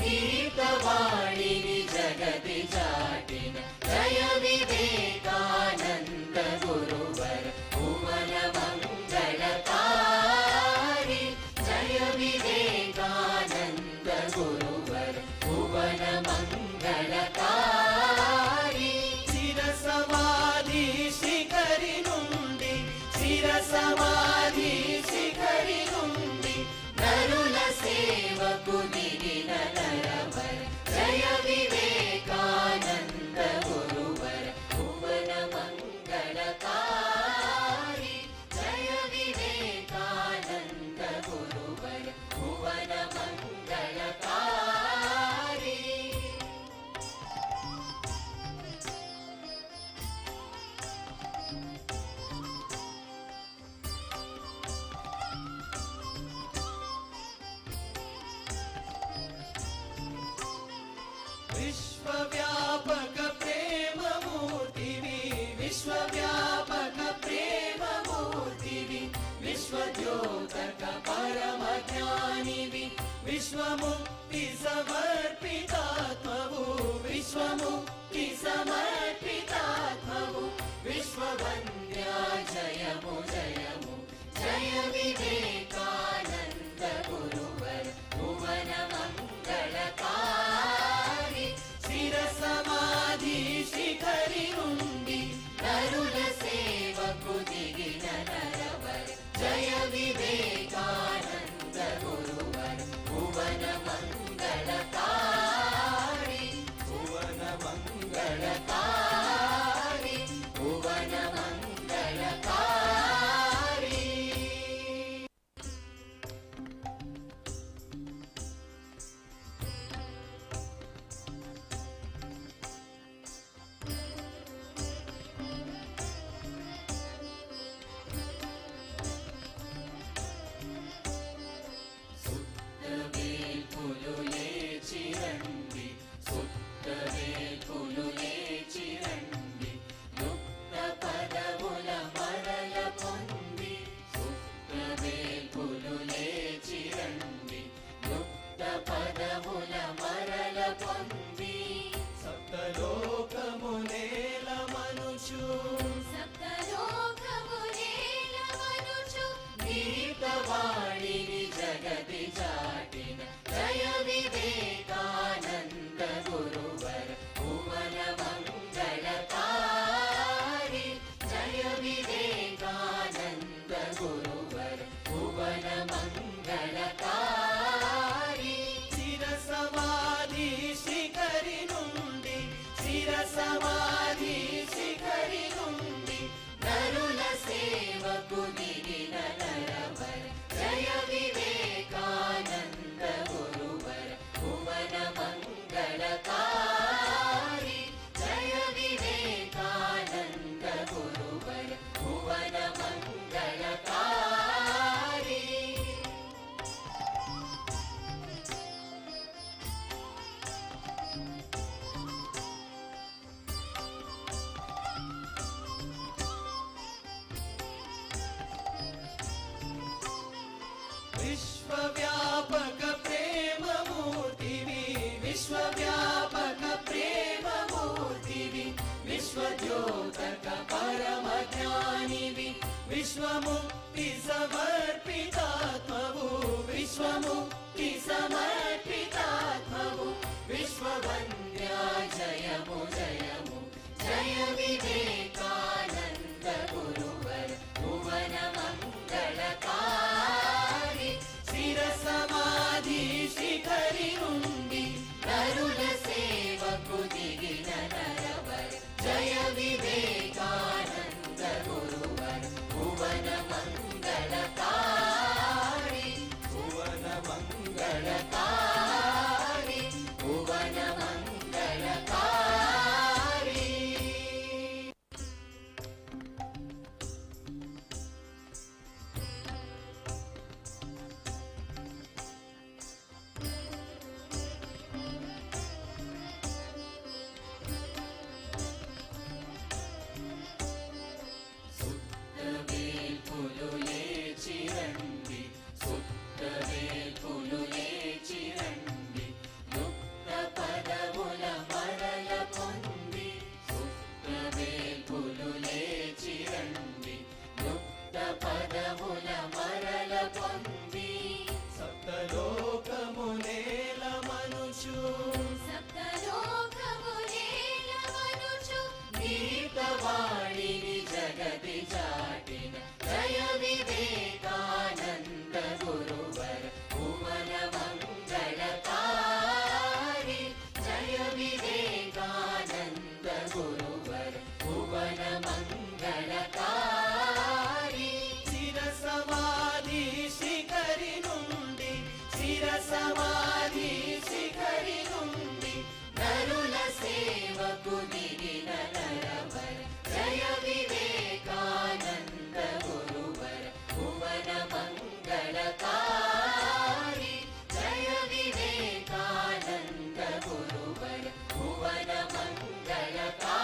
గీతవాణిని జగతి చాటిన జయ వివేకానంద గురువర భువన మంగళకారి జయ వివేకానంద గురువర భువన మంగళకారి సమాధి శిఖరి నుండి సమాధి శిఖరి నుండి నరుల సేవకు దిగిన నరవర జయ వివేకానంద గురువర భువన మంగళకారి జయ వివేకానంద గురువర భువన మంగళకారి. విశ్వవ్యాపక ప్రేమమూర్తివి విశ్వవ్యాపక ప్రేమమూర్తివి విశ్వద్యోతక పరమ జ్ఞానివి విశ్వముక్తి సమర్పితాత్మవు విశ్వముక్తి సమర్పితాత్మవు విశ్వవంద్యా జయము జయము జయ వివేకానంద గురువర భువన మంగళకారి శిర సమాధి శిఖరి నుండి నరుల సేవకు దిగిన నరవర జయ వివేకానంద గురువర భువన మంగళకారి భువన మంగళకారి భువన మంగళకారి. సుత్తవేల్పులు లేచిరండి సుత్తవేల్పులు లేచిరండి యుక్త పదవుల మరల పొంది సుత్తవేల్పులు లేచిరండి యుక్త పదవుల మరల పొంది సప్తలోకమునేల మనుషు సప్తలోకమునేల మనుషు గీతవాణిని జగతి చాటిన జయ వివేకానంద గురువర భువన మంగళకారి జయ వివేకానంద గురువర భువన మంగళకారి శిర సమాధి శిఖరి నుండి శిర సమాధి శిఖరి నుండి నరుల సేవకు దిగిన నరవర జయ వివేకానంద గురువర భువన మంగళకారి జయ వివేకానంద గురువర భువన మంగళకారి.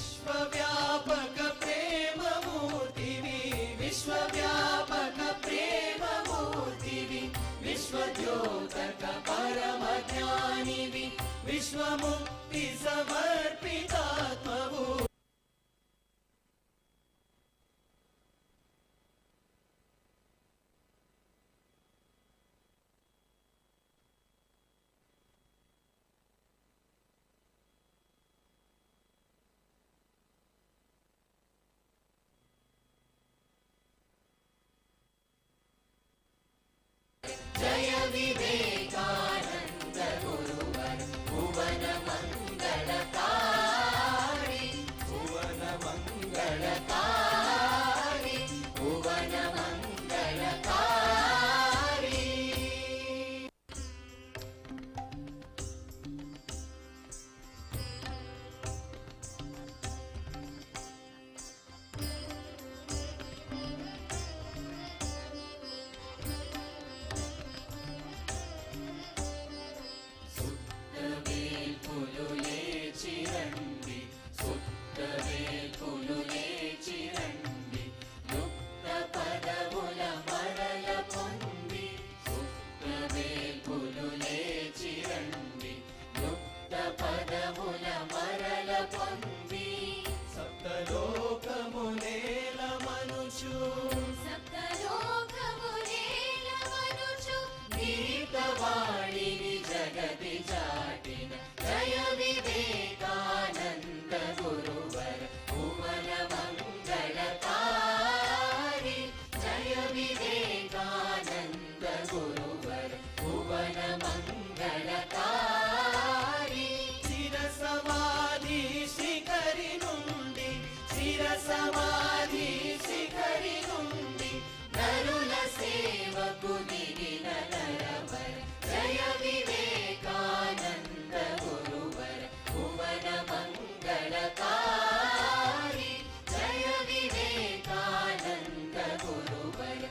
విశ్వవ్యాపక ప్రేమమూర్తివి విశ్వవ్యాపక ప్రేమమూర్తివి విశ్వద్యోతక పరమ జ్ఞానివి విశ్వముక్తి సమర్పితాత్మవు జయ వివేకానంద గురువర భువన మంగళకారి భువన మంగళకారి భువన మంగళకారి. సుత్తవేల్పులు లేచిరండి సుత్తవేల్పులు లేచిరండి యుక్త పదవుల మరల పొంది సుత్తవేల్పులు లేచిరండి యుక్త పదవుల మరల పొంది సప్తలోకమునేల మనుషు సప్తలోకమునేల మనుషు గీతవాణిని జగతి చాటిన జయ వివేకానంద గురువర భువన మంగళకారి జయ వివేకానంద గురువర భువన మంగళకారి శిర సమాధి శిఖరి నుండి శిర సమాధి శిఖరి నుండి నరుల సేవకు దిగిన నరవర జయ వివేకానంద గురువర భువన మంగళకారి జయ వివేకానంద గురువర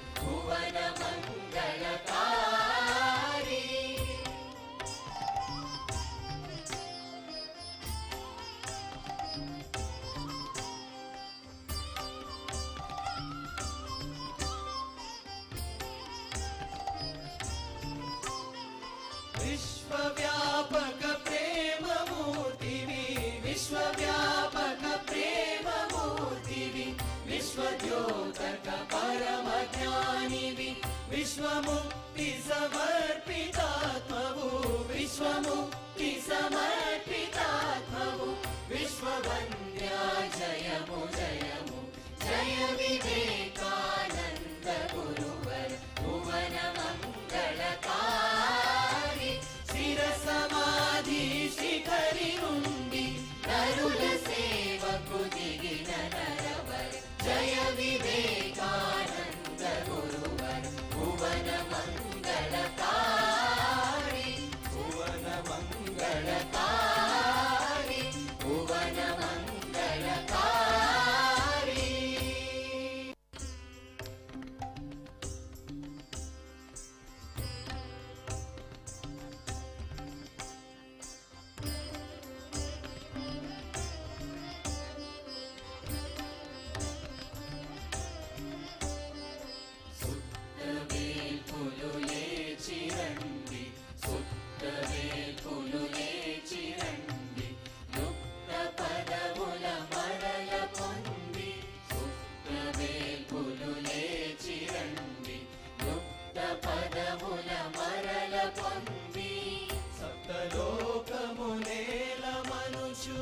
विश्वद्योतक परमज्ञानिवि विश्वमुक्ति समर्पितात्मवु विश्वमुक्ति समर्पितात्मवु विश्ववन्द्या जयमु जयमु जय विवेकानन्द गुरुवर भुवन मंगलकारी शिरसमाधि शिखरि नुंडि नरुल सेवकु दिगिन नरवर जय विवेकानन्द गुरुवर भुवन मंगलकारी भुवन मंगलकारी भुवन मंगलकारी సుత్తవేల్ పులులే చిరండి సుత్తవేల్ పులులే చిరండి యుక్త పదవుల మరల పొంది సుత్తవేల్ పులులే చిరండి యుక్త పదవుల మరల పొంది సప్తలోకమునేల మనుచు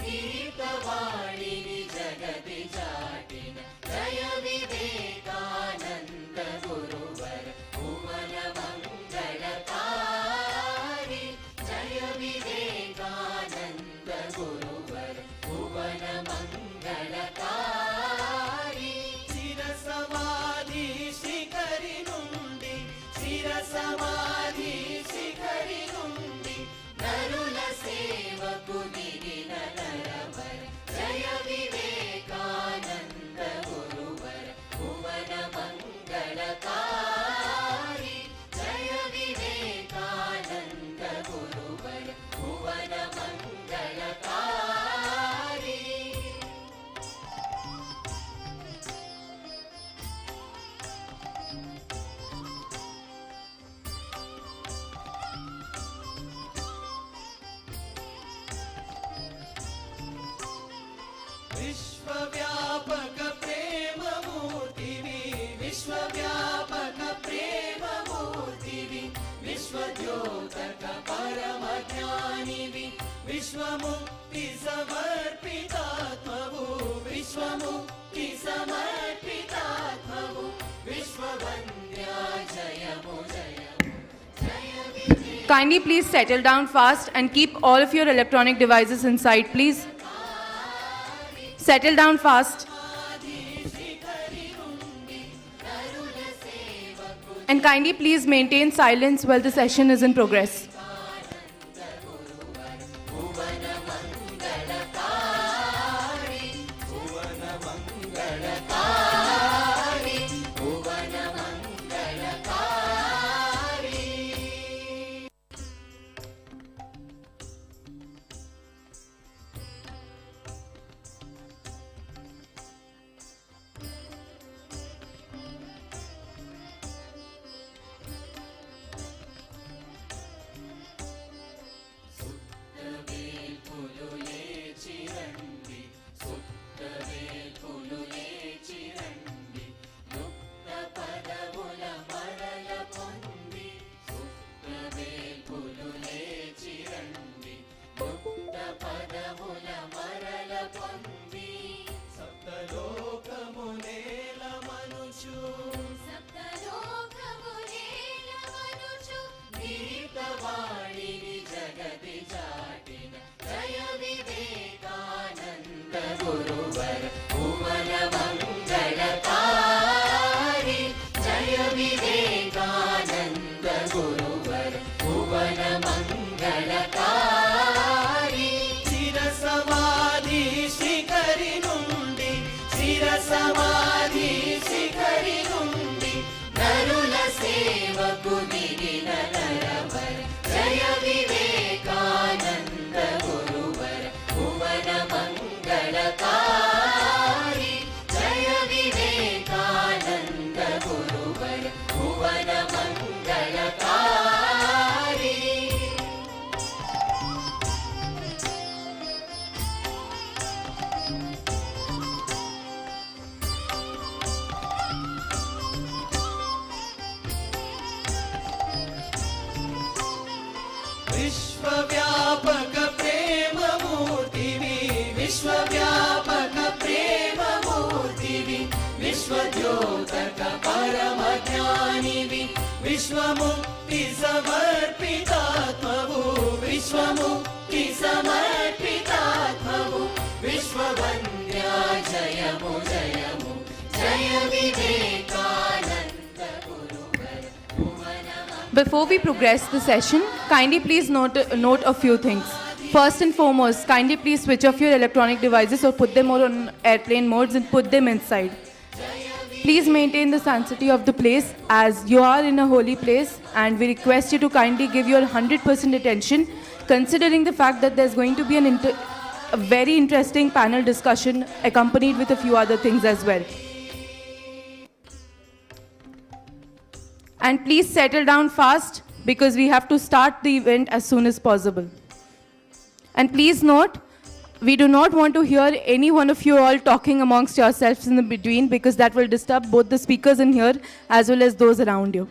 గీతవాణిని జగతి చాటిన జయ వివేకానంద గురువర భువన మంగళకారి జయ వివేకానంద గురువర భువన మంగళకారి శిరసమాధి శిఖరి నుండి శిరసమాధి శిఖరి నుండి నరుల సేవకు దిగిన నరవర జయ వివేకానంద గురువర భువన మంగళకారి జయ వివేకానంద గురువర భువన మంగళకారి విశ్వవ్యాపక ప్రేమమూర్తివి విశ్వవ్యాపక ప్రేమమూర్తివి విశ్వద్యోతక పరమజ్ఞానివి విశ్వముక్తి సమర్పితాత్మవు విశ్వముక్తి సమర్పితాత్మవు విశ్వవంద్యా జయము జయము జయ వివేక Kindly please settle down fast and keep all of your electronic devices inside, please. Settle down fast. And kindly please maintain silence while the session is in progress. భువన మంగళకారి భువన మంగళకారి భువన మంగళకారి సుత్తవేల్ పులులే చిరండి సుత్తవేల్ పులులే చిరండి యుక్త పదవుల మరల పొంది సుత్తవేల్ పులులే చిరండి యుక్త పదవుల మరల పొంది సప్తలోకమునేల మనుచు గీతవాణిని జగతి చాటిన జయ వివేకానంద గురువర భువన మంగళకారి జయ వివేకానంద గురువర భువన మంగళకారి శిరసమాధి శిఖరి నుండి శిరసమాధి శిఖరి నుండి నరుల సేవకు దిగిన నరవర జయ వివేకానంద గురువర భువన మంగళకారి జయ వివేకానంద గురువర భువన మంగళకారి विश्वमुक्ति समर्पितात्मभू विश्वमुक्ति समर्पितात्मभू विश्ववन्द्या जयमु जयमु जय विवेकानन्द गुरुवर भुवनमः. Before we progress the session, kindly please note a few things. First and foremost, kindly please switch off your electronic devices or put them on airplane modes and put them inside. Please maintain the sanctity of the place as you are in a holy place, and we request you to kindly give your 100% attention, considering the fact that there's going to be a very interesting panel discussion accompanied with a few other things as well. And please settle down fast because we have to start the event as soon as possible. And please note, we do not want to hear any one of you all talking amongst yourselves in the between because that will disturb both the speakers in here as well as those around you.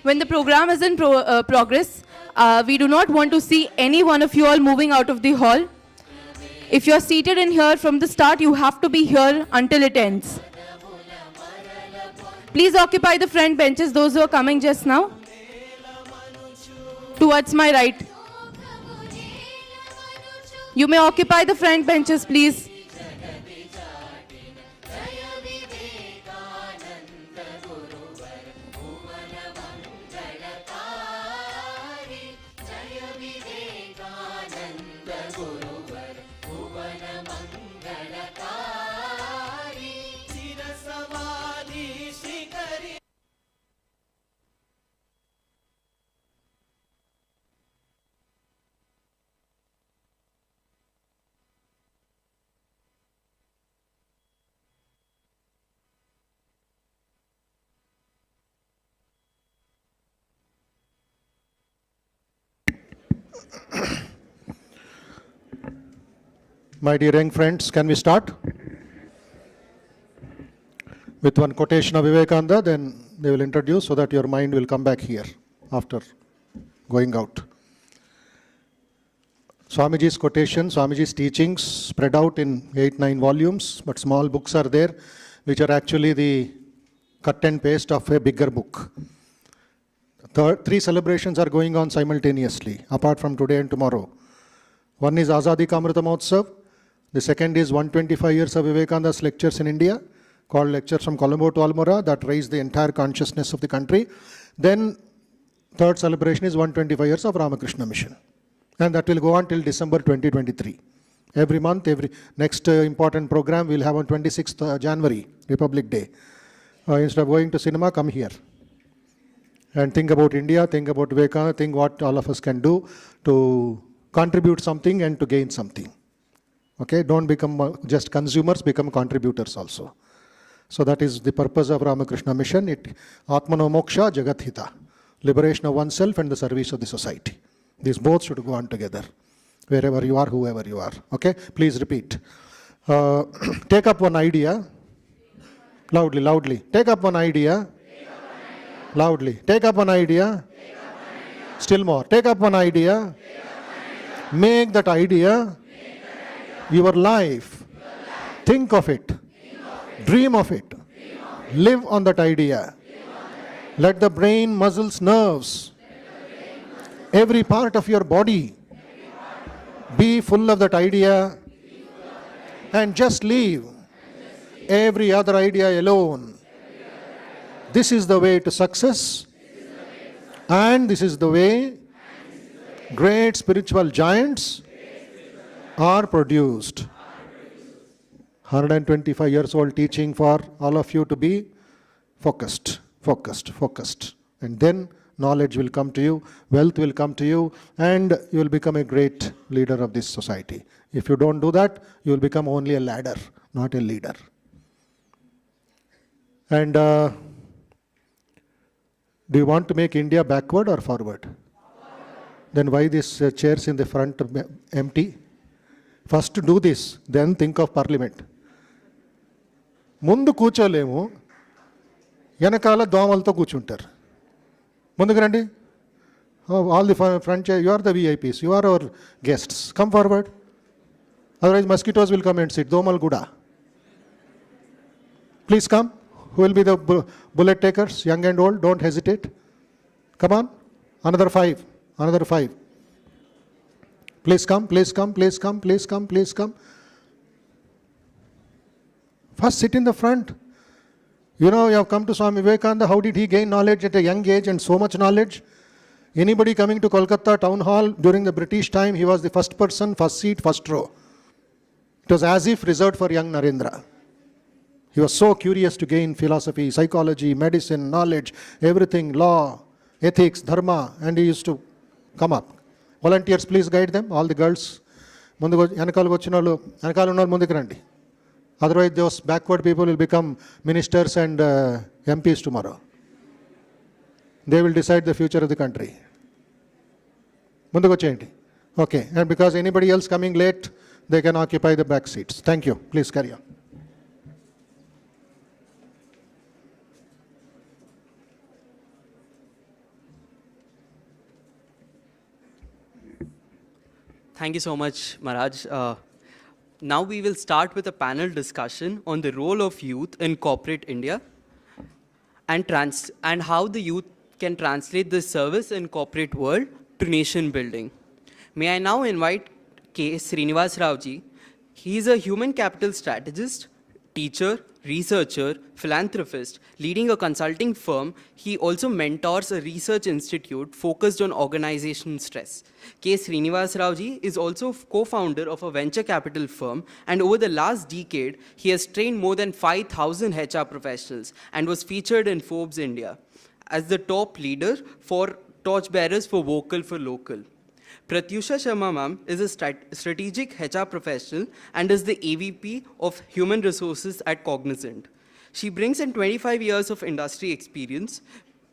When the program is in progress, we do not want to see any one of you all moving out of the hall. If you're seated in here from the start, you have to be here until it ends. Please occupy the front benches, those who are coming just now. Towards my right. You may occupy the front benches, please. My dear young friends, can we start? With one quotation of Vivekananda, then they will introduce so that your mind will come back here after going out. Swamiji's quotation, Swamiji's teachings spread out in 8-9 volumes, but small books are there, which are actually the cut and paste of a bigger book. Three celebrations are going on simultaneously, apart from today and tomorrow. One is Azadi Ka Amrita Mahotsav. The second is 125 years of Vivekananda's lectures in India, called Lectures from Colombo to Almora, that raised the entire consciousness of the country. Then third celebration is 125 years of Ramakrishna Mission. And that will go on till December 2023. Every month, every next important program we'll have on 26th January, Republic Day. Instead of going to cinema, come here. And think about India, think about Vivekananda, think what all of us can do to contribute something and to gain something. Okay, don't become just consumers, become contributors also. So that is the purpose of Ramakrishna Mission. Atmano Moksha Jagat Hita. Liberation of oneself and the service of the society. These both should go on together. Wherever you are, whoever you are. Okay, please repeat. Take up one idea. Loudly, loudly. Take up one idea. Loudly. Take up one idea. Still more. Take up one idea. Make that idea your life. Think of it. Dream of it. Live on that idea. Let the brain, muscles, nerves, every part of your body be full of that idea and just leave every other idea alone. This is the way to success, and this is the way great spiritual giants are produced. 125 years old teaching for all of you to be focused, focused, focused. And then knowledge will come to you, wealth will come to you, and you will become a great leader of this society. If you don't do that, you will become only a ladder, not a leader. And do you want to make India backward or forward? Then why these chairs in the front empty? First do this, then think of parliament. ముందు కూర్చోలేము, వెనకాల దోమలతో కూర్చుంటారు. ముందుకు రండి. All the front chair, you are the VIPs, you are our guests. Come forward. Otherwise mosquitoes will come and sit. దోమలు కూడా. Please come. Who will be the bullet takers, young and old? Don't hesitate. Come on. Another 5. Another 5. Please come, please come, please come, please come, please come. First sit in the front. You know, you have come to Swami Vivekananda. How did he gain knowledge at a young age and so much knowledge? Anybody coming to Kolkata town hall during the British time, he was the first person, first seat, first row. It was as if reserved for young Narendra. He was so curious to gain philosophy, psychology, medicine, knowledge, everything, law, ethics, dharma, and he used to come up. Volunteers, please guide them, all the girls. Otherwise, those backward people will become ministers and MPs tomorrow. They will decide the future of the country. Okay, and because anybody else coming late, they can occupy the back seats. Thank you. Please carry on. Thank you so much, Maharaj. Now we will start with a panel discussion on the role of youth in corporate India and how the youth can translate this service in corporate world to nation building. May I now invite K. Srinivas Raoji. He is a human capital strategist, teacher, researcher, philanthropist, leading a consulting firm. He also mentors a research institute focused on organizational stress. K. Srinivas Raoji is also co-founder of a venture capital firm, and over the last decade, he has trained more than 5,000 HR professionals and was featured in Forbes India as the top leader for torchbearers for Vocal for Local. Pratyusha Sharma ma'am is a strategic HR professional and is the AVP of Human Resources at Cognizant. She brings in 25 years of industry experience,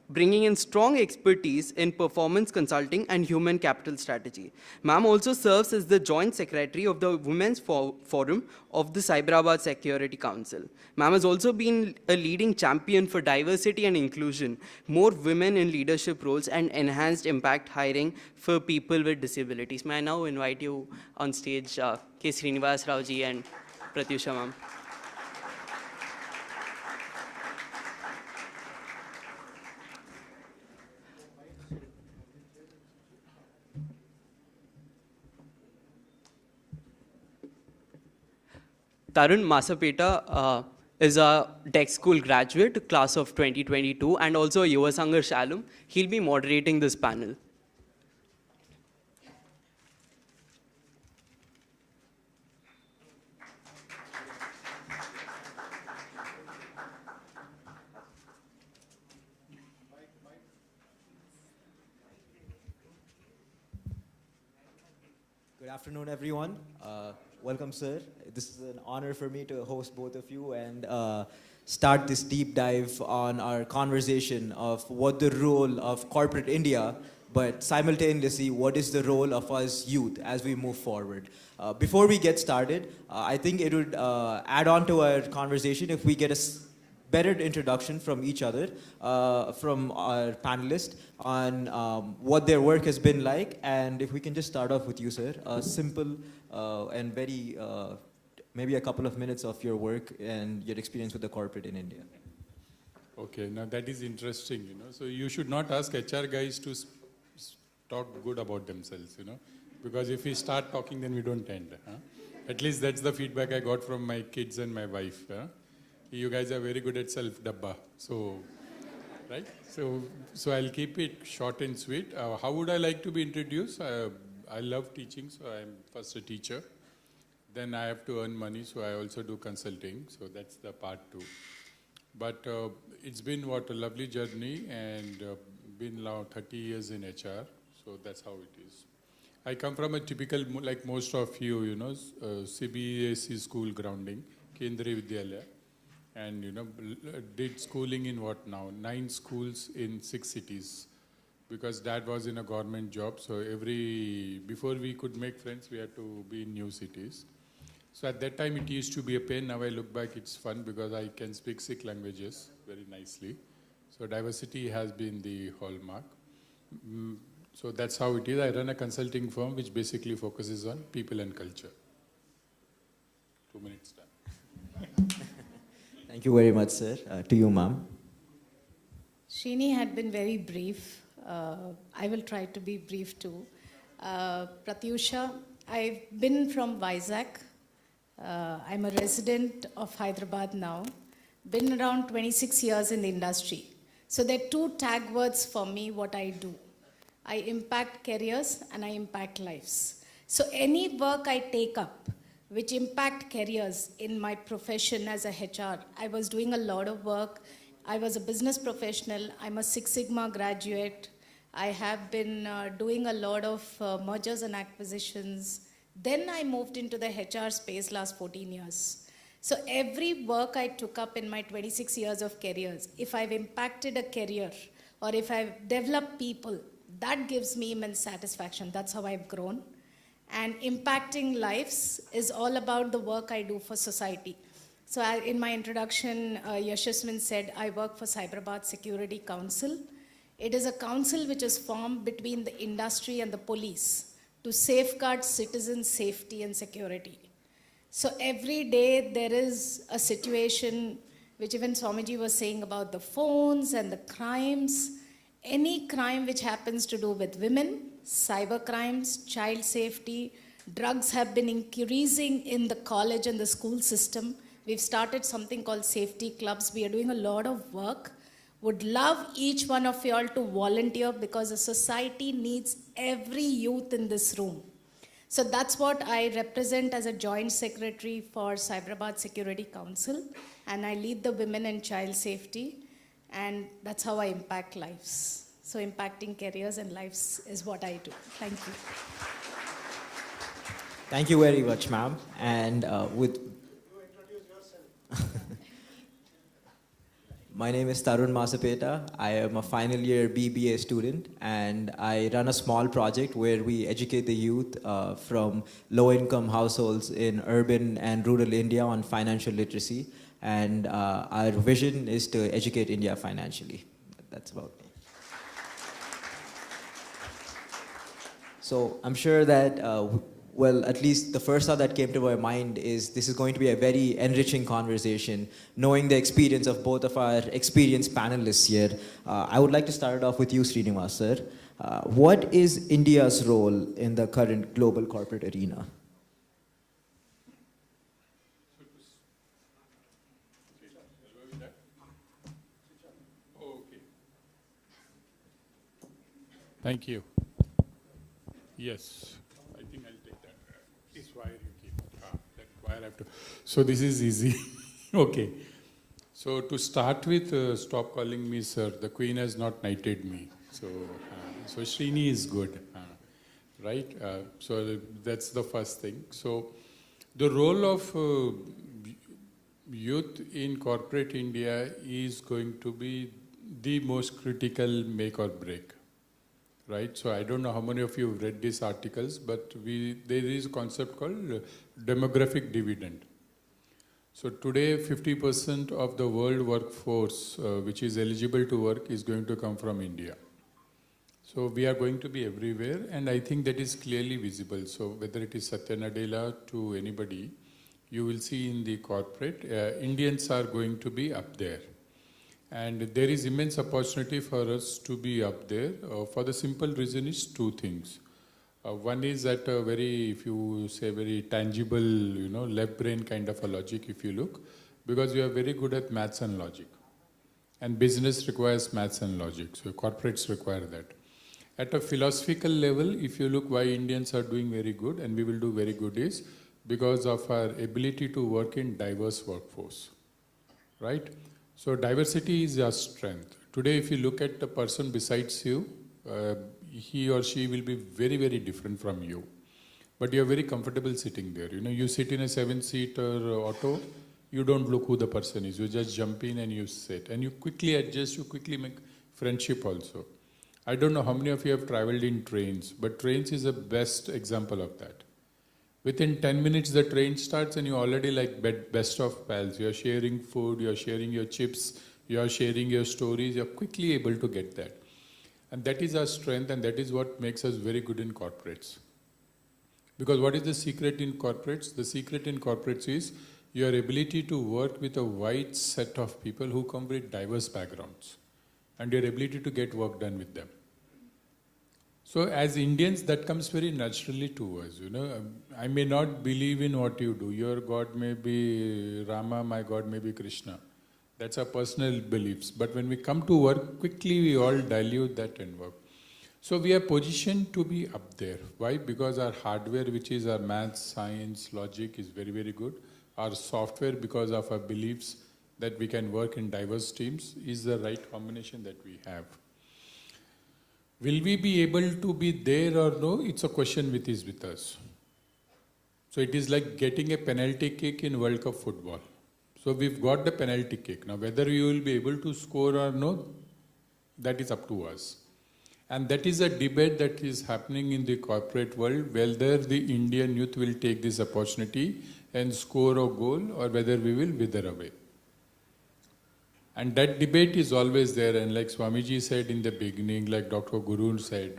bringing in strong expertise in performance consulting and human capital strategy. Ma'am also serves as the Joint Secretary of the Women's Forum of the Cyberabad Security Council. Ma'am has also been a leading champion for diversity and inclusion, more women in leadership roles, and enhanced impact hiring for people with disabilities. May I now invite you on stage, K. Srinivas Raoji and Pratyusha ma'am. Tarun Masapeta is a tech school graduate, class of 2022, and also a Yuva Sanghar Shalom. He'll be moderating this panel. Good afternoon, everyone. Welcome, sir. This is an honor for me to host both of you and start this deep dive on our conversation of what the role of corporate India, but simultaneously, what is the role of us youth as we move forward. Before we get started, I think it would add on to our conversation if we get a better introduction from each other, from our panelists, on what their work has been like. And if we can just start off with you, sir, a simple and very, maybe a couple of minutes of your work and your experience with the corporate in India. Okay, now that is interesting, you know. So you should not ask HR guys to talk good about themselves, you know, because if we start talking, then we don't end. Huh? At least that's the feedback I got from my kids and my wife. Huh? You guys are very good at self-dabba, so, right? So I'll keep it short and sweet. How would I like to be introduced? I love teaching, so I'm first a teacher. Then I have to earn money, so I also do consulting. So that's the part 2. But it's been a lovely journey, and been now 30 years in HR. So that's how it is. I come from a typical, like most of you, you know, CBSE school grounding, Kendriya Vidyalaya. And, you know, did schooling in 9 schools in 6 cities. Because dad was in a government job, so before we could make friends, we had to be in new cities. So at that time, it used to be a pain. Now I look back, it's fun because I can speak 6 languages very nicely. So diversity has been the hallmark. So that's how it is. I run a consulting firm which basically focuses on people and culture. 2 minutes done. Thank you very much, sir. To you, ma'am. Srini had been very brief. I will try to be brief too. Pratyusha, I've been from Vizag. I'm a resident of Hyderabad now. Been around 26 years in the industry. So there are two tag words for me what I do. I impact careers and I impact lives. So any work I take up which impact careers in my profession as a HR, I was doing a lot of work. I was a business professional. I'm a Six Sigma graduate. I have been doing a lot of mergers and acquisitions. Then I moved into the HR space last 14 years. So every work I took up in my 26 years of careers, if I've impacted a career or if I've developed people, that gives me immense satisfaction. That's how I've grown. And impacting lives is all about the work I do for society. So in my introduction, Yashaswin said, I work for Cyberabad Security Council. It is a council which is formed between the industry and the police to safeguard citizens' safety and security. So every day there is a situation which even Swamiji was saying about the phones and the crimes. Any crime which happens to do with women, cyber crimes, child safety, drugs have been increasing in the college and the school system. We've started something called safety clubs. We are doing a lot of work. Would love each one of you all to volunteer because the society needs every youth in this room. So that's what I represent as a joint secretary for Cyberabad Security Council, and I lead the women and child safety, and that's how I impact lives. So impacting careers and lives is what I do. Thank you. Thank you very much, ma'am. And my name is Tarun Masapeta. I am a final year BBA student, and I run a small project where we educate the youth from low-income households in urban and rural India on financial literacy. And our vision is to educate India financially. That's about me. So I'm sure that well, at least the first thought that came to my mind is this is going to be a very enriching conversation, knowing the experience of both of our experienced panelists here. I would like to start it off with you, Srinivas, sir. What is India's role in the current global corporate arena? Thank you. Yes. So this is easy. Okay. So to start with, stop calling me sir. The Queen has not knighted me. So Srini is good, right? So that's the first thing. So the role of youth in corporate India is going to be the most critical make or break. Right, so I don't know how many of you have read these articles, but there is a concept called demographic dividend. So today, 50% of the world workforce which is eligible to work is going to come from India. So we are going to be everywhere, and I think that is clearly visible. So whether it is Satya Nadella to anybody, you will see in the corporate, Indians are going to be up there. And there is immense opportunity for us to be up there. For the simple reason is two things. One is that if you say very tangible, left brain kind of a logic if you look, because we are very good at maths and logic. And business requires maths and logic, so corporates require that. At a philosophical level, if you look why Indians are doing very good and we will do very good is because of our ability to work in diverse workforce, right? So diversity is our strength. Today, if you look at the person besides you, he or she will be very, very different from you. But you're very comfortable sitting there. You sit in a 7-seater auto, you don't look who the person is. You just jump in and you sit. And you quickly adjust, you quickly make friendship also. I don't know how many of you have traveled in trains, but trains is the best example of that. Within 10 minutes, the train starts and you already like best of pals. You're sharing food, you're sharing your chips, you're sharing your stories. You're quickly able to get that. And that is our strength, and that is what makes us very good in corporates. Because what is the secret in corporates? The secret in corporates is your ability to work with a wide set of people who come with diverse backgrounds, and your ability to get work done with them. So as Indians, that comes very naturally to us, you know. I may not believe in what you do. Your God may be Rama, my God may be Krishna. That's our personal beliefs. But when we come to work, quickly we all dilute that and work. So we are positioned to be up there. Why? Because our hardware, which is our maths, science, logic, is very, very good. Our software, because of our beliefs that we can work in diverse teams, is the right combination that we have. Will we be able to be there or no? It's a question which is with us. So it is like getting a penalty kick in World Cup football. So we've got the penalty kick. Now whether you will be able to score or no, that is up to us. And that is a debate that is happening in the corporate world, whether the Indian youth will take this opportunity and score a goal or whether we will wither away. And that debate is always there, and like Swamiji said in the beginning, like Dr. Guru said,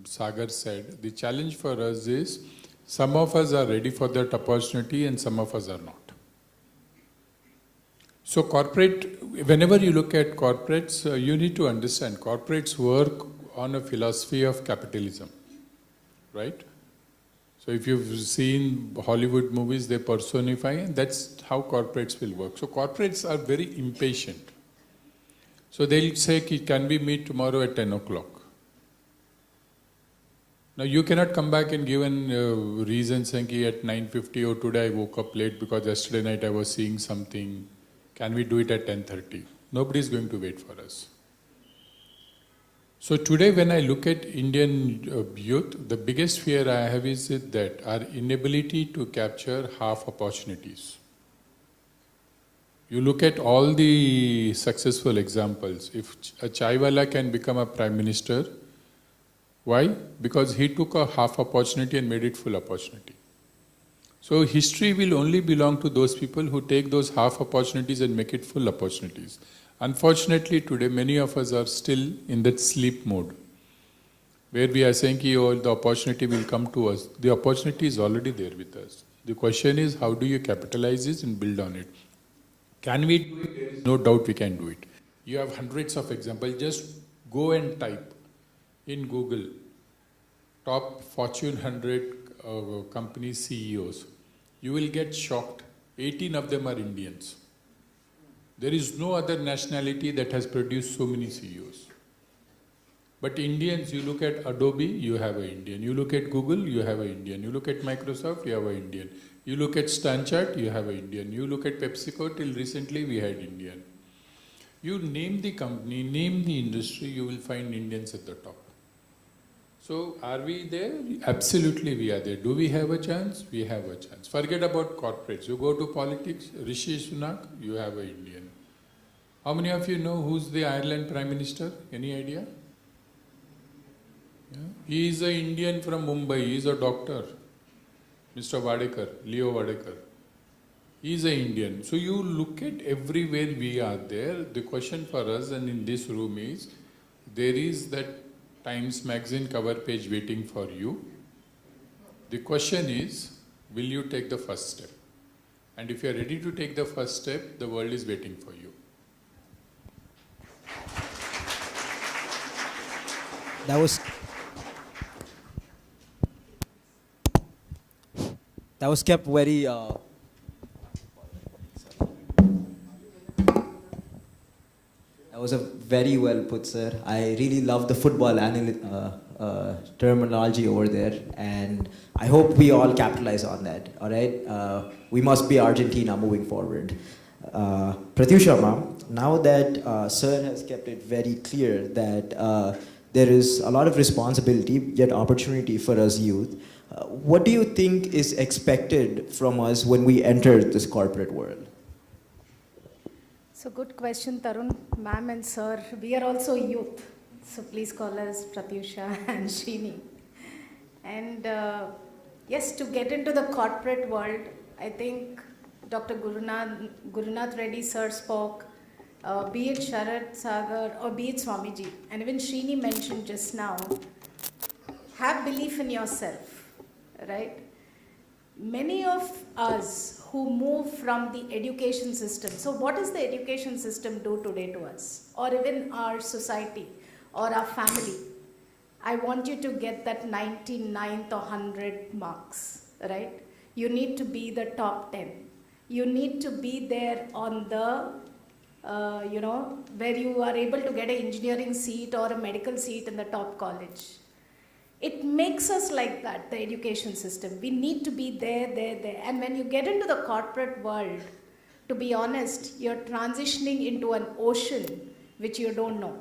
Sagar said, the challenge for us is some of us are ready for that opportunity and some of us are not. So corporate, whenever you look at corporates, you need to understand corporates work on a philosophy of capitalism, right? So if you've seen Hollywood movies, they personify, and that's how corporates will work. So corporates are very impatient. So they'll say, can we meet tomorrow at 10 o'clock? Now you cannot come back and give a reason saying at 9:50 or today I woke up late because yesterday night I was seeing something. Can we do it at 10:30? Nobody is going to wait for us. So today when I look at Indian youth, the biggest fear I have is that our inability to capture half opportunities. You look at all the successful examples. If a chaiwala can become a prime minister, why? Because he took a half opportunity and made it full opportunity. So history will only belong to those people who take those half opportunities and make it full opportunities. Unfortunately, today many of us are still in that sleep mode, where we are saying, oh, the opportunity will come to us. The opportunity is already there with us. The question is, how do you capitalize this and build on it? Can we do it? There is no doubt we can do it. You have hundreds of examples. Just go and type in Google, top Fortune 100 company CEOs. You will get shocked. 18 of them are Indians. There is no other nationality that has produced so many CEOs. But Indians, you look at Adobe, you have an Indian. You look at Google, you have an Indian. You look at Microsoft, you have an Indian. You look at Stanchart, you have an Indian. You look at PepsiCo, till recently we had Indian. You name the company, name the industry, you will find Indians at the top. So are we there? Absolutely we are there. Do we have a chance? We have a chance. Forget about corporates. You go to politics, Rishi Sunak, you have an Indian. How many of you know who's the Ireland Prime Minister? Any idea? Yeah. He is an Indian from Mumbai. He is a doctor. Mr. Wadekar, Leo Wadekar. He is an Indian. So you look at everywhere we are there. The question for us and in this room is, there is that Times Magazine cover page waiting for you. The question is, will you take the first step? And if you are ready to take the first step, the world is waiting for you. That was kept very that was a very well put, sir. I really love the football terminology over there, and I hope we all capitalize on that. All right, we must be Argentina moving forward. Pratyusha ma'am, now that sir has kept it very clear that there is a lot of responsibility yet opportunity for us youth, what do you think is expected from us when we enter this corporate world? So good question, Tarun, ma'am and sir. We are also youth, so please call us Pratyusha and Srini. And yes, to get into the corporate world, I think Dr. Gurunath Reddy sir spoke, be it Sharad, Sagar, or be it Swamiji, and even Srini mentioned just now, have belief in yourself, right? many of us who move from the education system, so what does the education system do today to us, or even our society or our family? I want you to get that 99th or 100 marks, right? You need to be the top 10. You need to be there on the, where you are able to get an engineering seat or a medical seat in the top college. It makes us like that, the education system. We need to be there. And when you get into the corporate world, to be honest, you're transitioning into an ocean which you don't know.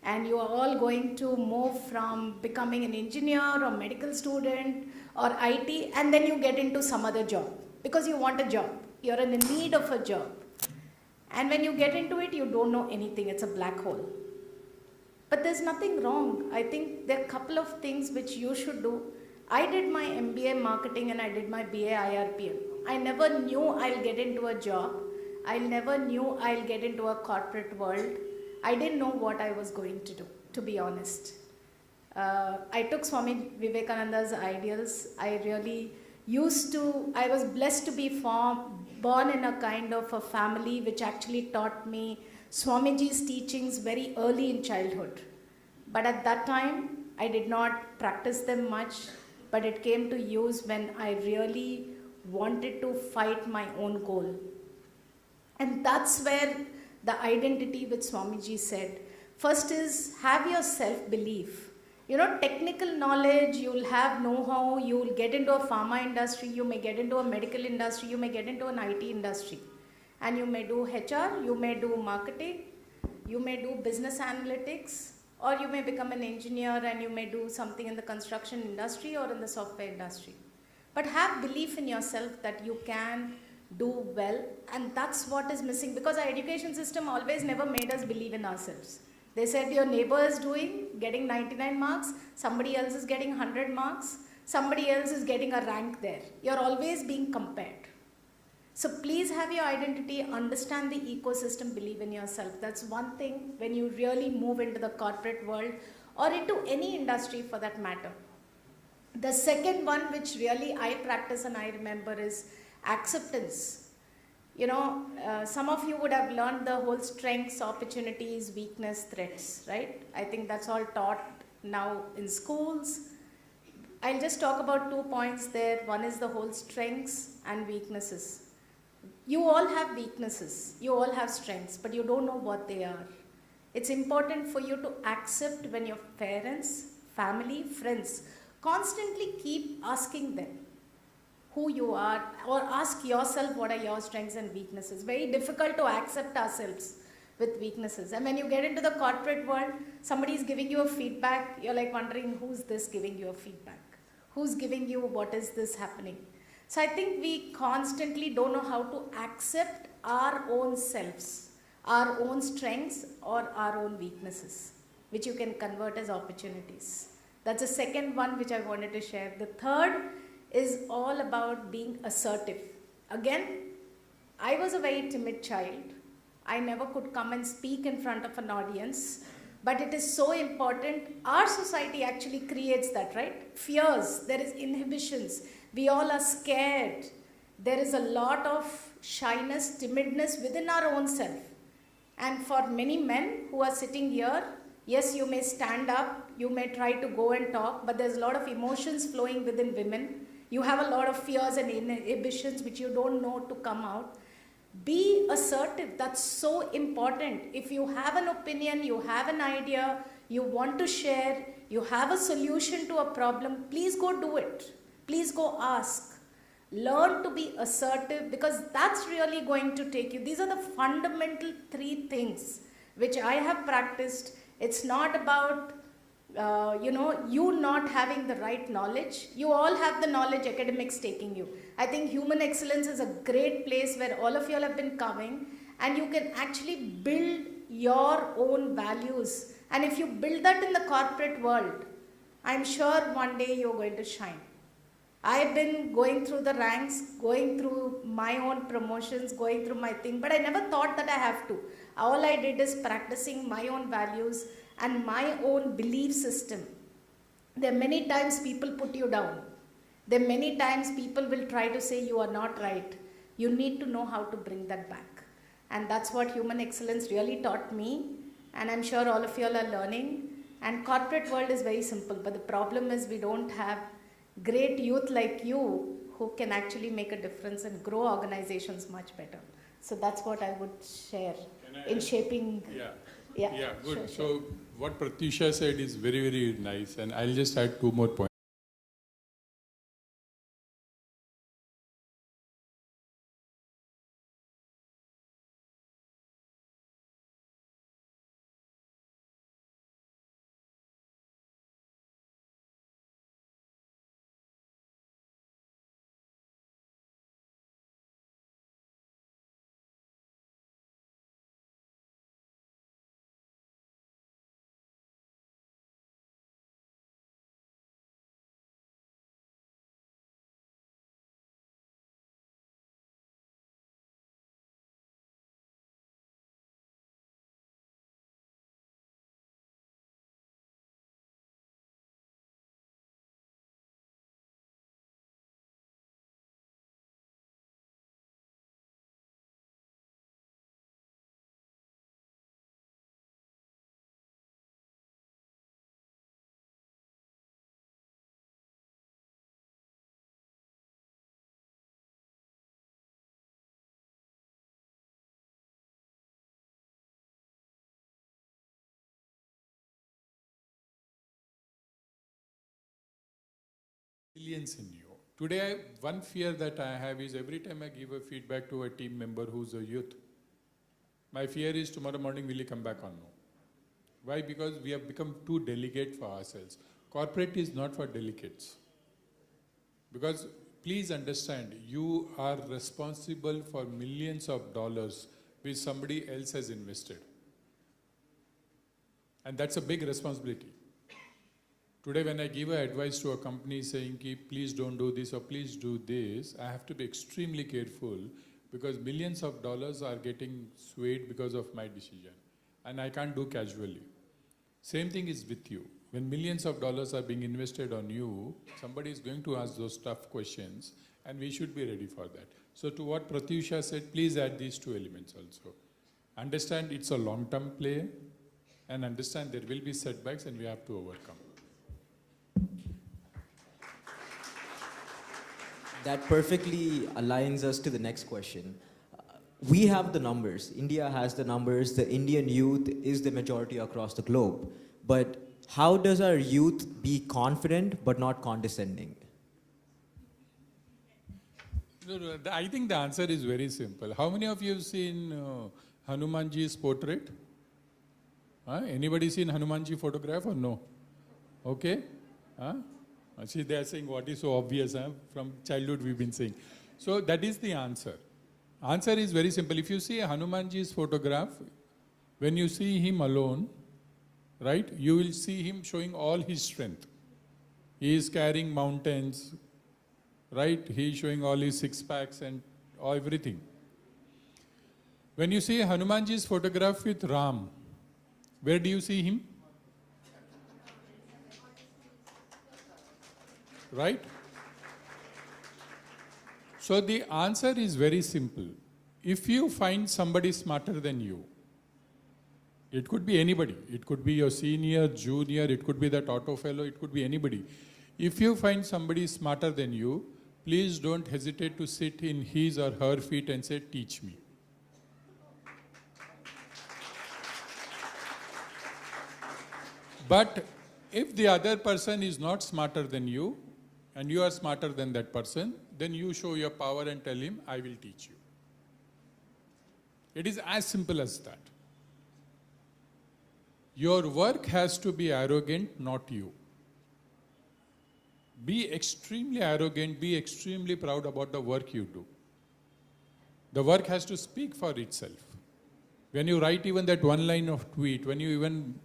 And you are all going to move from becoming an engineer or medical student or IT, and then you get into some other job because you want a job. You're in the need of a job. And when you get into it, you don't know anything. It's a black hole. But there's nothing wrong. I think there are a couple of things which you should do. I did my MBA marketing and I did my BA IRPM. I never knew I'll get into a job. I never knew I'll get into a corporate world. I didn't know what I was going to do, to be honest. I took Swami Vivekananda's ideals. I was blessed to be born in a kind of a family which actually taught me Swamiji's teachings very early in childhood. But at that time, I did not practice them much, but it came to use when I really wanted to fight my own goal. And that's where the identity which Swamiji said. First is have your self-belief. Technical knowledge, you'll have know-how, you'll get into a pharma industry, you may get into a medical industry, you may get into an IT industry. And you may do HR, you may do marketing, you may do business analytics, or you may become an engineer and you may do something in the construction industry or in the software industry. But have belief in yourself that you can do well, and that's what is missing, because our education system always never made us believe in ourselves. They said your neighbor is getting 99 marks, somebody else is getting 100 marks, somebody else is getting a rank there. You're always being compared. So please have your identity, understand the ecosystem, believe in yourself. That's one thing when you really move into the corporate world or into any industry for that matter. The second one which really I practice and I remember is acceptance. Some of you would have learned the whole strengths, opportunities, weakness, threats, right? I think that's all taught now in schools. I'll just talk about 2 points there. One is the whole strengths and weaknesses. You all have weaknesses, you all have strengths, but you don't know what they are. It's important for you to accept when your parents, family, friends constantly keep asking them who you are, or ask yourself what are your strengths and weaknesses. Very difficult to accept ourselves with weaknesses. And when you get into the corporate world, somebody is giving you a feedback, you're like wondering who's this giving you a feedback? Who's giving you what is this happening? So I think we constantly don't know how to accept our own selves, our own strengths or our own weaknesses, which you can convert as opportunities. That's the second one which I wanted to share. The third is all about being assertive. Again, I was a very timid child. I never could come and speak in front of an audience, but it is so important. Our society actually creates that, right? Fears, there is inhibitions. We all are scared. There is a lot of shyness, timidness within our own self. And for many men who are sitting here, yes, you may stand up, you may try to go and talk, but there's a lot of emotions flowing within women. You have a lot of fears and inhibitions which you don't know to come out. Be assertive. That's so important. If you have an opinion, you have an idea, you want to share, you have a solution to a problem, please go do it. Please go ask. Learn to be assertive, because that's really going to take you. These are the fundamental 3 things which I have practiced. It's not about, you not having the right knowledge. You all have the knowledge, academics taking you. I think human excellence is a great place where all of you all have been coming, and you can actually build your own values. And if you build that in the corporate world, I'm sure one day you're going to shine. I've been going through the ranks, going through my own promotions, going through my thing, but I never thought that I have to. All I did is practicing my own values and my own belief system. There are many times people put you down. Then many times people will try to say you are not right. You need to know how to bring that back. And that's what human excellence really taught me. And I'm sure all of you all are learning. And corporate world is very simple. But the problem is we don't have great youth like you who can actually make a difference and grow organizations much better. So that's what I would share in shaping. Yeah, good. Sure. So what Pratyusha said is very, very nice. And I'll just add 2 more points. Resilience in you. Today, one fear that I have is every time I give a feedback to a team member who's a youth, my fear is tomorrow morning will he come back or no? Why? Because we have become too delicate for ourselves. Corporate is not for delegates. Because please understand, you are responsible for millions of dollars which somebody else has invested. And that's a big responsibility. Today, when I give advice to a company saying, please don't do this or please do this, I have to be extremely careful because millions of dollars are getting swayed because of my decision. And I can't do casually. Same thing is with you. When millions of dollars are being invested on you, somebody is going to ask those tough questions and we should be ready for that. So to what Pratyusha said, please add these 2 elements also. Understand it's a long-term play and understand there will be setbacks and we have to overcome. That perfectly aligns us to the next question. We have the numbers. India has the numbers. The Indian youth is the majority across the globe. But how does our youth be confident but not condescending? No, I think the answer is very simple. How many of you have seen Hanumanji's portrait? Anybody seen Hanumanji photograph or no? Okay. See, they are saying what is so obvious. From childhood we've been saying. So that is the answer. Answer is very simple. If you see Hanumanji's photograph, when you see him alone, right, you will see him showing all his strength. He is carrying mountains, right? He is showing all his 6 packs and everything. When you see Hanumanji's photograph with Ram, where do you see him? Right? So the answer is very simple. If you find somebody smarter than you, it could be anybody. It could be your senior, junior, it could be that auto fellow, it could be anybody. If you find somebody smarter than you, please don't hesitate to sit in his or her feet and say, teach me. But if the other person is not smarter than you, and you are smarter than that person, then you show your power and tell him, I will teach you. It is as simple as that. Your work has to be arrogant, not you. Be extremely arrogant, be extremely proud about the work you do. The work has to speak for itself. When you write even that one line of tweet, when you even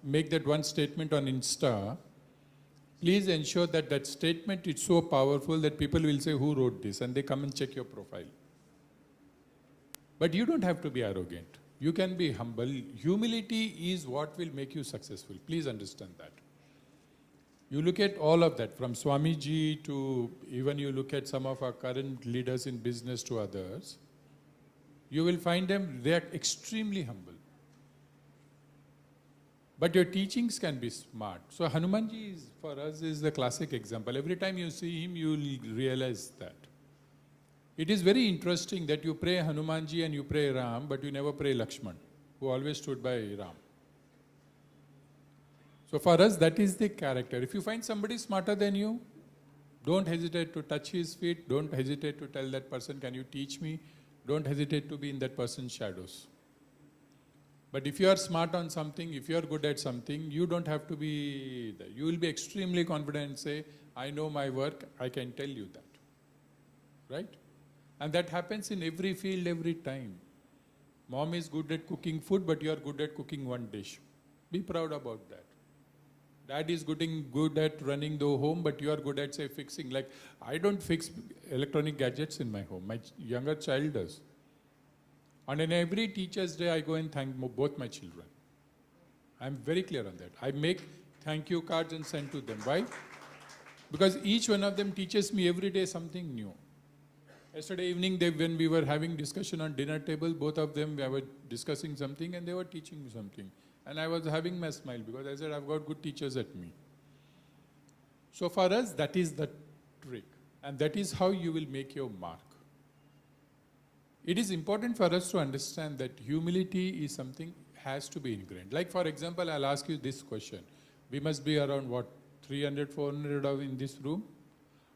make that one statement on Insta, please ensure that that statement is so powerful that people will say, who wrote this? And they come and check your profile. But you don't have to be arrogant. You can be humble. Humility is what will make you successful. Please understand that. You look at all of that, from Swamiji to even you look at some of our current leaders in business to others, you will find them, they are extremely humble. But your teachings can be smart. So Hanumanji is, for us, is the classic example. Every time you see him, you will realize that. It is very interesting that you pray Hanumanji and you pray Ram, but you never pray Lakshman, who always stood by Ram. So for us, that is the character. If you find somebody smarter than you, don't hesitate to touch his feet. Don't hesitate to tell that person, can you teach me? Don't hesitate to be in that person's shadows. But if you are smart on something, if you are good at something, you don't have to be there. You will be extremely confident and say, I know my work, I can tell you that. Right? And that happens in every field, every time. Mom is good at cooking food, but you are good at cooking one dish. Be proud about that. Dad is good at running the home, but you are good at, say, fixing. Like, I don't fix electronic gadgets in my home. My younger child does. And in every Teacher's Day, I go and thank both my children. I'm very clear on that. I make thank you cards and send to them. Why? Because each one of them teaches me every day something new. Yesterday evening, when we were having discussion on dinner table, both of them, we were discussing something and they were teaching me something. And I was having my smile because I said, I've got good teachers at me. So for us, that is the trick. And that is how you will make your mark. It is important for us to understand that humility is something has to be ingrained. Like for example, I'll ask you this question. We must be around what, 300, 400 in this room?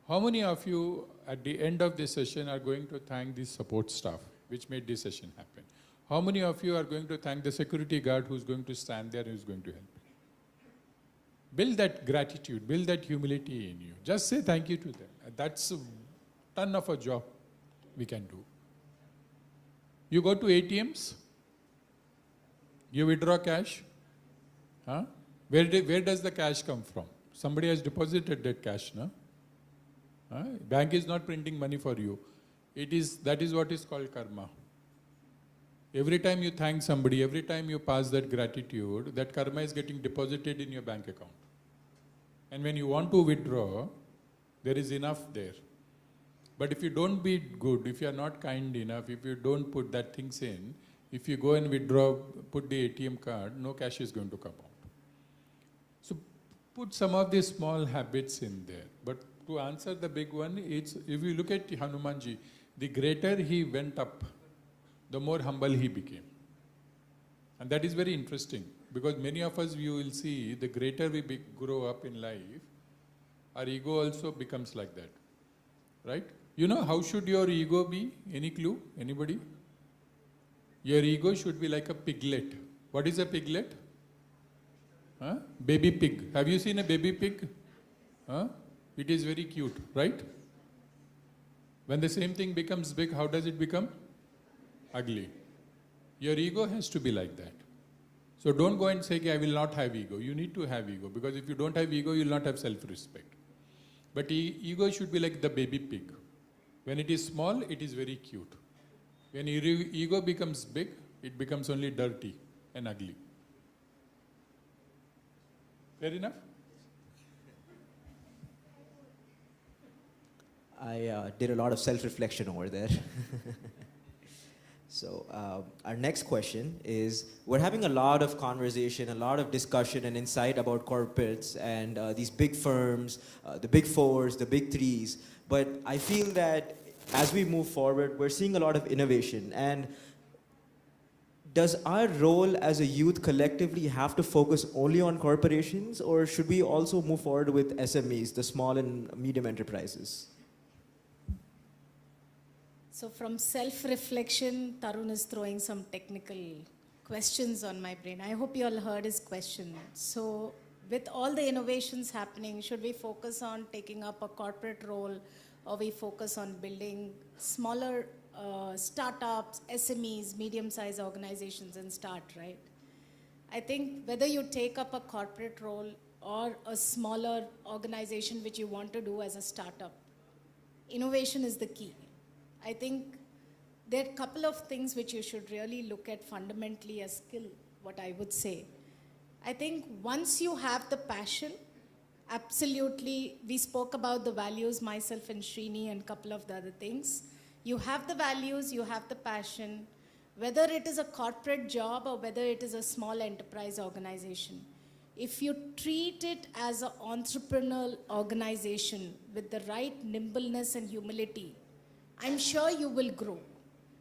How many of you at the end of this session are going to thank the support staff which made this session happen? How many of you are going to thank the security guard who's going to stand there and who's going to help? Build that gratitude, build that humility in you. Just say thank you to them. That's a ton of a job we can do. You go to ATMs, you withdraw cash. Huh? Where does the cash come from? Somebody has deposited that cash, no? Bank is not printing money for you. That is what is called karma. Every time you thank somebody, every time you pass that gratitude, that karma is getting deposited in your bank account. And when you want to withdraw, there is enough there. But if you don't be good, if you are not kind enough, if you don't put that things in, if you go and withdraw, put the ATM card, no cash is going to come out. So put some of these small habits in there. But to answer the big one, it's if you look at Hanumanji, the greater he went up, the more humble he became. And that is very interesting because many of us, you will see, the greater we grow up in life, our ego also becomes like that. Right? You know, how should your ego be? Any clue? Anybody? Your ego should be like a piglet. What is a piglet? Huh? Baby pig. Have you seen a baby pig? Huh? It is very cute, right? When the same thing becomes big, how does it become? Ugly. Your ego has to be like that. So don't go and say, I will not have ego. You need to have ego because if you don't have ego, you will not have self-respect. But ego should be like the baby pig. When it is small, it is very cute. When ego becomes big, it becomes only dirty and ugly. Fair enough? I did a lot of self-reflection over there. So our next question is, we're having a lot of conversation, a lot of discussion and insight about corporates and these big firms, the big fours, the big threes. But I feel that as we move forward, we're seeing a lot of innovation. And does our role as a youth collectively have to focus only on corporations, or should we also move forward with SMEs, the small and medium enterprises? So from self-reflection, Tarun is throwing some technical questions on my brain. I hope you all heard his question. So with all the innovations happening, should we focus on taking up a corporate role, or we focus on building smaller startups, SMEs, medium-sized organizations and start, right? I think whether you take up a corporate role or a smaller organization which you want to do as a startup, innovation is the key. I think there are a couple of things which you should really look at fundamentally as skill, what I would say. I think once you have the passion, absolutely, we spoke about the values, myself and Srini, and a couple of the other things. You have the values, you have the passion, whether it is a corporate job or whether it is a small enterprise organization. If you treat it as an entrepreneurial organization with the right nimbleness and humility, I'm sure you will grow.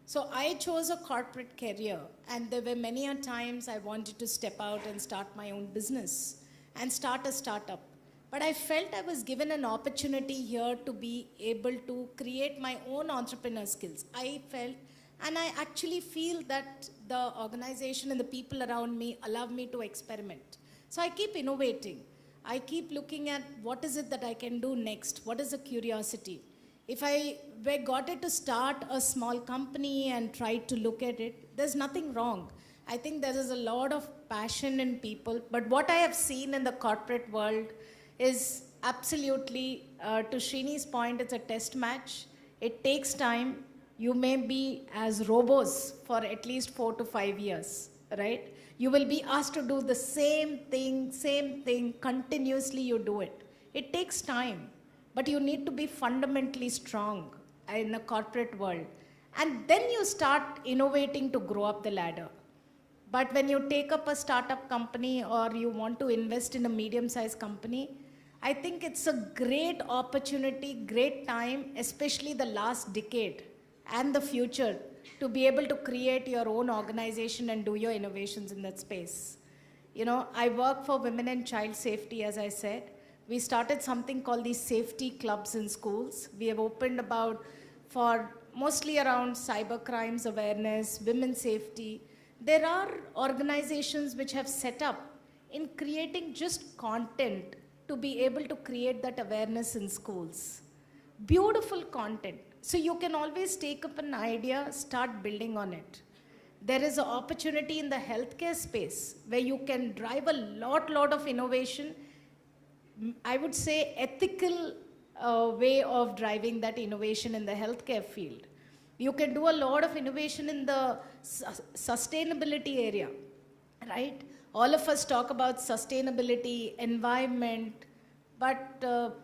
So I chose a corporate career, and there were many a times I wanted to step out and start my own business and start a startup. But I felt I was given an opportunity here to be able to create my own entrepreneur skills. I felt, and I actually feel that the organization and the people around me allow me to experiment. So I keep innovating. I keep looking at what is it that I can do next? What is the curiosity? If I got it to start a small company and try to look at it, there's nothing wrong. I think there is a lot of passion in people. But what I have seen in the corporate world is absolutely, to Srini's point, it's a test match. It takes time. You may be as robots for at least 4 to 5 years, right? You will be asked to do the same thing, continuously you do it. It takes time, but you need to be fundamentally strong in the corporate world. And then you start innovating to grow up the ladder. But when you take up a startup company or you want to invest in a medium-sized company, I think it's a great opportunity, great time, especially the last decade and the future, to be able to create your own organization and do your innovations in that space. You know, I work for women and child safety, as I said. We started something called the safety clubs in schools. We have opened for mostly around cyber crimes awareness, women's safety. There are organizations which have set up in creating just content to be able to create that awareness in schools. Beautiful content. So you can always take up an idea, start building on it. There is an opportunity in the healthcare space where you can drive a lot of innovation. I would say ethical way of driving that innovation in the healthcare field. You can do a lot of innovation in the sustainability area, right? All of us talk about sustainability, environment, but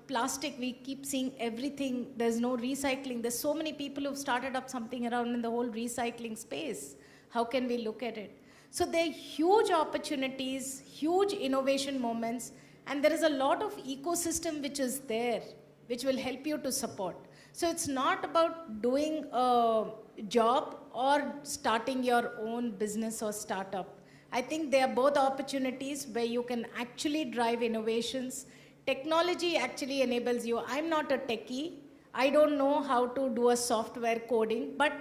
plastic, we keep seeing everything. There's no recycling. There's so many people who've started up something around in the whole recycling space. How can we look at it? So there are huge opportunities, huge innovation moments, and there is a lot of ecosystem which is there, which will help you to support. So it's not about doing a job or starting your own business or startup. I think they are both opportunities where you can actually drive innovations. Technology actually enables you. I'm not a techie. I don't know how to do a software coding, but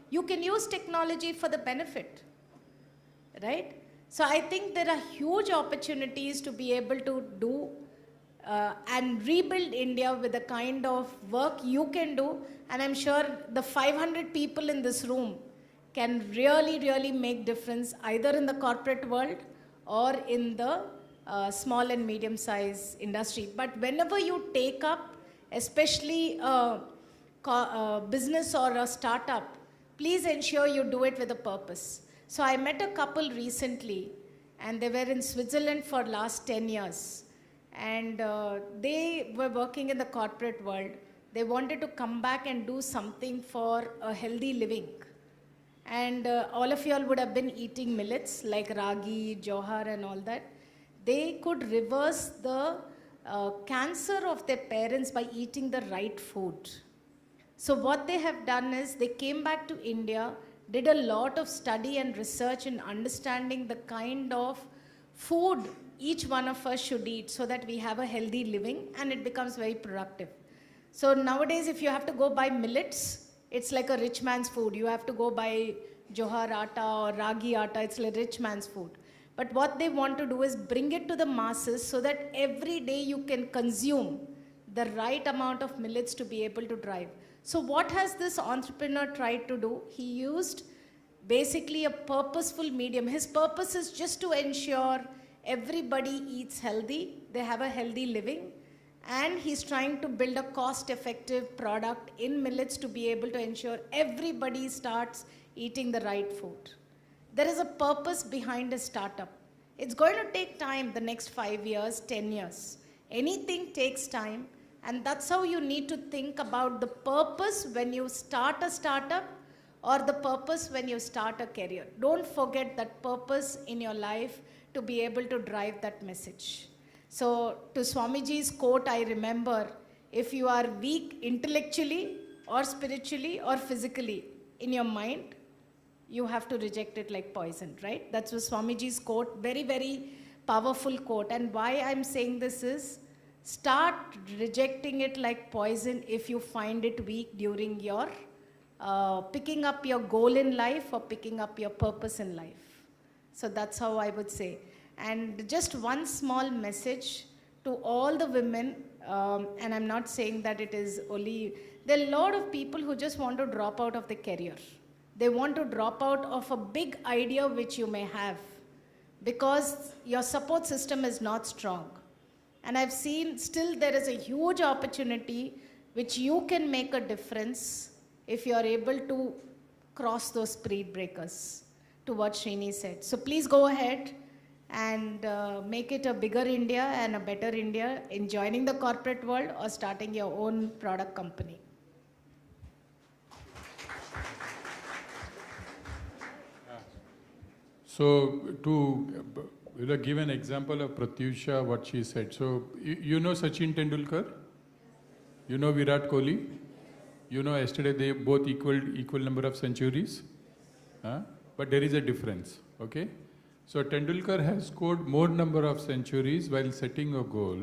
you can use technology for the benefit, right? So I think there are huge opportunities to be able to do and rebuild India with the kind of work you can do. And I'm sure the 500 people in this room can really make difference either in the corporate world or in the small and medium-sized industry. But whenever you take up, especially a business or a startup, please ensure you do it with a purpose. So I met a couple recently, and they were in Switzerland for last 10 years. And they were working in the corporate world. They wanted to come back and do something for a healthy living. And all of you all would have been eating millets like ragi, jowar and all that. They could reverse the cancer of their parents by eating the right food. So what they have done is they came back to India, did a lot of study and research in understanding the kind of food each one of us should eat so that we have a healthy living and it becomes very productive. So nowadays, if you have to go buy millets, it's like a rich man's food. You have to go buy jowar atta or ragi atta. It's like rich man's food. But what they want to do is bring it to the masses so that every day you can consume the right amount of millets to be able to drive. So what has this entrepreneur tried to do? He used basically a purposeful medium. His purpose is just to ensure everybody eats healthy, they have a healthy living, and he's trying to build a cost-effective product in millets to be able to ensure everybody starts eating the right food. There is a purpose behind a startup. It's going to take time, the next 5 years, 10 years. Anything takes time, and that's how you need to think about the purpose when you start a startup or the purpose when you start a career. Don't forget that purpose in your life to be able to drive that message. So, to Swamiji's quote, I remember, if you are weak intellectually or spiritually or physically in your mind, you have to reject it like poison, right? That's was Swamiji's quote, very, very powerful quote. And why I'm saying this is, start rejecting it like poison if you find it weak during your picking up your goal in life or picking up your purpose in life. So that's how I would say. And just one small message to all the women, and I'm not saying that it is only, there are a lot of people who just want to drop out of the career. They want to drop out of a big idea which you may have because your support system is not strong. And I've seen still there is a huge opportunity which you can make a difference if you are able to cross those speed breakers, to what Srini said. So please go ahead and make it a bigger India and a better India in joining the corporate world or starting your own product company. So to give an example of Pratyusha, what she said. So you know Sachin Tendulkar? You know Virat Kohli? You know yesterday they both equal number of centuries? But there is a difference, okay? So Tendulkar has scored more number of centuries while setting a goal,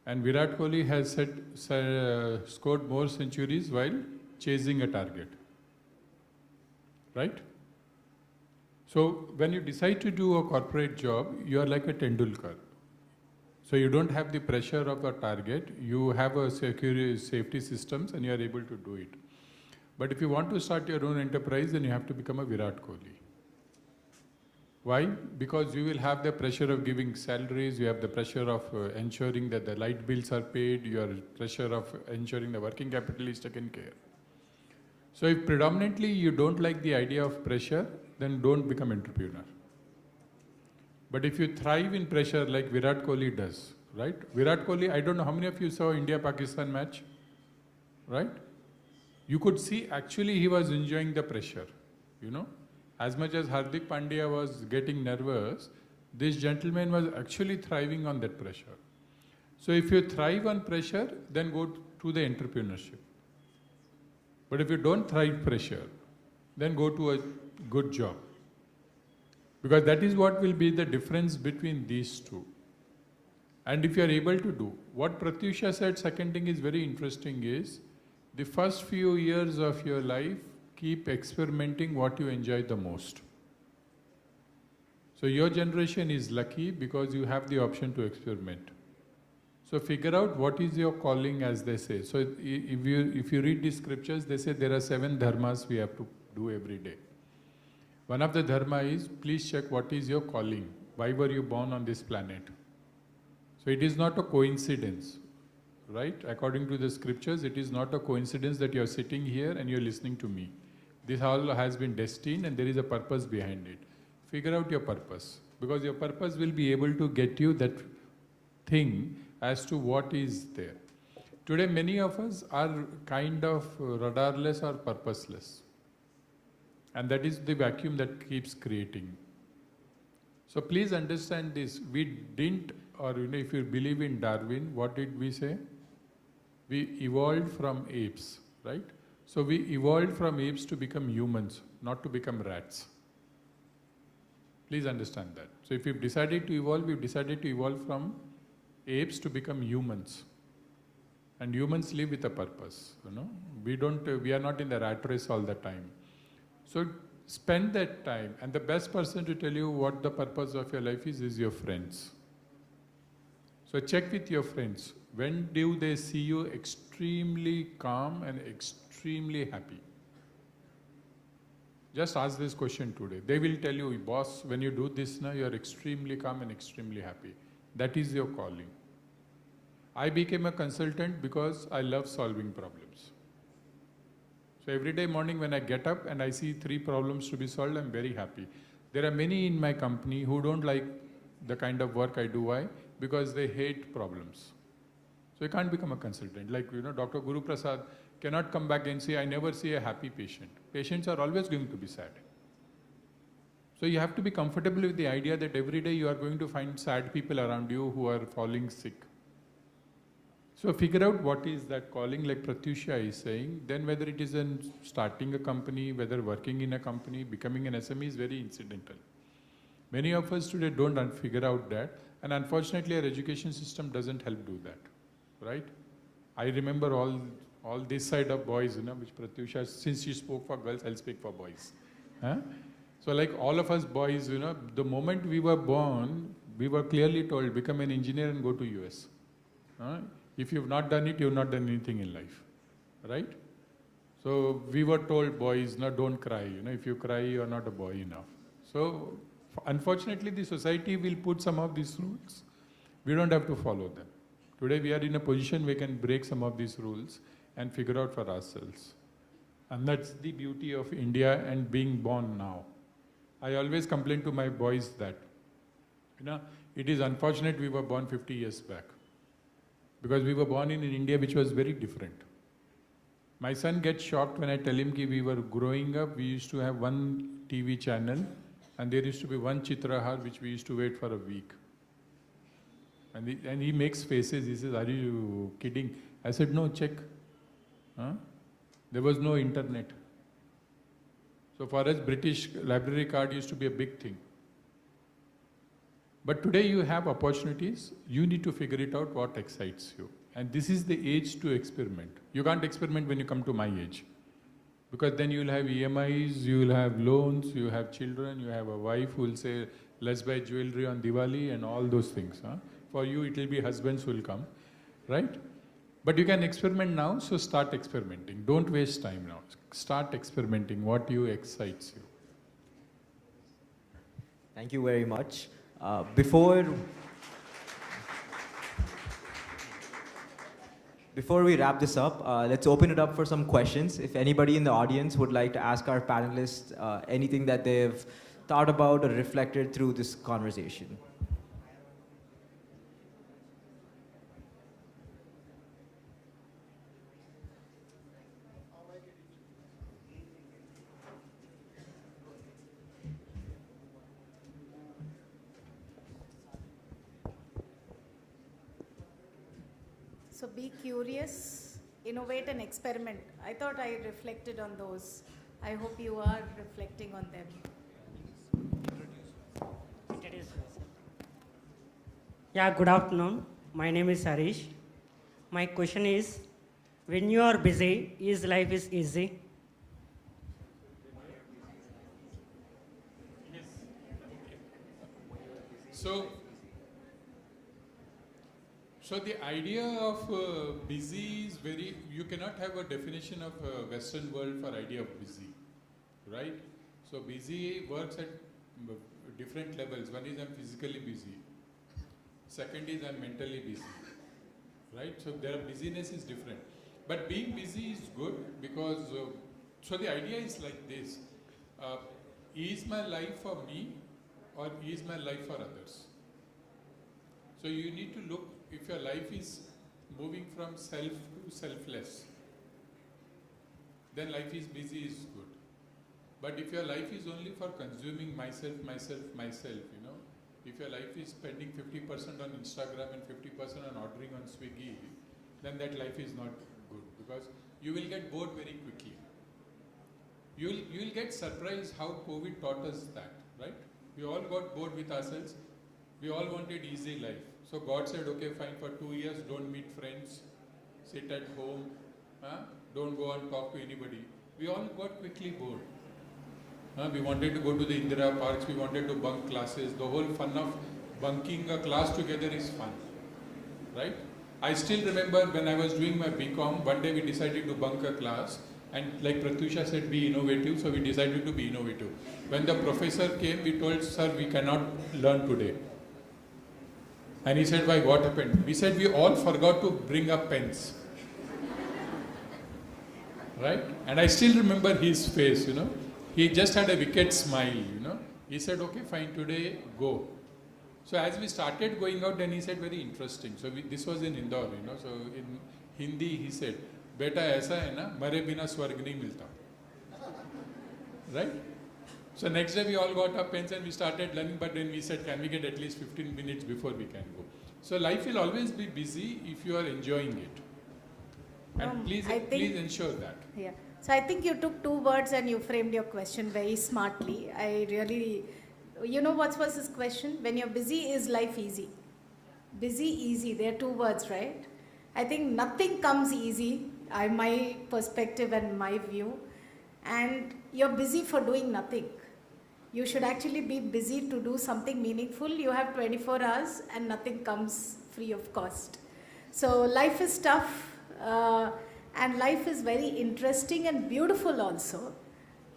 and Virat Kohli has scored more centuries while chasing a target, right? So when you decide to do a corporate job, you are like a Tendulkar. So you don't have the pressure of a target, you have a security safety systems and you are able to do it. But if you want to start your own enterprise, then you have to become a Virat Kohli. Why? Because you will have the pressure of giving salaries, you have the pressure of ensuring that the light bills are paid, you have pressure of ensuring the working capital is taken care. So if predominantly you don't like the idea of pressure, then don't become entrepreneur. But if you thrive in pressure like Virat Kohli does, right? Virat Kohli, I don't know how many of you saw India-Pakistan match, right? You could see actually he was enjoying the pressure, you know. As much as Hardik Pandya was getting nervous, this gentleman was actually thriving on that pressure. So if you thrive on pressure, then go to the entrepreneurship. But if you don't thrive pressure, then go to a good job. Because that is what will be the difference between these two. And if you are able to do, what Pratyusha said, second thing is very interesting is, the first few years of your life, keep experimenting what you enjoy the most. So your generation is lucky because you have the option to experiment. So figure out what is your calling, as they say. So if you read the scriptures, they say there are 7 dharmas we have to do every day. One of the dharma is, please check what is your calling. Why were you born on this planet? So it is not a coincidence, right? According to the scriptures, it is not a coincidence that you are sitting here and you are listening to me. This all has been destined and there is a purpose behind it. Figure out your purpose, because your purpose will be able to get you that thing as to what is there. Today, many of us are kind of radarless or purposeless. And that is the vacuum that keeps creating. So please understand this. We didn't, or if you believe in Darwin, what did we say? We evolved from apes, right? So we evolved from apes to become humans, not to become rats. Please understand that. So if we've decided to evolve, we've decided to evolve from apes to become humans. And humans live with a purpose, you know. We are not in the rat race all the time. So spend that time, and the best person to tell you what the purpose of your life is your friends. So check with your friends. When do they see you extremely calm and extremely happy? Just ask this question today. They will tell you, boss, when you do this now, you are extremely calm and extremely happy. That is your calling. I became a consultant because I love solving problems. So every day morning when I get up and I see 3 problems to be solved, I'm very happy. There are many in my company who don't like the kind of work I do. Why? Because they hate problems. So you can't become a consultant. Like, Dr. Guru Prasad cannot come back and say, I never see a happy patient. Patients are always going to be sad. So you have to be comfortable with the idea that every day you are going to find sad people around you who are falling sick. So figure out what is that calling, like Pratyusha is saying. Then whether it is in starting a company, whether working in a company, becoming an SME is very incidental. Many of us today don't figure out that, and unfortunately our education system doesn't help do that, right? I remember all this side of boys, which Pratyusha, since she spoke for girls, I'll speak for boys. Huh? So like all of us boys, the moment we were born, we were clearly told, become an engineer and go to US. If you've not done it, you've not done anything in life, right? So we were told, boys, no, don't cry. If you cry, you're not a boy enough. So unfortunately, the society will put some of these rules. We don't have to follow them. Today we are in a position we can break some of these rules and figure out for ourselves. And that's the beauty of India and being born now. I always complain to my boys that, it is unfortunate we were born 50 years back. Because we were born in an India which was very different. My son gets shocked when I tell him that we were growing up, we used to have one TV channel and there used to be one Chitrahar which we used to wait for a week. And he makes faces, he says, are you kidding? I said, no, check. There was no internet. So for us, British library card used to be a big thing. But today you have opportunities, you need to figure it out what excites you. And this is the age to experiment. You can't experiment when you come to my age. Because then you will have EMIs, you will have loans, you have children, you have a wife who will say, let's buy jewelry on Diwali and all those things. For you, it will be husbands who will come, right? But you can experiment now, so start experimenting. Don't waste time now. Start experimenting what excites you. Thank you very much. Before we wrap this up, let's open it up for some questions. If anybody in the audience would like to ask our panelists anything that they've thought about or reflected through this conversation. So be curious, innovate and experiment. I thought I reflected on those. I hope you are reflecting on them. Yeah, good afternoon. My name is Harish. My question is, when you are busy, is life is easy? So the idea of busy is you cannot have a definition of Western world for idea of busy, right? So busy works at different levels. One is I'm physically busy. Second is I'm mentally busy, right? So their busyness is different. But being busy is good because, so the idea is like this. Is my life for me or is my life for others? So you need to look if your life is moving from self to selfless, then life is busy is good. But if your life is only for consuming myself, if your life is spending 50% on Instagram and 50% on ordering on Swiggy, then that life is not good because you will get bored very quickly. You will get surprised how COVID taught us that, right? We all got bored with ourselves. We all wanted easy life. So God said, okay, fine, for 2 years, don't meet friends, sit at home, don't go and talk to anybody. We all got quickly bored. We wanted to go to the Indira parks, we wanted to bunk classes. The whole fun of bunking a class together is fun, right? I still remember when I was doing my BCom, one day we decided to bunk a class and like Pratyusha said, be innovative, so we decided to be innovative. When the professor came, we told, sir, we cannot learn today. And he said, why, what happened? We said, we all forgot to bring up pens. Right? And I still remember his face, He just had a wicked smile, He said, okay, fine, today, go. So as we started going out, then he said very interesting. So this was in Indore, you know. So in Hindi he said, "Beta ऐसा है ना, मरे बिना स्वर्ग नहीं मिलता." Right? So next day we all got our pens and we started learning. But then we said, can we get at least 15 minutes before we can go? So life will always be busy if you are enjoying it. And please ensure that. Yeah. So I think you took two words and you framed your question very smartly. I really, you know what was his question? When you're busy, is life easy? Busy, easy. There are two words, right? I think nothing comes easy. My perspective and my view. And you're busy for doing nothing. You should actually be busy to do something meaningful. You have 24 hours and nothing comes free of cost. So life is tough. And life is very interesting and beautiful also.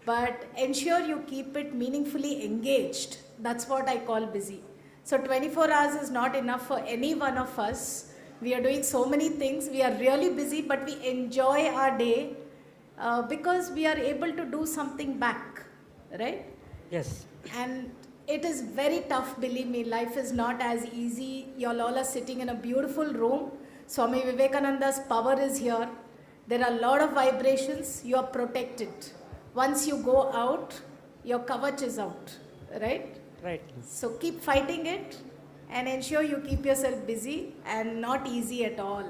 But ensure you keep it meaningfully engaged. That's what I call busy. So 24 hours is not enough for any one of us. We are doing so many things. We are really busy, but we enjoy our day because we are able to do something back, right? Yes. And it is very tough, believe me. Life is not as easy. You all are sitting in a beautiful room. Swami Vivekananda's power is here. There are a lot of vibrations. You are protected. Once you go out, your kavach is out, right? Right. So keep fighting it and ensure you keep yourself busy and not easy at all.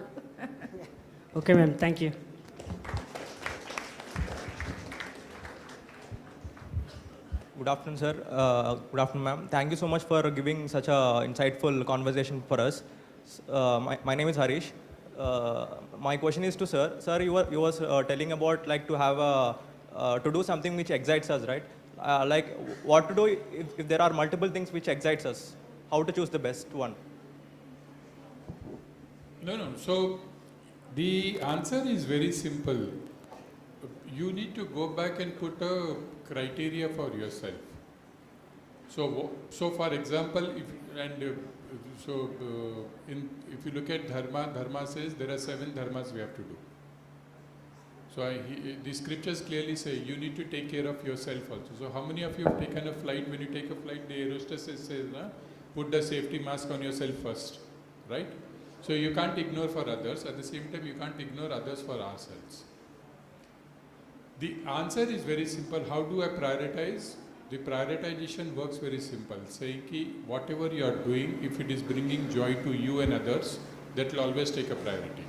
Okay, ma'am. Thank you. Good afternoon, sir. Good afternoon, ma'am. Thank you so much for giving such a insightful conversation for us. My name is Harish. My question is to sir. Sir, you was telling about like to have to do something which excites us, right? Like what to do if there are multiple things which excites us? How to choose the best one? No. So the answer is very simple. You need to go back and put a criteria for yourself. So for example, if you look at dharma says there are 7 dharmas we have to do. So the scriptures clearly say you need to take care of yourself also. So how many of you have taken a flight? When you take a flight, the air hostess says, put the safety mask on yourself first, right? So you can't ignore for others. At the same time, you can't ignore others for ourselves. The answer is very simple. How do I prioritize? The prioritization works very simple. Saying ki whatever you are doing, if it is bringing joy to you and others, that will always take a priority.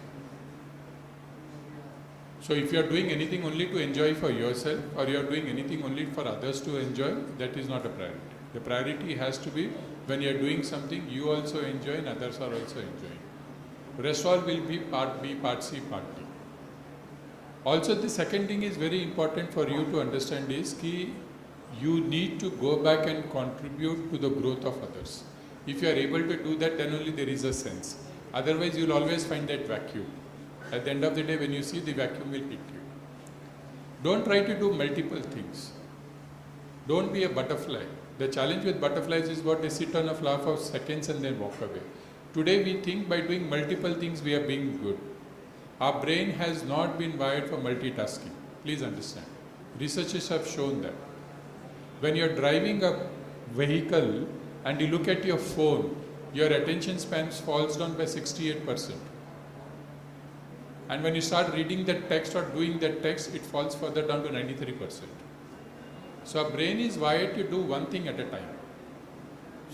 So if you are doing anything only to enjoy for yourself, or you are doing anything only for others to enjoy, that is not a priority. The priority has to be when you are doing something, you also enjoy and others are also enjoying. Rest all will be part B, part C, part D. Also, the second thing is very important for you to understand is ki you need to go back and contribute to the growth of others. If you are able to do that, then only there is a sense. Otherwise, you will always find that vacuum. At the end of the day, when you see, the vacuum will hit you. Don't try to do multiple things. Don't be a butterfly. The challenge with butterflies is what they sit on a flower for seconds and then walk away. Today, we think by doing multiple things, we are being good. Our brain has not been wired for multitasking. Please understand. Researchers have shown that. When you're driving a vehicle and you look at your phone, your attention span falls down by 68%. And when you start reading that text or doing that text, it falls further down to 93%. So our brain is wired to do one thing at a time.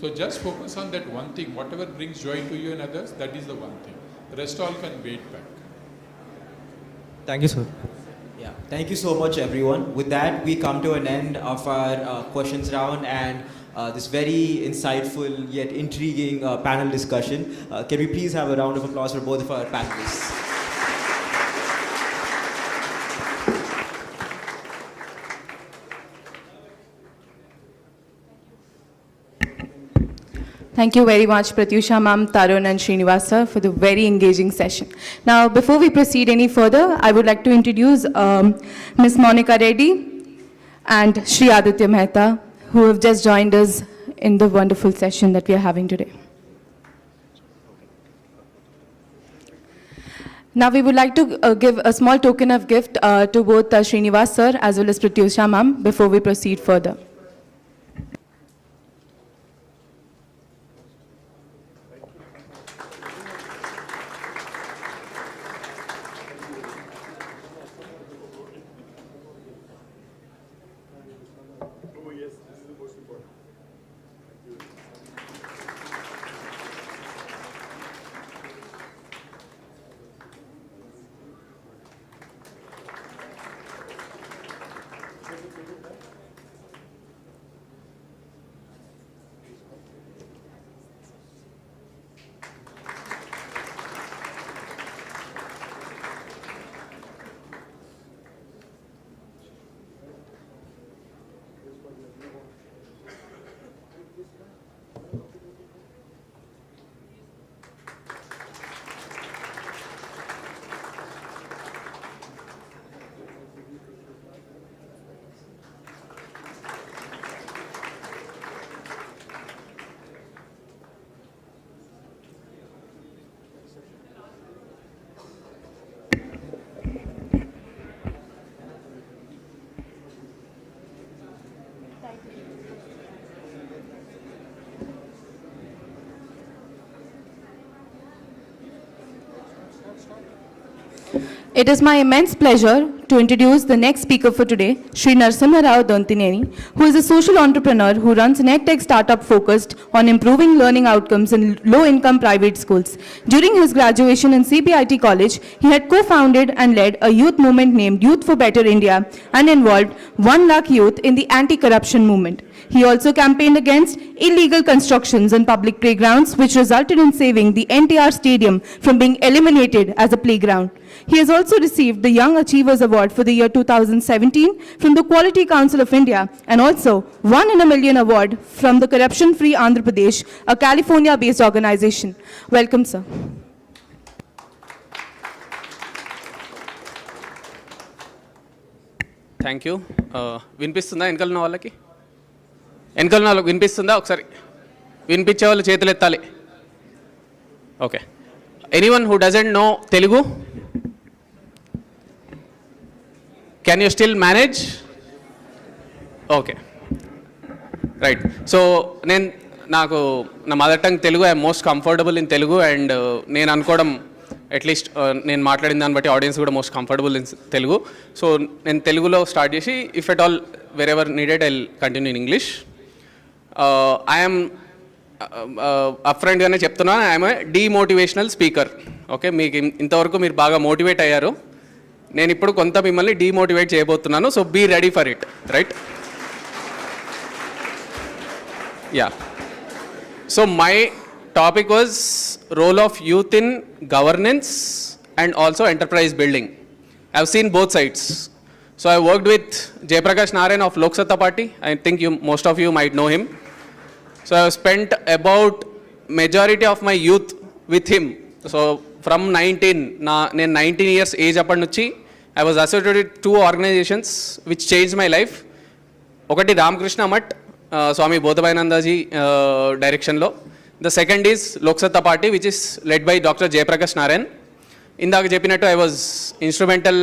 So just focus on that one thing. Whatever brings joy to you and others, that is the one thing. The rest all can wait back. Thank you, sir. Yeah, thank you so much, everyone. With that, we come to an end of our questions round and this very insightful yet intriguing panel discussion. Can we please have a round of applause for both of our panelists? Thank you very much, Pratyusha ma'am, Tarun and Srinivas sir, for the very engaging session. Now, before we proceed any further, I would like to introduce Ms. Monica Reddy and Shri Aditya Mehta, who have just joined us in the wonderful session that we are having today. Now, we would like to give a small token of gift to both Srinivas sir as well as Pratyusha ma'am before we proceed further. It is my immense pleasure to introduce the next speaker for today, Sri Narasimha Rao Dantineni, who is a social entrepreneur who runs an edtech startup focused on improving learning outcomes in low-income private schools. During his graduation in CBIT College, he had co-founded and led a youth movement named Youth for Better India and involved 1 lakh youth in the anti-corruption movement. He also campaigned against illegal constructions on public playgrounds, which resulted in saving the NTR Stadium from being eliminated as a playground. He has also received the Young Achievers Award for the year 2017 from the Quality Council of India and also 1 in a Million Award from the Corruption Free Andhra Pradesh, a California-based organization. Welcome, sir. Thank you వినిపిస్తుందా వెనకాల ఉన్న వాళ్ళకి వెనకాల ఉన్న వాళ్ళకి వినిపిస్తుందా ఒకసారి వినిపించే వాళ్ళు చేతులు ఎత్తాలి okay anyone who doesn't know Telugu can you still manage okay right so నాకు నా mother tongue Telugu I'm most comfortable in Telugu and నేను అనుకోవడం అట్లీస్ట్ నేను మాట్లాడిన దాన్ని బట్టి ఆడియన్స్ కూడా most comfortable in Telugu so నేను తెలుగులో స్టార్ట్ చేసి if at all wherever needed I continue in English I'm అప్ఫ్రంట్గానే చెప్తున్నాను I'm a demotivational speaker okay మీకు ఇంతవరకు మీరు బాగా మోటివేట్ అయ్యారు నేను ఇప్పుడు కొంత మిమ్మల్ని డీమోటివేట్ చేయబోతున్నాను so be ready for it right yeah so my topic was role of youth in governance and also enterprise building. I have seen both sides. So I worked with Jayaprakash Narayan of Lok Satta Party. I think most of you might know him. So I have spent about majority of my youth with him. So from 19 years age appadi nunchi I was associated with 2 organizations which changed my life. Okati Ramakrishna Math Swami Bodhayananda ji direction lo. The second is Lok Satta Party, which is led by Dr. Jayaprakash Narayan. Indaka cheppinattu I was instrumental,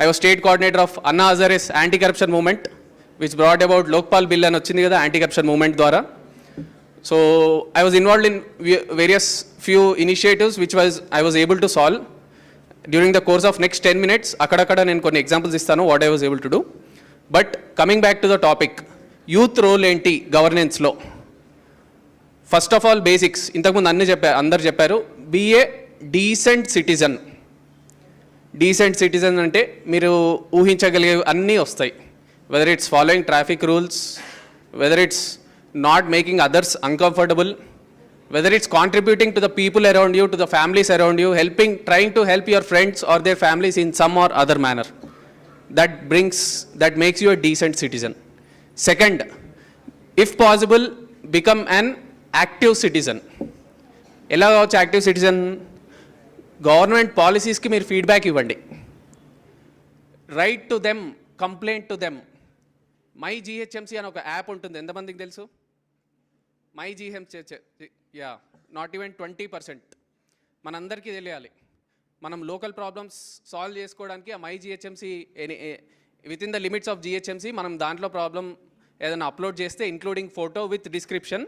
I was state coordinator of Anna Hazare's anti-corruption movement, which brought about Lokpal bill and ochindi kada anti-corruption movement dwara. So I was involved in various few initiatives which I was able to solve. During the course of next 10 minutes, akkadakada nenu konni examples istanu what I was able to do. But coming back to the topic, youth role enti governance lo. First of all basics ఇంతకుముందు అందరు చెప్పారు be a decent citizen. Decent citizen అంటే మీరు ఊహించగలిగే అన్నీ వస్తాయి. Whether it's following traffic rules, whether it's not making others uncomfortable, whether it's contributing to the people around you, to the families around you, trying to help your friends or their families in some or other manner. that makes you a decent citizen. Second, if possible, become an active citizen. ఎలా కావచ్చు active citizen? Government పాలసీస్కి మీరు feedback ఇవ్వండి. Right to them, complaint to them. My GHMC అని ఒక app ఉంటుంది, ఎంతమందికి తెలుసు? My GHMC, yeah, not even 20%. మనందరికీ తెలియాలి. మనం లోకల్ ప్రాబ్లమ్స్ సాల్వ్ చేసుకోవడానికి ఆ my GHMC with in the limits of GHMC మనం దాంట్లో ప్రాబ్లం ఏదైనా అప్లోడ్ చేస్తే including photo with description,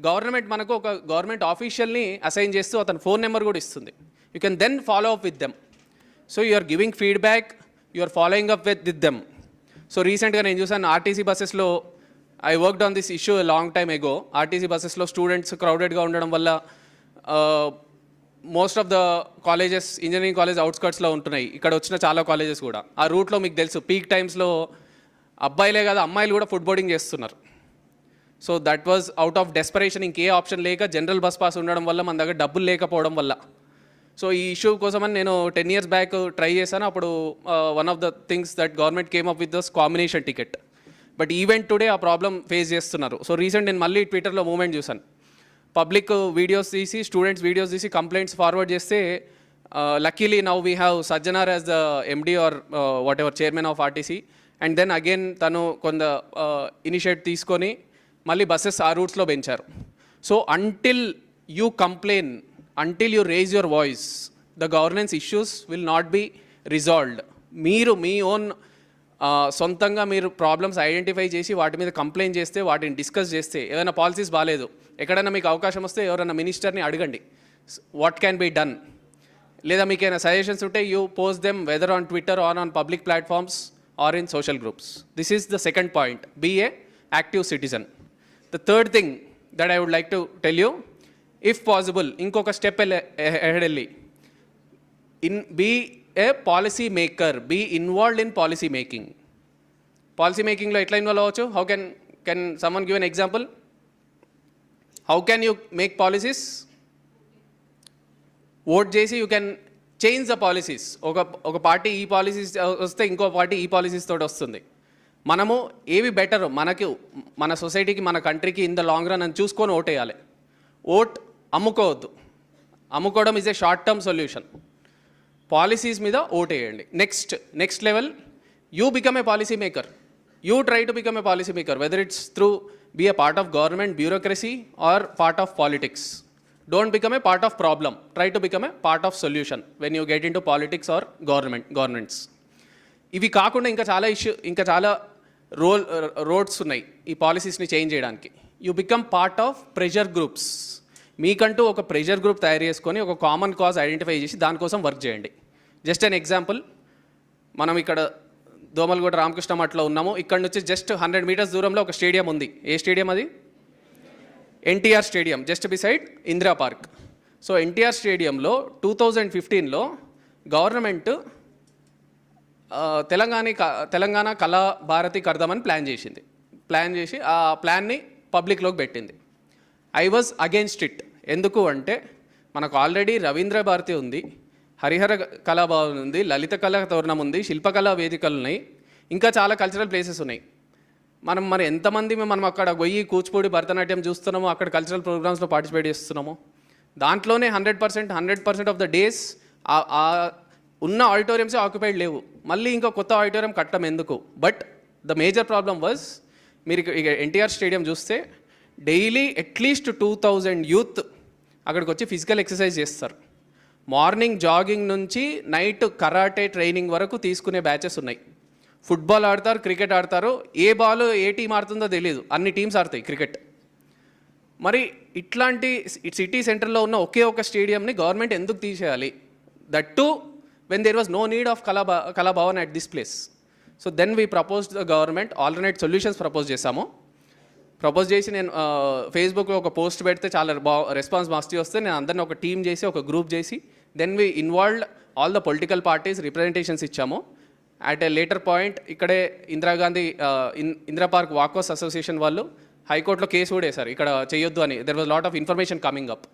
government మనకు ఒక గవర్నమెంట్ ఆఫీషియల్ని అసైన్ చేస్తూ అతని ఫోన్ నెంబర్ కూడా ఇస్తుంది. You can then follow up with them. So you are giving feedback, you are following up with them. So రీసెంట్గా నేను చూసాను ఆర్టీసీ బస్సెస్లో I worked on this issue a long time ago. RTC buses లో students క్రౌడెడ్గా ఉండడం వల్ల most of the colleges engineering college అవుట్స్కర్ట్స్లో ఉంటున్నాయి. ఇక్కడ వచ్చిన చాలా కాలేజెస్ కూడా ఆ రూట్లో మీకు తెలుసు పీక్ టైమ్స్లో అబ్బాయిలే కాదు అమ్మాయిలు కూడా ఫుడ్ బోర్డింగ్ చేస్తున్నారు. So that was out of desperation, ఇంకే ఆప్షన్ లేక జనరల్ బస్ పాస్ ఉండడం వల్ల మన దగ్గర డబ్బులు లేకపోవడం వల్ల. సో ఈ ఇష్యూ కోసమని నేను 10 years బ్యాక్ ట్రై చేశాను. అప్పుడు one of the things that government came up with this combination ticket. But even today ఆ ప్రాబ్లం ఫేస్ చేస్తున్నారు. సో రీసెంట్ నేను మళ్ళీ ట్విట్టర్లో మూవ్మెంట్ చూశాను. పబ్లిక్ వీడియోస్ తీసి స్టూడెంట్స్ వీడియోస్ తీసి కంప్లైంట్స్ ఫార్వర్డ్ చేస్తే luckily now we have Sajjanar as the MD or whatever chairman of RTC. And then again తను కొంత ఇనిషియేట్ తీసుకొని మళ్ళీ బస్సెస్ ఆ రూట్స్లో పెంచారు. So until you complain, until you raise your voice, the governance issues will not be resolved. మీరు మీ own సొంతంగా మీరు ప్రాబ్లమ్స్ ఐడెంటిఫై చేసి వాటి మీద కంప్లైంట్ చేస్తే, వాటిని డిస్కస్ చేస్తే, ఏదైనా పాలసీస్ బాగాలేదు ఎక్కడైనా మీకు అవకాశం వస్తే ఎవరైనా మినిస్టర్ని అడగండి వాట్ క్యాన్ బీ డన్. లేదా మీకు ఏమైనా సజెషన్స్ ఉంటే you post them whether on Twitter or on public platforms or in social groups. This is the second point, be a active citizen. The third thing that I would like to tell you, if possible ఇంకొక step ahead వెళ్ళి be a policy maker, be involved in policy making. Policy మేకింగ్లో ఎట్లా involve అవ్వచ్చు? How can someone give an example? How can you make policies? Vote చేసి you can change the policies. ఒక party ఈ policies వస్తే ఇంకో party ఈ policies తోటి వస్తుంది. మనము ఏవి బెటర్ మనకు, మన సొసైటీకి, మన కంట్రీకి ఇన్ ద లాంగ్ రన్ అని చూసుకొని ఓట్ వేయాలి. ఓట్ అమ్ముకోవద్దు. అమ్ముకోవడం is a short term solution. Policies మీద ఓట్ వేయండి. Next level, you become a policy maker. You try to become a policy maker, whether it's through be a part of government bureaucracy or part of politics. Don't become a part of problem. Try to become a part of solution when you get into politics or governance. ఇవి కాకుండా ఇంకా చాలా roads ఉన్నాయి ఈ పాలసీస్ని change చేయడానికి. You become part of pressure groups. మీకంటూ ఒక pressure group తయారు చేసుకొని ఒక కామన్ కాజ్ ఐడెంటిఫై చేసి దానికోసం వర్క్ చేయండి. జస్ట్ అన్ ఎగ్జాంపుల్, మనం ఇక్కడ దోమలగూడ రామకృష్ణ మఠంలో ఉన్నాము. ఇక్కడ నుంచి జస్ట్ 100 meters దూరంలో ఒక స్టేడియం ఉంది. ఏ స్టేడియం అది? NTR stadium, just beside Indira park. So NTR స్టేడియంలో 2015లో గవర్నమెంట్ తెలంగాణ కళా భారతి కడదామని ప్లాన్ చేసి ఆ ప్లాన్ని పబ్లిక్లోకి పెట్టింది. I was against it. ఎందుకు అంటే మనకు ఆల్రెడీ రవీంద్ర భారతి ఉంది, హరిహర కళాభవన్ ఉంది, లలిత కళా తోరణం ఉంది, శిల్పకళా వేదికలు ఉన్నాయి, ఇంకా చాలా కల్చరల్ ప్లేసెస్ ఉన్నాయి. మరి ఎంతమంది మనం అక్కడ పోయి కూచిపూడి భరతనాట్యం చూస్తున్నామో, అక్కడ కల్చరల్ ప్రోగ్రామ్స్లో పార్టిసిపేట్ చేస్తున్నామో, దాంట్లోనే 100% ఆఫ్ ద డేస్ ఉన్న ఆడిటోరియంసే ఆక్యుపైడ్ లేవు. మళ్ళీ ఇంకా కొత్త ఆడిటోరియం కట్టడం ఎందుకు? But the major problem was, మీరు ఇక ఎన్టీఆర్ స్టేడియం చూస్తే డైలీ అట్లీస్ట్ 2000 యూత్ అక్కడికి వచ్చి ఫిజికల్ ఎక్సర్సైజ్ చేస్తారు. మార్నింగ్ జాగింగ్ నుంచి నైట్ కరాటే ట్రైనింగ్ వరకు తీసుకునే బ్యాచెస్ ఉన్నాయి. ఫుట్బాల్ ఆడతారు, క్రికెట్ ఆడతారు. ఏ బాల్ ఏ టీం ఆడుతుందో తెలియదు, అన్ని టీమ్స్ ఆడతాయి క్రికెట్. మరి ఇట్లాంటి సిటీ సెంటర్లో ఉన్న ఒకే ఒక స్టేడియంని గవర్నమెంట్ ఎందుకు తీసేయాలి? That to when there was no need of Kalabhavan at this place. So then we propose the government alternate solutions propose చేసి నేను ఫేస్బుక్లో ఒక పోస్ట్ పెడితే చాలా రెస్పాన్స్ మస్తీ వస్తే నేను అందరిని ఒక టీం చేసి ఒక గ్రూప్ చేసి then we involved all the political parties, representations ఇచ్చాము. అట్ ఏ లేటర్ పాయింట్ ఇక్కడే Indira Gandhi Indira park walkers association వాళ్ళు హైకోర్టులో కేసు కూడా వేశారు ఇక్కడ చేయొద్దు అని. There was lot of information coming up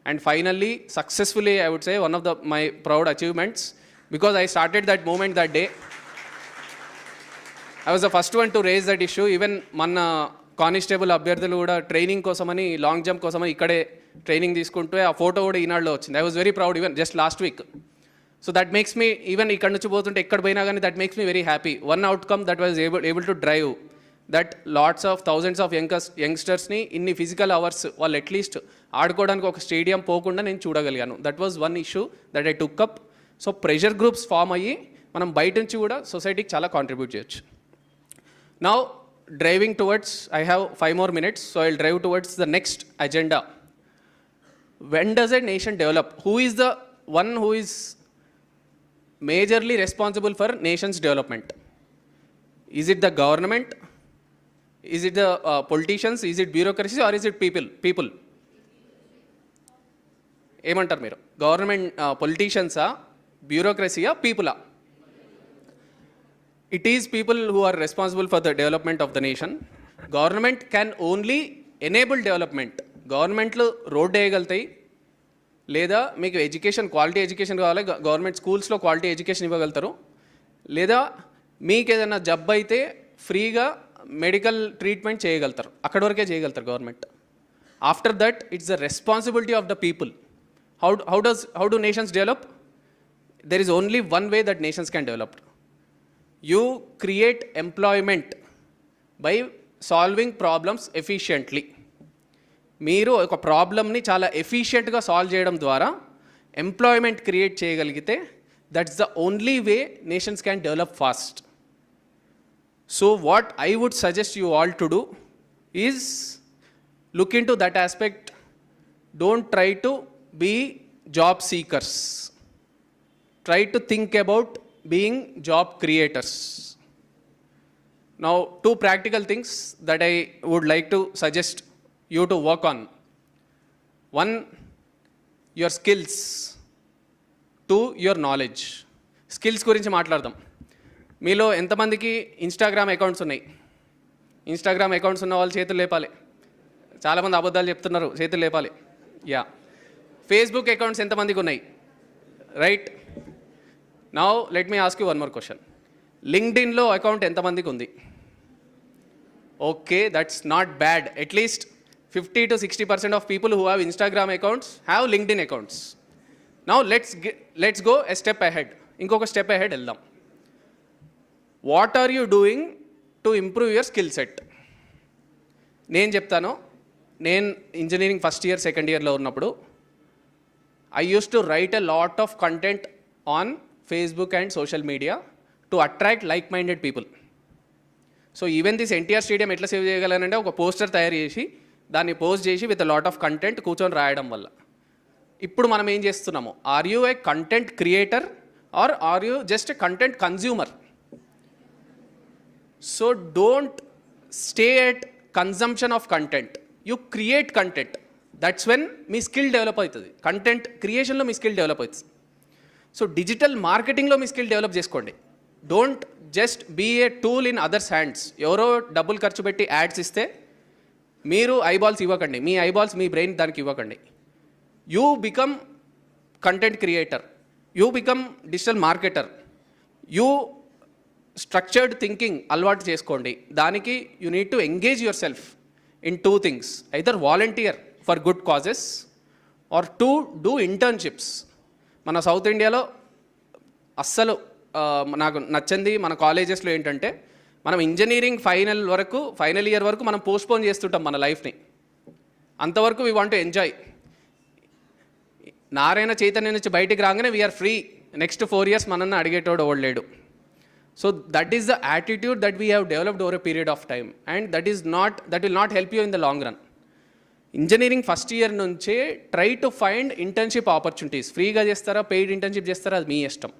and finally successfully I would say one of the my proud achievements, because I started that movement that day. I was the first one to raise that issue. Even మన constable అభ్యర్థులు కూడా training కోసమని, long jump కోసమని ఇక్కడే training తీసుకుంటూ ఆ photo కూడా ఈనాడులో వచ్చింది. I was very proud even just last week. So that makes me, even ఇక్కడ నుంచి పోతుంటే ఎక్కడ పోయినా కానీ that makes me very happy. One outcome that was able to drive that lots of thousands of యంగ్స్టర్స్ని ఇన్ని ఫిజికల్ అవర్స్ వాళ్ళు at least ఆడుకోవడానికి ఒక స్టేడియం పోకుండా నేను చూడగలిగాను. That was one issue that I took up. So pressure groups form అయ్యి మనం బయట నుంచి కూడా సొసైటీకి చాలా కాంట్రిబ్యూట్ చేయొచ్చు. Now driving towards, I have 5 more minutes, so I'll drive towards the next agenda. When does a nation develop? Who is the one who is majorly responsible for nation's development? Is it the government? Is it the politicians? Is it bureaucracy? Or is it people? ఏమంటారు మీరు? Government పొలిటీషియన్సా, బ్యూరోక్రసీయా, పీపులా? It is people who are responsible for the development of the nation. Government can only enable development. గవర్నమెంట్లు road వేయగలుగుతాయి, లేదా మీకు education, quality education కావాలి, government స్కూల్స్లో quality education ఇవ్వగలుగుతారు, లేదా మీకు ఏదైనా జబ్బు అయితే ఫ్రీగా మెడికల్ ట్రీట్మెంట్ చేయగలుగుతారు. అక్కడి వరకే చేయగలుగుతారు government. After that it's the responsibility of the people. How do nations develop? There is only one way that nations can develop. You create employment by solving problems efficiently. మీరు ఒక ప్రాబ్లమ్ని చాలా ఎఫిషియెంట్గా solve చేయడం ద్వారా ఎంప్లాయ్మెంట్ క్రియేట్ చేయగలిగితే that's the only way nations can develop fast. So what I would suggest you all to do is look into that aspect. Don't try to be job seekers. Try to think about being job creators. Now, two practical things that I would like to suggest you to work on. One, your skills. Two, your knowledge. Skills గురించి మాట్లాడదాం. మీలో ఎంతమందికి Instagram accounts ఉన్నాయి? Instagram accounts ఉన్న వాళ్ళు చేతులు లేపాలి. చాలామంది అబద్ధాలు చెప్తున్నారు, చేతులు లేపాలి. యా. ఫేస్బుక్ అకౌంట్స్ ఎంతమందికి ఉన్నాయి? Right. Now let me ask you one more question. లింక్డ్ఇన్లో అకౌంట్ ఎంతమందికి ఉంది? Okay, that's not bad. At least 50 to 60% of people who have Instagram accounts have LinkedIn accounts. Now let's go a step ahead. ఇంకొక step ahead వెళ్దాం. What are you doing to improve your skill set? నేను చెప్తాను. నేను engineering first year, second ఇయర్లో ఉన్నప్పుడు I used to write a lot of content on Facebook and social media to attract like-minded people. So even this NTR stadium ఎట్లా save చేయగలనంటే ఒక poster తయారు చేసి దాన్ని పోస్ట్ చేసి విత్ లాట్ ఆఫ్ కంటెంట్ కూర్చొని రాయడం వల్ల. ఇప్పుడు మనం ఏం చేస్తున్నాము? Are you a content creator or are you just a content consumer? So don't stay at consumption of content. You create content. That's when మీ స్కిల్ డెవలప్ అవుతుంది. కంటెంట్ క్రియేషన్లో మీ స్కిల్ డెవలప్ అవుతుంది. సో డిజిటల్ మార్కెటింగ్లో మీ skill develop చేసుకోండి. Don't just be a tool in others hands. ఎవరో డబ్బులు ఖర్చు పెట్టి యాడ్స్ ఇస్తే మీరు ఐబాల్స్ ఇవ్వకండి. మీ ఐబాల్స్, మీ బ్రెయిన్ దానికి ఇవ్వకండి. You become content creator, you become digital marketer. You structured thinking అలవాటు చేసుకోండి. దానికి you need to engage your self in two things. Either volunteer for good causes or two, do internships. మన south ఇండియాలో అస్సలు నాకు నచ్చింది మన కాలేజెస్లో ఏంటంటే మనం ఇంజనీరింగ్ ఫైనల్ ఇయర్ వరకు మనం పోస్ట్పోన్ చేస్తుంటాం మన లైఫ్ని. అంతవరకు we want to enjoy. Narayana Chaitanya నుంచి బయటికి రాగానే వీఆర్ ఫ్రీ. నెక్స్ట్ 4 years మనల్ని అడిగేటోడు ఓడలేడు. So that is the attitude that we have developed over a period of time, and that will not help you in the long run. Engineering first year నుంచే try to find internship opportunities. ఫ్రీగా చేస్తారా, paid internship చేస్తారా, అది మీ ఇష్టం.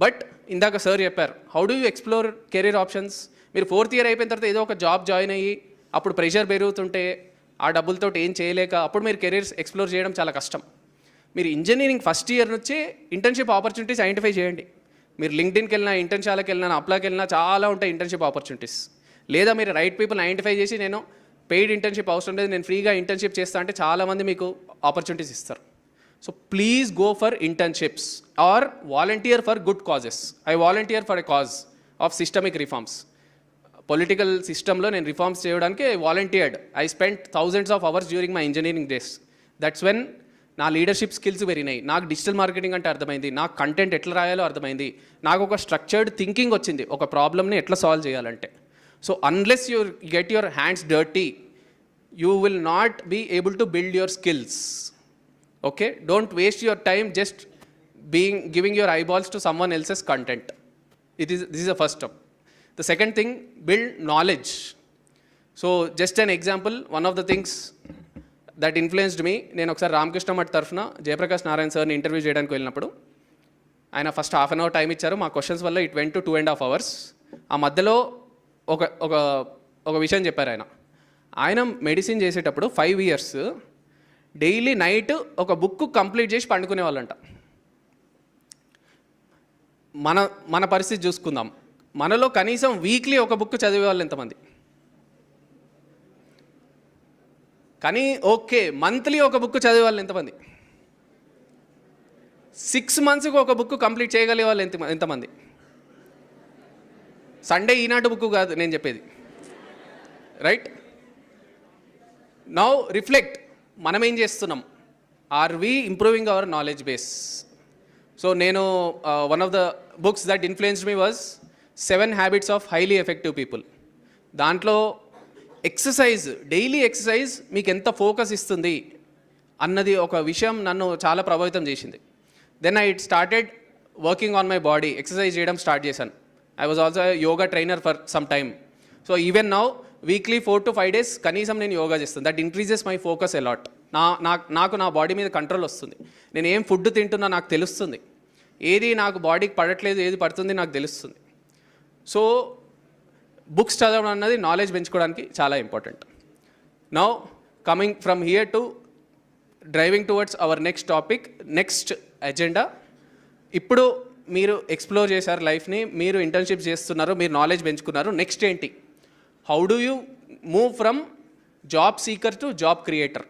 But ఇందాక sir చెప్పారు, how do you explore career options? మీరు 4th year అయిపోయిన తర్వాత ఏదో ఒక జాబ్ జాయిన్ అయ్యి అప్పుడు ప్రెషర్ పెరుగుతుంటే ఆ డబ్బులతో ఏం చేయలేక అప్పుడు మీరు కెరీర్స్ ఎక్స్ప్లోర్ చేయడం చాలా కష్టం. మీరు ఇంజనీరింగ్ ఫస్ట్ ఇయర్ నుంచే ఇంటర్న్షిప్ ఆపర్చునిటీస్ ఐడెంటిఫై చేయండి. మీరు లింక్డ్ఇన్కి వెళ్ళినా, ఇంటర్న్షాలకు వెళ్ళినా, అప్లాకి వెళ్ళినా చాలా ఉంటాయి ఇంటర్న్షిప్ ఆపర్చునిటీస్. లేదా మీరు రైట్ పీపుల్ ఐడెంటిఫై చేసి నేను పెయిడ్ ఇంటర్న్షిప్ అవసరం లేదు, నేను ఫ్రీగా ఇంటర్న్షిప్ చేస్తా అంటే చాలామంది మీకు ఆపర్చునిటీస్ ఇస్తారు. So please go for internships or volunteer for good causes. I volunteer for a cause of systemic reforms. Political సిస్టంలో నేను రిఫార్మ్స్ చేయడానికి volunteered. I spend thousands of hours during my engineering days. That's when నా leadership skills పెరిగినాయి, నాకు digital marketing అంటే అర్థమైంది, నాకు content ఎట్లా రాయాలో అర్థమైంది, నాకు ఒక స్ట్రక్చర్డ్ థింకింగ్ వచ్చింది ఒక ప్రాబ్లమ్ని ఎట్లా సాల్వ్ చేయాలంటే. So unless you get your hands dirty, you will not be able to build your skills. Okay, don't waste your time just giving your eyeballs to someone else's content. This is the first step. The second thing, build knowledge. So just an example, one of the things that influenced me, నేను ఒకసారి రామకృష్ణ మఠ్ తరఫున జయప్రకాష్ నారాయణ సార్ని interview చేయడానికి వెళ్ళినప్పుడు ఆయన first 1/2 hour time ఇచ్చారు. మా questions వల్ల ఇట్ వెంట్ టు 2.5 hours. ఆ మధ్యలో ఒక విషయం చెప్పారు ఆయన మెడిసిన్ చేసేటప్పుడు 5 years డైలీ నైట్ ఒక బుక్ కంప్లీట్ చేసి పండుకునే వాళ్ళంట. మన పరిస్థితి చూసుకుందాం, మనలో కనీసం వీక్లీ ఒక బుక్ చదివే వాళ్ళు ఎంతమంది? కానీ ఓకే, మంత్లీ ఒక బుక్ చదివే వాళ్ళు ఎంతమంది? 6 monthsకి ఒక బుక్ కంప్లీట్ చేయగలిగే వాళ్ళు ఎంతమంది? సండే ఈనాటి బుక్ కాదు నేను చెప్పేది, రైట్? నౌ రిఫ్లెక్ట్, మనం ఏం చేస్తున్నాం? Are we improving our knowledge base? So నేను one of the books that influenced me was 7 Habits of Highly Effective People. దాంట్లో ఎక్సర్సైజ్, డైలీ ఎక్సర్సైజ్ మీకు ఎంత ఫోకస్ ఇస్తుంది అన్నది ఒక విషయం నన్ను చాలా ప్రభావితం చేసింది. Then I started working on my body, exercise చేయడం స్టార్ట్ చేశాను. I was also yoga trainer for some time. So even now weekly 4 to 5 days కనీసం నేను యోగా చేస్తాను. That increases my focus a lot. నాకు నా బాడీ మీద కంట్రోల్ వస్తుంది. నేను ఏం ఫుడ్ తింటున్నా నాకు తెలుస్తుంది, ఏది నాకు బాడీకి పడట్లేదు, ఏది పడుతుంది నాకు తెలుస్తుంది. సో బుక్స్ చదవడం అన్నది నాలెడ్జ్ పెంచుకోవడానికి చాలా important. Now coming from here to driving towards our next topic, next agenda. ఇప్పుడు మీరు ఎక్స్ప్లోర్ చేశారు లైఫ్ని, మీరు ఇంటర్న్షిప్ చేస్తున్నారు, మీరు నాలెడ్జ్ పెంచుకున్నారు. నెక్స్ట్ ఏంటి? How do you move from job seeker to job creator?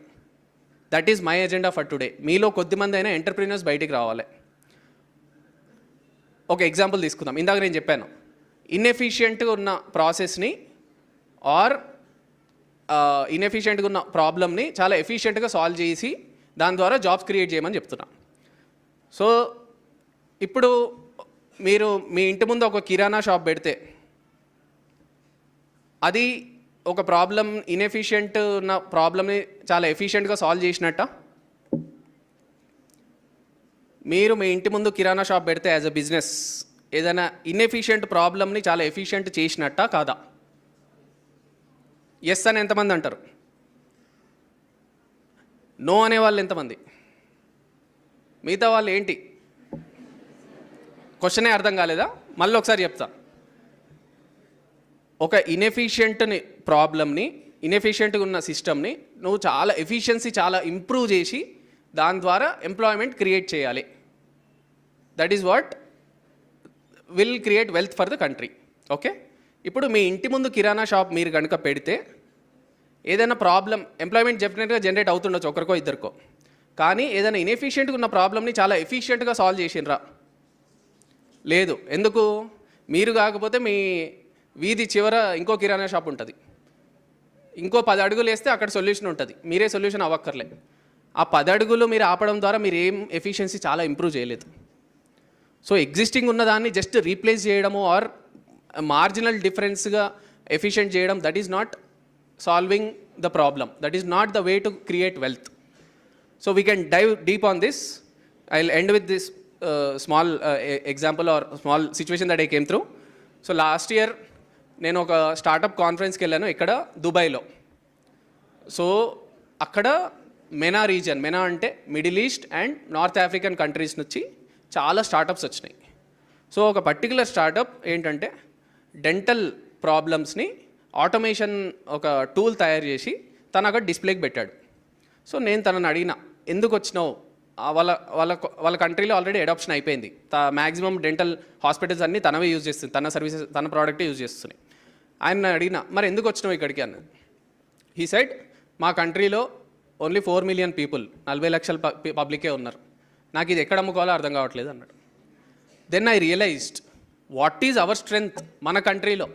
That is my agenda for today. మీలో కొద్దిమంది అయినా ఎంటర్ప్రీనర్స్ బయటికి రావాలి. ఒక ఎగ్జాంపుల్ తీసుకుందాం. ఇందాక నేను చెప్పాను, ఇన్ఎఫిషియెంట్గా ఉన్న ప్రాసెస్ని ఆర్ ఇన్ఎఫిషియెంట్గా ఉన్న ప్రాబ్లమ్ని చాలా ఎఫిషియెంట్గా సాల్వ్ చేసి దాని ద్వారా జాబ్స్ క్రియేట్ చేయమని చెప్తున్నా. సో ఇప్పుడు మీరు మీ ఇంటి ముందు ఒక కిరాణా షాప్ పెడితే అది ఒక ప్రాబ్లం, ఇన్ఎఫిషియెంట్ ఉన్న ప్రాబ్లమ్ని చాలా ఎఫిషియెంట్గా సాల్వ్ చేసినట్ట? మీరు మీ ఇంటి ముందు కిరాణా షాప్ పెడితే యాజ్ అ బిజినెస్ ఏదైనా ఇన్ఎఫిషియెంట్ ప్రాబ్లమ్ని చాలా ఎఫిషియెంట్ చేసినట్ట కాదా? ఎస్ అని ఎంతమంది అంటారు? నో అనేవాళ్ళు ఎంతమంది? మిగతా వాళ్ళు ఏంటి? క్వశ్చనే అర్థం కాలేదా? మళ్ళీ ఒకసారి చెప్తా. ఒక ఇన్ఎఫిషియెంట్ని ప్రాబ్లమ్ని, ఇన్ఎఫిషియెంట్గా ఉన్న సిస్టమ్ని నువ్వు చాలా ఎఫిషియన్సీ చాలా ఇంప్రూవ్ చేసి దాని ద్వారా ఎంప్లాయ్మెంట్ క్రియేట్ చేయాలి. That is what will create wealth for the country. Okay, ఇప్పుడు మీ ఇంటి ముందు కిరాణా షాప్ మీరు కనుక పెడితే ఏదైనా ప్రాబ్లం, ఎంప్లాయ్మెంట్ డెఫినెట్గా జనరేట్ అవుతుండొచ్చు ఒకరికో ఇద్దరికో, కానీ ఏదైనా ఇన్ఎఫిషియెంట్గా ఉన్న ప్రాబ్లమ్ని చాలా ఎఫిషియెంట్గా సాల్వ్ చేసినరా? లేదు. ఎందుకు? మీరు కాకపోతే మీ వీధి చివర ఇంకో కిరాణా షాప్ ఉంటుంది, ఇంకో 10 అడుగులు వేస్తే అక్కడ సొల్యూషన్ ఉంటుంది, మీరే సొల్యూషన్ అవ్వక్కర్లే. ఆ 10 అడుగులు మీరు ఆపడం ద్వారా మీరు ఏం ఎఫిషియన్సీ చాలా ఇంప్రూవ్ చేయలేదు. సో ఎగ్జిస్టింగ్ ఉన్నదాన్ని జస్ట్ రీప్లేస్ చేయడము ఆర్ మార్జినల్ డిఫరెన్స్గా ఎఫిషియెంట్ చేయడం, that is not solving the problem. That is not the way to create wealth. So we can dive deep on this. I will end with this small example or small situation that I came through. So last year నేను ఒక startup కాన్ఫరెన్స్కి వెళ్ళాను ఇక్కడ దుబాయ్లో. So అక్కడ మెనా reason, మెనా అంటే middle east and north African countries నుంచి చాలా startups వచ్చినాయి. సో ఒక పర్టికులర్ స్టార్టప్ ఏంటంటే డెంటల్ ప్రాబ్లమ్స్ని ఆటోమేషన్ ఒక టూల్ తయారు చేసి తను అక్కడ డిస్ప్లేకి పెట్టాడు. సో నేను తనని అడిగిన, ఎందుకు వచ్చినావు? వాళ్ళ కంట్రీలో ఆల్రెడీ అడాప్షన్ అయిపోయింది, మ్యాక్సిమం డెంటల్ హాస్పిటల్స్ అన్నీ తనవే యూజ్ చేస్తుంది, తన సర్వీసెస్ తన ప్రోడక్టే యూజ్ చేస్తున్నాయి. ఆయన అడిగిన, మరి ఎందుకు వచ్చినావు ఇక్కడికి అన్నది. హీ సైడ్, మా కంట్రీలో ఓన్లీ 4 million పీపుల్, 40 లక్షల పబ్లికే ఉన్నారు, నాకు ఇది ఎక్కడ అమ్ముకోవాలో అర్థం కావట్లేదు అన్నాడు. Then I realised what is our strength మన కంట్రీలో.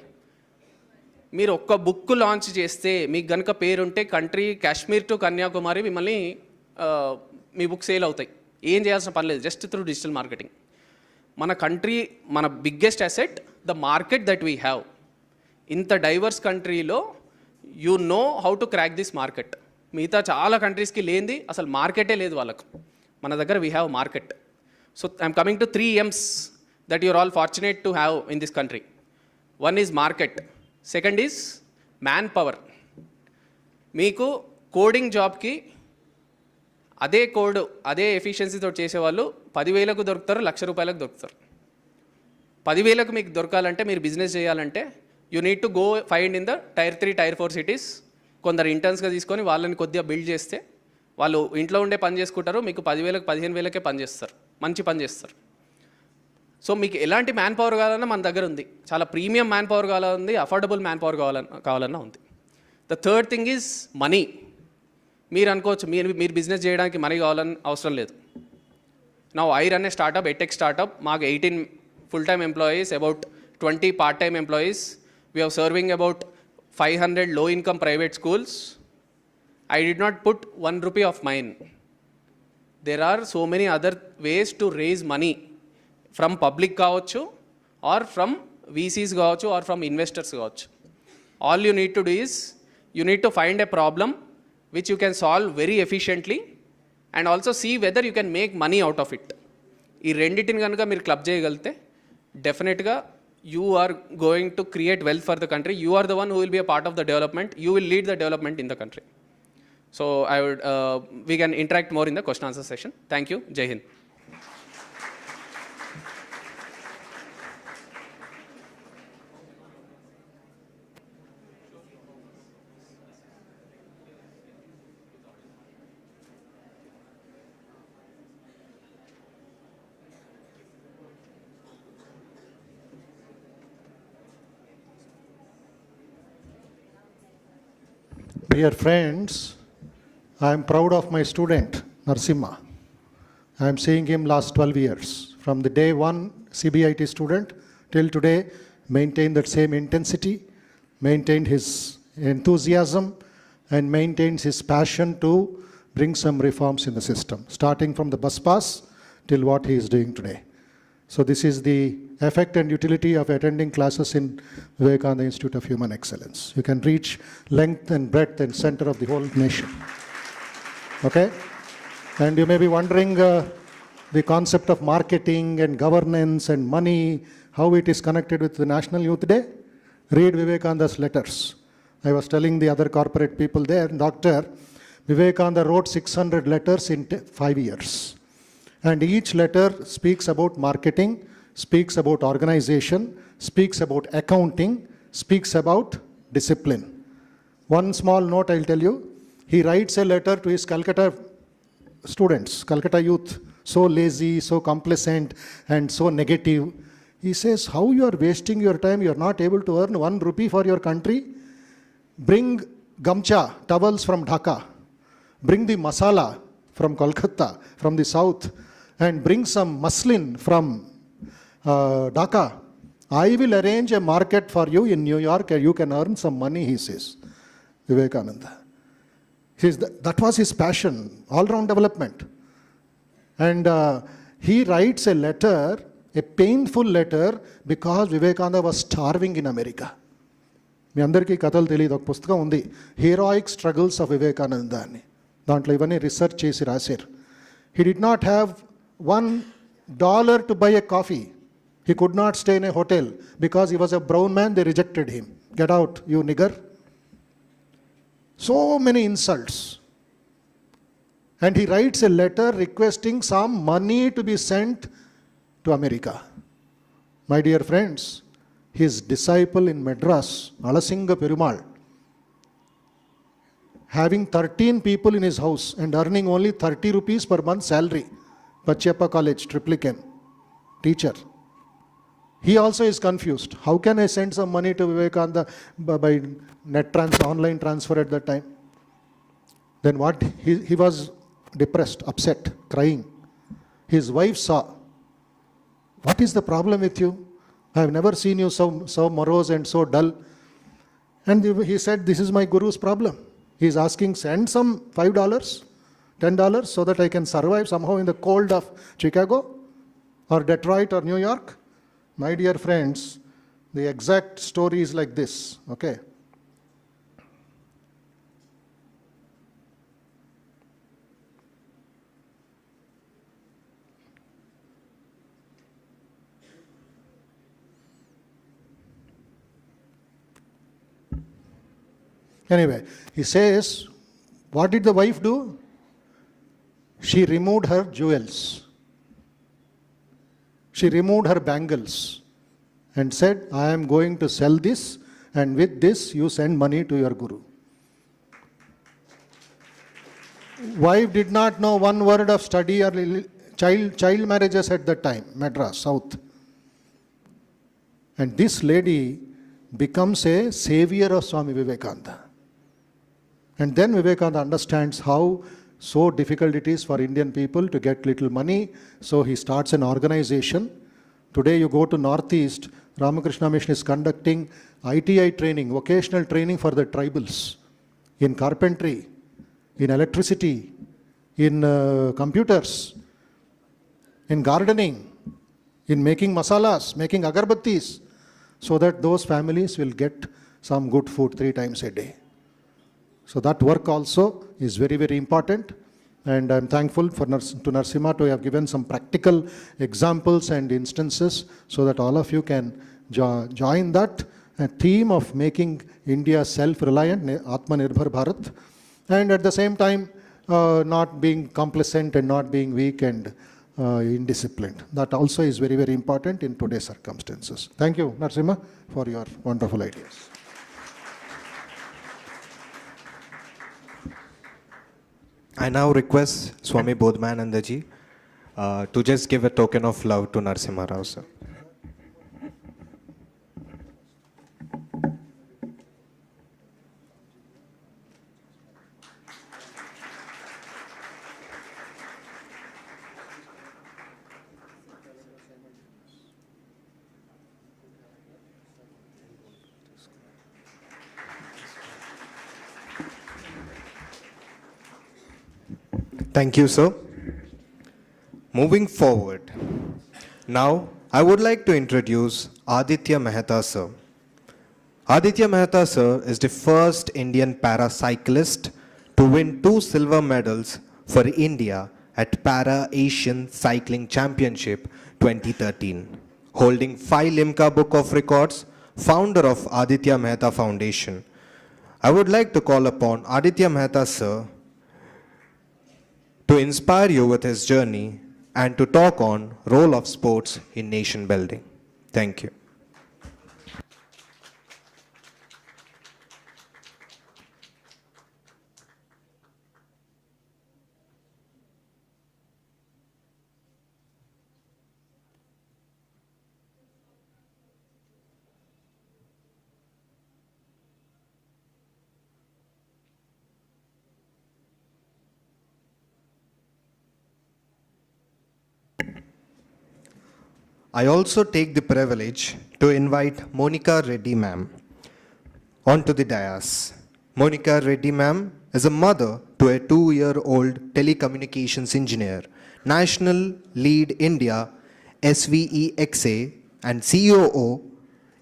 మీరు ఒక్క బుక్ లాంచ్ చేస్తే మీకు కనుక పేరుంటే కంట్రీ కాశ్మీర్ టు కన్యాకుమారి మిమ్మల్ని మీ బుక్ సేల్ అవుతాయి. ఏం చేయాల్సిన పని లేదు, జస్ట్ త్రూ డిజిటల్ మార్కెటింగ్. మన కంట్రీ, మన biggest asset the market that we have. ఇంత డైవర్స్ కంట్రీలో you know how to crack this market. మిగతా చాలా కంట్రీస్కి లేనిది అసలు మార్కెటే లేదు వాళ్ళకు, మన దగ్గర we have market. So I'm coming to 3 M's that you're all fortunate to have in this country. One is market, second is man power. మీకు కోడింగ్ జాబ్కి అదే కోడ్ అదే ఎఫిషియన్సీతో చేసేవాళ్ళు 10,000కు దొరుకుతారు, 1,00,000 రూపాయలకు దొరుకుతారు. 10,000కు మీకు దొరకాలంటే, మీరు బిజినెస్ చేయాలంటే you need to go find in the tier 3, tier 4 cities. కొందరు ఇంటర్న్స్గా తీసుకొని వాళ్ళని కొద్దిగా బిల్డ్ చేస్తే వాళ్ళు ఇంట్లో ఉండే పని చేసుకుంటారు, మీకు 10,000, 15,000కే పని చేస్తారు, మంచి పని చేస్తారు. సో మీకు ఎలాంటి మ్యాన్ పవర్ కావాలన్నా మన దగ్గర ఉంది, చాలా ప్రీమియం మ్యాన్ పవర్ కావాలన్నా, అఫోర్డబుల్ మ్యాన్ పవర్ కావాలన్నా ఉంది. The third thing is money. మీరు అనుకోవచ్చు మీరు బిజినెస్ చేయడానికి మనీ కావాలని అవసరం లేదు. Now I run a startup, a tech startup. Maak 18 full-time employees, about 20 part-time employees. We are serving about 500 low-income private schools. I did not put 1 rupee of mine. There are so many other ways to raise money from public kaavachu, or from VCs kaavachu, or from investors kaavachu. All you need to do is, you need to find a problem which you can solve very efficiently, and also see whether you can make money out of it. ఈ రెండింటిని కనుక మీరు club చేయగలిగితే డెఫినెట్గా you are going to create wealth for the country. You are the one who will be a part of the development. You will lead the development in the country. So we can interact more in the question answer session. Thank you. Jai Hind. Dear friends, I am proud of my student, Narsimha. I am seeing him last 12 years. From the day one CBIT student till today, maintained that same intensity, maintained his enthusiasm, and maintains his passion to bring some reforms in the system, starting from the bus pass till what he is doing today. So this is the effect and utility of attending classes in Vivekananda Institute of Human Excellence. You can reach length and breadth and center of the whole nation. Okay? And you may be wondering the concept of marketing and governance and money, how it is connected with the National Youth Day. Read Vivekananda's letters. I was telling the other corporate people there, Dr. Vivekananda wrote 600 letters in 5 years. And each letter speaks about marketing, speaks about organization, speaks about accounting, speaks about discipline. One small note I'll tell you. He writes a letter to his Calcutta students, Calcutta youth, so lazy, so complacent, and so negative. He says, how you are wasting your time, you are not able to earn 1 rupee for your country? Bring gamcha, towels from Dhaka. Bring the masala from Kolkata, from the south, and bring some muslin from Dhaka. I will arrange a market for you in New York and you can earn some money, he says. Vivekananda. He says that was his passion, all-round development. And he writes a letter, a painful letter, because Vivekananda was starving in America. మీ అందరికీ కథలు తెలియదు, ఒక పుస్తకం ఉంది, heroic struggles of Vivekananda అని. దాంట్లో ఇవన్నీ research చేసి రాశారు. He did not have $1 to buy a coffee. He could not stay in a hotel because he was a brown man. They rejected him. Get out, you nigger. So many insults. And he writes a letter requesting some money to be sent to America. My dear friends, his disciple in Madras, Alasinga Perumal, having 13 people in his house and earning only 30 rupees per month salary, Pachappa College, Triplicane, teacher. He also is confused. How can I send some money to Vivekananda by online transfer at that time? Then what? He was depressed, upset, crying. His wife saw, what is the problem with you? I have never seen you so morose and so dull. And he said, this is my guru's problem. He is asking, send some $5, $10 so that I can survive somehow in the cold of Chicago or Detroit or New York. My dear friends, the exact story is like this, okay? Anyway, he says, what did the wife do? She removed her jewels. She removed her bangles and said, I am going to sell this and with this you send money to your guru. Wife did not know one word of study or child marriages at that time, Madras, South. And this lady becomes a savior of Swami Vivekananda. And then Vivekananda understands how so difficult it is for Indian people to get little money. So he starts an organization. Today you go to Northeast, Ramakrishna Mission is conducting ITI training, vocational training for the tribals in carpentry, in electricity, in computers, in gardening, in making masalas, making agarbattis, so that those families will get some good food 3 times a day. So that work also is very, very important. And I'm thankful to Narasimha to have given some practical examples and instances so that all of you can join that theme of making India self-reliant, Atmanirbhar Bharat, and at the same time not being complacent and not being weak and indisciplined. That also is very, very important in today's circumstances. Thank you, Narasimha, for your wonderful ideas. I now request Swami Bodhanandaji to just give a token of love to Narasimha Rao, sir. Thank you, sir. Moving forward, now I would like to introduce Aditya Mehta, sir. Aditya Mehta, sir, is the first Indian paracyclist to win 2 silver medals for India at Para-Asian Cycling Championship 2013, holding 5 Limca Book of Records, founder of Aditya Mehta Foundation. I would like to call upon Aditya Mehta, sir, to inspire you with his journey and to talk on role of sports in nation building. Thank you. I also take the privilege to invite Monica Reddy ma'am onto the dais. Monica Reddy ma'am is a mother to a 2-year-old telecommunications engineer, National Lead India SVEXA and COO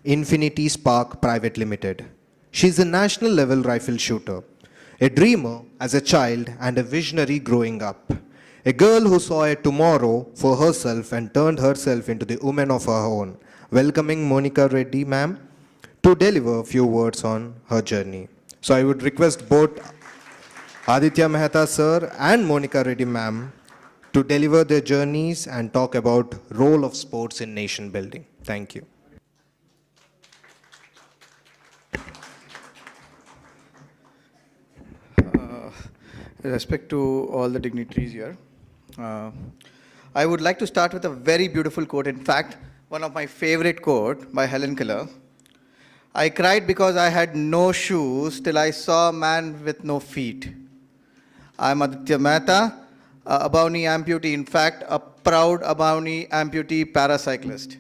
Infinity Spark Private Limited. She is a national level rifle shooter, a dreamer as a child and a visionary growing up. A girl who saw a tomorrow for herself and turned herself into the woman of her own. Welcoming Monica Reddy ma'am to deliver a few words on her journey. So I would request both Aditya Mehta sir and Monica Reddy ma'am to deliver their journeys and talk about role of sports in nation building. Thank you. Respect to all the dignitaries here. I would like to start with a very beautiful quote. In fact, one of my favorite quote by Helen Keller. I cried because I had no shoes till I saw a man with no feet. I am Aditya Mehta, a Abawni amputee. In fact, a proud Abawni amputee paracyclist.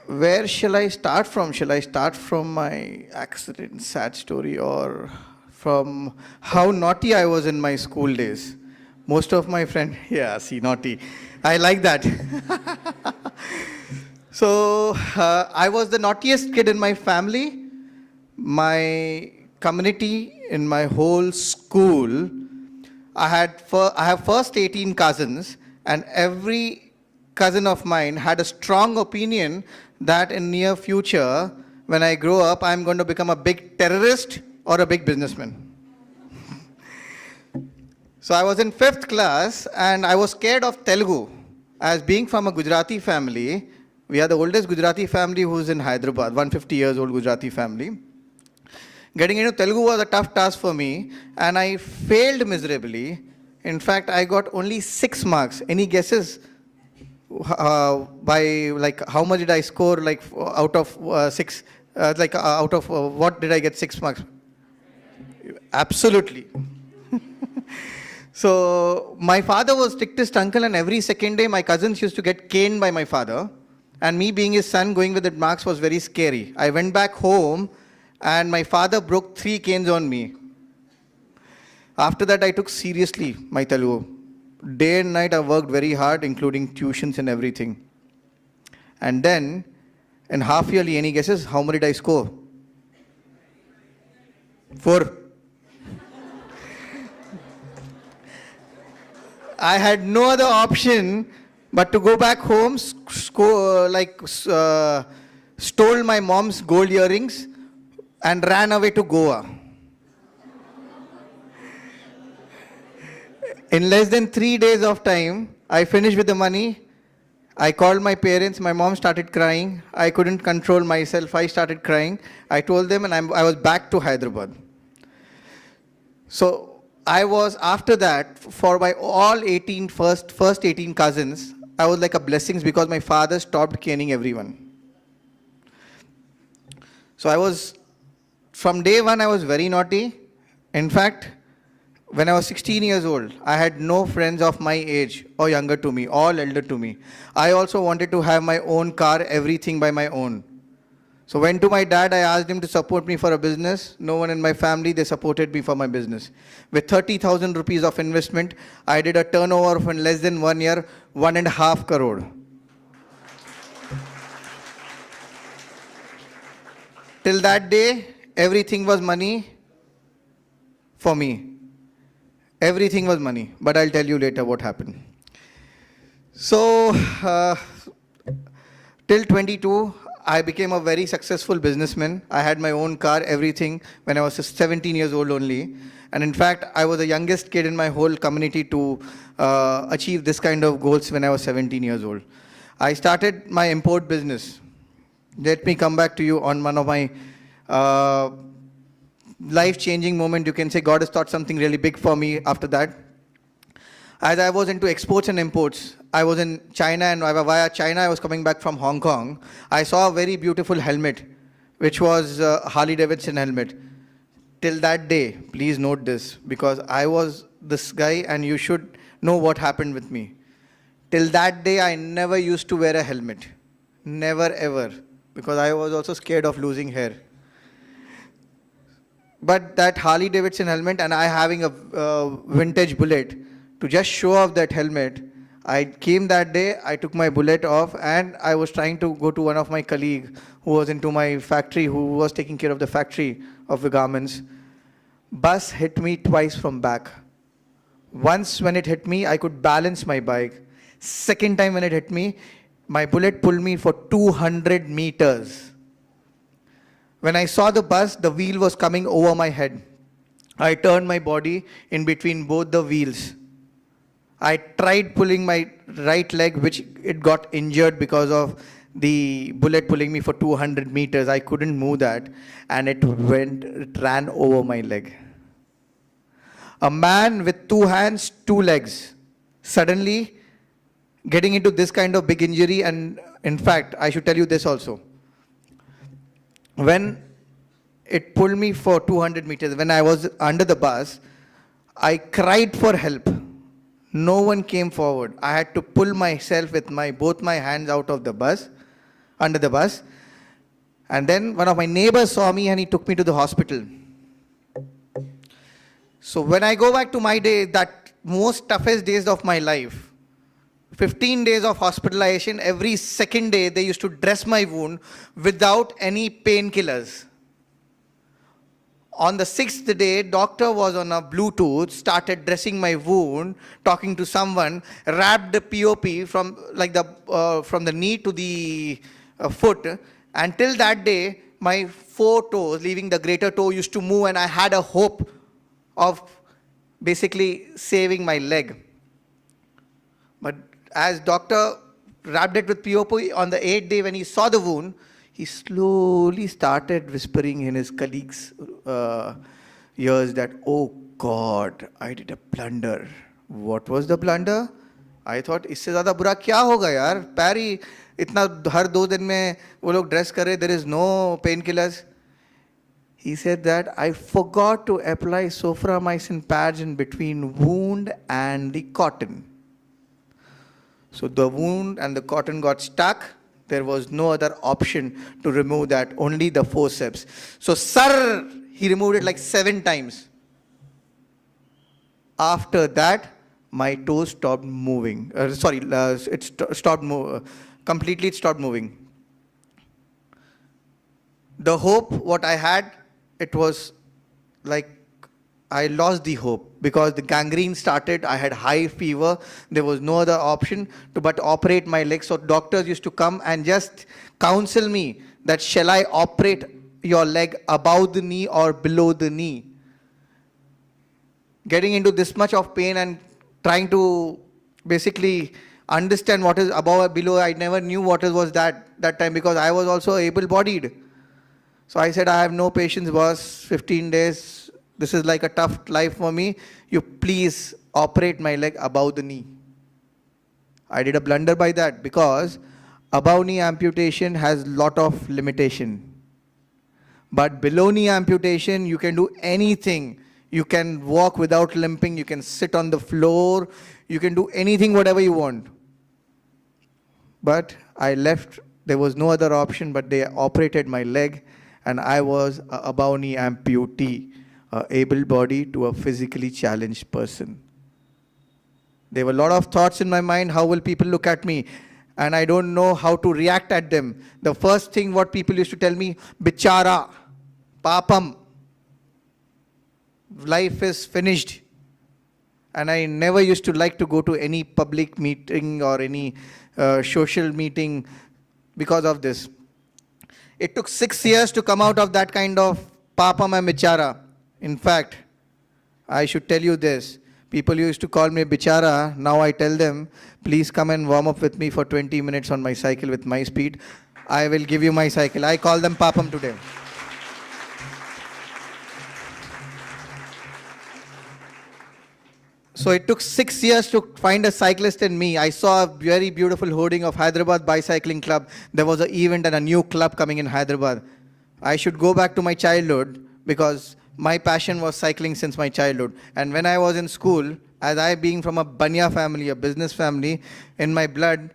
Where shall I start from? Shall I start from my accident, sad story, or from how naughty I was in my school days? Most of my friends, yeah, see, naughty. I like that. So, I was the naughtiest kid in my family, my community, in my whole school. I have first 18 cousins, and every cousin of mine had a strong opinion that in near future, when I grow up, I'm going to become a big terrorist or a big businessman. So I was in 5th class and I was scared of Telugu. as being from a Gujarati family, we are the oldest Gujarati family who's in Hyderabad, 150 years old Gujarati family. Getting into Telugu was a tough task for me, and I failed miserably. In fact, I got only 6 marks. Any guesses? By like how much did I score? Like out of 6? Out of what did I get 6 marks? Absolutely. So my father was strictest uncle, and every second day my cousins used to get caned by my father. And me being his son, going with the marks was very scary. I went back home, and my father broke 3 canes on me. After that, I took seriously my Telugu. Day and night, I worked very hard, including tuitions and everything. And then, in half yearly, any guesses? How many did I score? 4. I had no other option but to go back home, stole my mom's gold earrings and ran away to Goa. In less than 3 days of time, I finished with the money. I called my parents. My mom started crying. I couldn't control myself. I started crying. I told them, and I was back to Hyderabad. So I was, after that, for my all 18, first 18 cousins, I was like a blessing because my father stopped caning everyone. So I was, from day one, I was very naughty. In fact, when I was 16 years old, I had no friends of my age or younger to me, all elder to me. I also wanted to have my own car, everything by my own. So went to my dad, I asked him to support me for a business. No one in my family, they supported me for my business. With 30,000 rupees of investment, I did a turnover of in less than 1 year, 1.5 crore. Till that day, everything was money for me. Everything was money, but I'll tell you later what happened. So, till 22, I became a very successful businessman. I had my own car, everything, when I was 17 years old only. And in fact, I was the youngest kid in my whole community to achieve this kind of goals when I was 17 years old. I started my import business. Let me come back to you on one of my life-changing moment. You can say God has taught something really big for me after that. As I was into exports and imports, I was in China, and via China I was coming back from Hong Kong. I saw a very beautiful helmet, which was a Harley Davidson helmet. Till that day, please note this, because I was this guy and you should know what happened with me. Till that day, I never used to wear a helmet. Never ever, because I was also scared of losing hair. But that Harley Davidson helmet and I having a vintage bullet, to just show off that helmet, I came that day, I took my bullet off, and I was trying to go to one of my colleagues who was into my factory, who was taking care of the factory of the garments. Bus hit me twice from back. Once when it hit me, I could balance my bike. Second time when it hit me, my bullet pulled me for 200 meters. When I saw the bus, the wheel was coming over my head. I turned my body in between both the wheels. I tried pulling my right leg, which it got injured because of the bullet pulling me for 200 meters. I couldn't move that, and it ran over my leg. A man with 2 hands, 2 legs, suddenly getting into this kind of big injury. And in fact, I should tell you this also. When it pulled me for 200 meters, when I was under the bus, I cried for help. No one came forward. I had to pull myself with both my hands out of the bus, under the bus. And then one of my neighbors saw me and he took me to the hospital. So when I go back to my day, that most toughest days of my life, 15 days of hospitalization, every second day they used to dress my wound without any painkillers. On the 6th day, doctor was on a Bluetooth, started dressing my wound, talking to someone, wrapped the POP from the knee to the foot. Until that day, my 4 toes, leaving the greater toe, used to move, and I had a hope of basically saving my leg. But as doctor wrapped it with POP on the 8th day when he saw the wound, he slowly started whispering in his colleagues' ears that, oh God, I did a blunder. What was the blunder? I thought, इससे ज़्यादा बुरा क्या होगा यार? पैर ही इतना हर 2 दिन में वो लोग ड्रेस करे, there is no painkillers. He said that I forgot to apply soframycin pads in between wound and the cotton. So the wound and the cotton got stuck. There was no other option to remove that, only the forceps. So, sir, he removed it like 7 times. After that, my toes stopped moving. Completely it stopped moving. The hope, what I had, it was like I lost the hope because the gangrene started. I had high fever. There was no other option but operate my leg. So doctors used to come and just counsel me that shall I operate your leg above the knee or below the knee. Getting into this much of pain and trying to basically understand what is above or below. I never knew what was that time because I was also able-bodied. So I said, I have no patience, boss. 15 days. This is like a tough life for me. You please operate my leg above the knee. I did a blunder by that because above knee amputation has lot of limitation. But below knee amputation, you can do anything. You can walk without limping. You can sit on the floor. You can do anything, whatever you want. But I left. There was no other option, but they operated my leg. And I was a above knee amputee, able-bodied to a physically challenged person. There were a lot of thoughts in my mind, how will people look at me? And I don't know how to react at them. The first thing what people used to tell me, bichara, papam, life is finished. And I never used to like to go to any public meeting or any social meeting because of this. It took 6 years to come out of that kind of papam and bichara. In fact, I should tell you this. People used to call me bichara. Now I tell them, please come and warm up with me for 20 minutes on my cycle with my speed. I will give you my cycle. I call them papam today. So it took 6 years to find a cyclist in me. I saw a very beautiful hoarding of Hyderabad Bicycling Club. There was an event and a new club coming in Hyderabad. I should go back to my childhood because my passion was cycling since my childhood. And when I was in school, as I being from a Banya family, a business family, in my blood,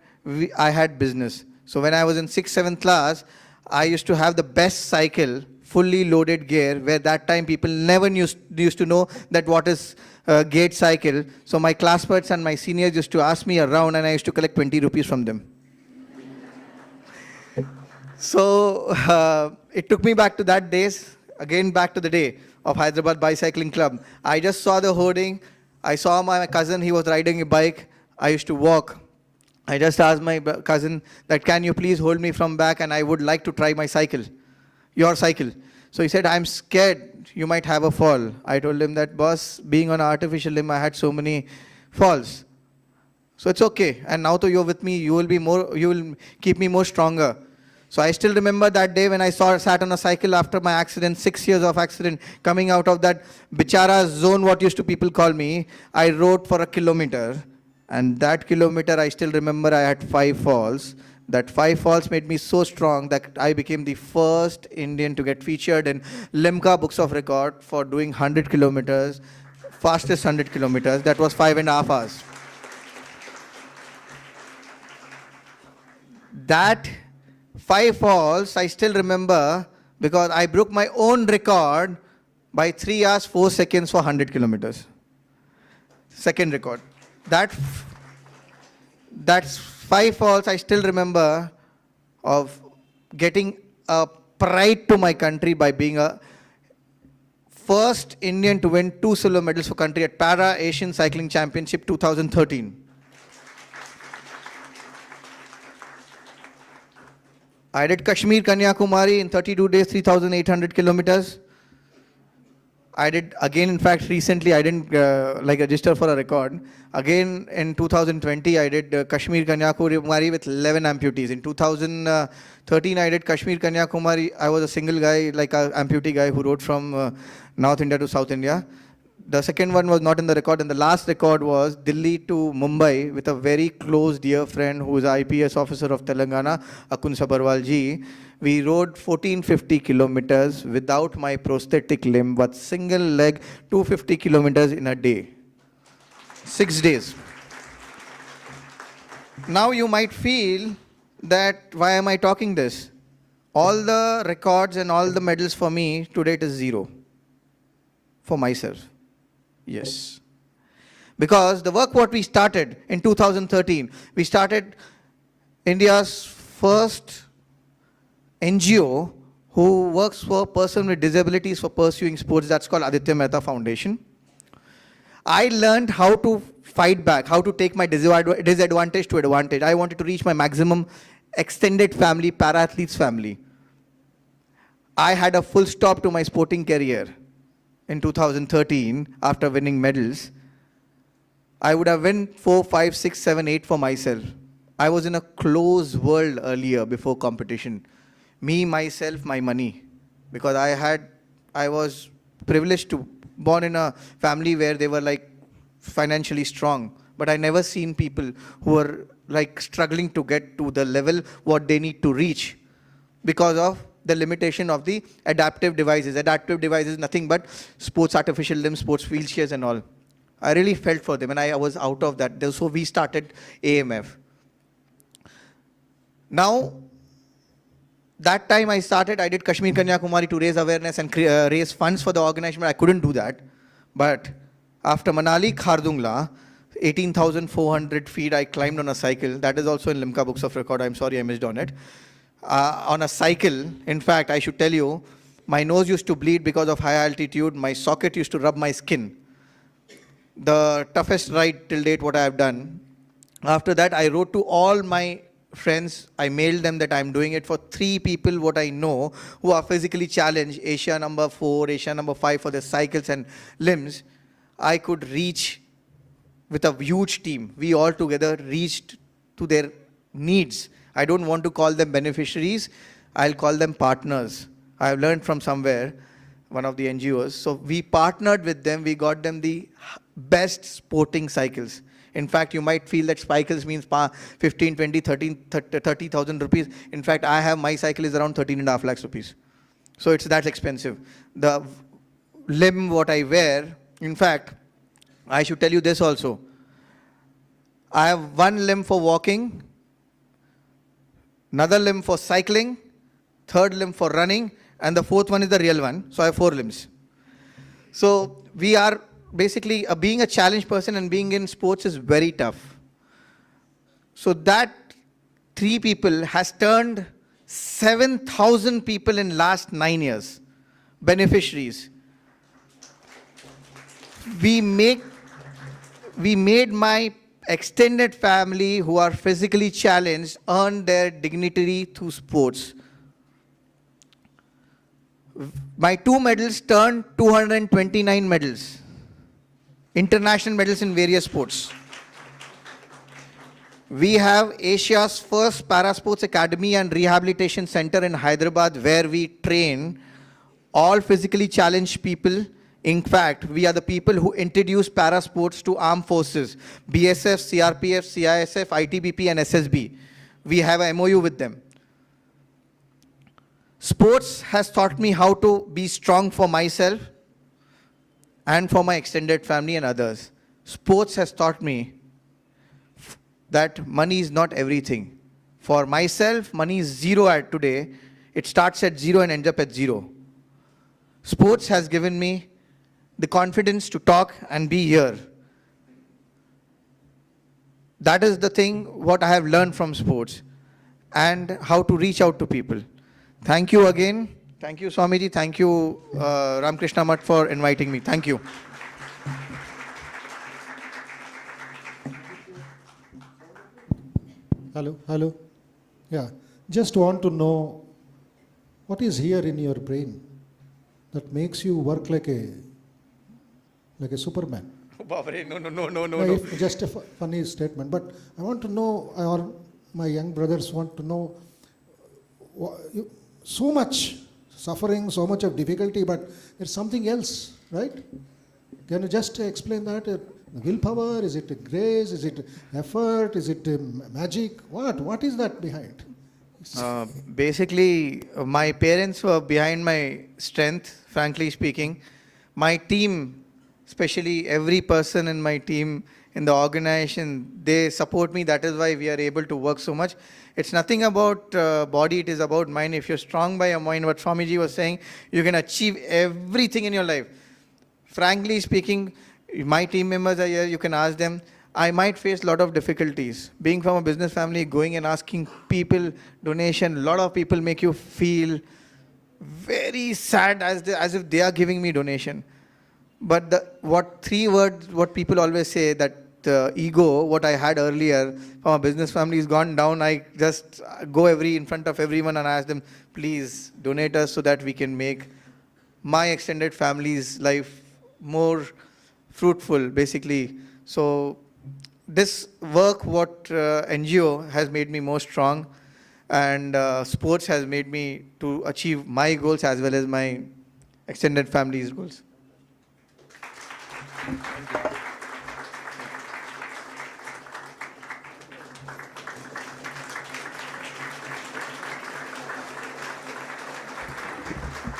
I had business. So when I was in 6th, 7th class, I used to have the best cycle, fully loaded gear, where that time people never used to know that what is gate cycle. So my classmates and my seniors used to ask me around and I used to collect 20 rupees from them. So it took me back to that days, again back to the day of Hyderabad Bicycling Club. I just saw the hoarding. I saw my cousin, he was riding a bike. I used to walk. I just asked my cousin that, can you please hold me from back and I would like to try my cycle, your cycle. So he said, I'm scared you might have a fall. I told him that, boss, being on an artificial limb, I had so many falls. So it's okay. And now that you're with me, you will keep me more stronger. So I still remember that day when I sat on a cycle after my accident, 6 years of accident, coming out of that bichara zone, what used to people call me. I rode for a kilometer. And that kilometer, I still remember I had 5 falls. That 5 falls made me so strong that I became the first Indian to get featured in Limca Books of Record for doing 100 kilometers, fastest 100 kilometers. That was 5.5 hours. That 5 falls, I still remember because I broke my own record by 3 hours, 4 seconds for 100 kilometers. Second record. That's 5 falls I still remember of getting a pride to my country by being a first Indian to win 2 silver medals for country at Para Asian Cycling Championship 2013. I did Kashmir, Kanyakumari in 32 days, 3,800 kilometers. I did again, in fact, recently I didn't register for a record. Again, in 2020, I did Kashmir Kanyakumari with 11 amputees. In 2013, I did Kashmir Kanyakumari. I was a single guy, like an amputee guy who rode from North India to South India. The second one was not in the record, and the last record was Delhi to Mumbai with a very close dear friend who is an IPS officer of Telangana, Akun Sabarwal ji. We rode 1450 kilometers without my prosthetic limb, but single leg, 250 kilometers in a day. 6 days. Now you might feel that, why am I talking this? All the records and all the medals for me, today it is zero. For myself. Yes. Because the work what we started in 2013, we started India's first NGO who works for persons with disabilities for pursuing sports. That's called Aditya Mehta Foundation. I learned how to fight back, how to take my disadvantage to advantage. I wanted to reach my maximum extended family, para-athletes family. I had a full stop to my sporting career. In 2013, after winning medals, I would have won 4, 5, 6, 7, 8 for myself. I was in a closed world earlier before competition. Me, myself, my money. Because I was privileged to born in a family where they were like financially strong. But I never seen people who were like struggling to get to the level what they need to reach because of the limitation of the adaptive devices. Adaptive devices, nothing but sports artificial limbs, sports wheelchairs and all. I really felt for them and I was out of that. So we started AMF. Now, that time I did Kashmir Kanyakumari to raise awareness and raise funds for the organization, but I couldn't do that. But after Manali Khardungla, 18,400 feet, I climbed on a cycle. That is also in Limca Books of Record. I'm sorry I missed on it. On a cycle, in fact, I should tell you, my nose used to bleed because of high altitude. My socket used to rub my skin. The toughest ride till date what I have done. After that, I wrote to all my friends. I mailed them that I'm doing it for 3 people what I know who are physically challenged, Asia number 4, Asia number 5 for their cycles and limbs. I could reach with a huge team. We all together reached to their needs. I don't want to call them beneficiaries. I'll call them partners. I've learned from somewhere, one of the NGOs. So we partnered with them. We got them the best sporting cycles. In fact, you might feel that cycles means 15, 20, 30,000 rupees. In fact, my cycle is around 13.5 lakhs rupees. So it's that expensive. The limb what I wear, in fact, I should tell you this also. I have one limb for walking, another limb for cycling, third limb for running, and the fourth one is the real one. So I have 4 limbs. So we are basically, being a challenged person and being in sports is very tough. So that 3 people has turned 7,000 people in last 9 years, beneficiaries. We made my extended family who are physically challenged earn their dignity through sports. My 2 medals turned 229 medals. International medals in various sports. We have Asia's first Parasports Academy and Rehabilitation Center in Hyderabad where we train all physically challenged people. In fact, we are the people who introduce parasports to armed forces, BSF, CRPF, CISF, ITBP and SSB. We have an MOU with them. Sports has taught me how to be strong for myself and for my extended family and others. Sports has taught me that money is not everything. For myself, money is zero at today. It starts at 0 and ends up at 0. Sports has given me the confidence to talk and be here. That is the thing what I have learned from sports and how to reach out to people. Thank you again. Thank you, Swamiji. Thank you, Ramakrishna Math, for inviting me. Thank you. Hello. Yeah, just want to know what is here in your brain that makes you work like a like a Superman. No, no, no, no, no, No, no. just a funny statement. But I want to know, or my young brothers want to know, so much suffering, so much of difficulty, but there's something else, right? Can you just explain that? Willpower? Is it grace? Is it effort? Is it magic? What is that behind? Basically, my parents were behind my strength, frankly speaking. My team, especially every person in my team, in the organization, they support me. That is why we are able to work so much. It's nothing about body, it is about mind. If you're strong by your mind, what Swamiji was saying, you can achieve everything in your life. Frankly speaking, my team members are here, you can ask them. I might face a lot of difficulties. Being from a business family, going and asking people donation, a lot of people make you feel very sad as if they are giving me donation. But what people always say, that ego, what I had earlier from a business family is gone down. I just go in front of everyone and ask them, please donate us so that we can make my extended family's life more fruitful, basically. So this work, what NGO has made me more strong, and sports has made me to achieve my goals as well as my extended family's goals.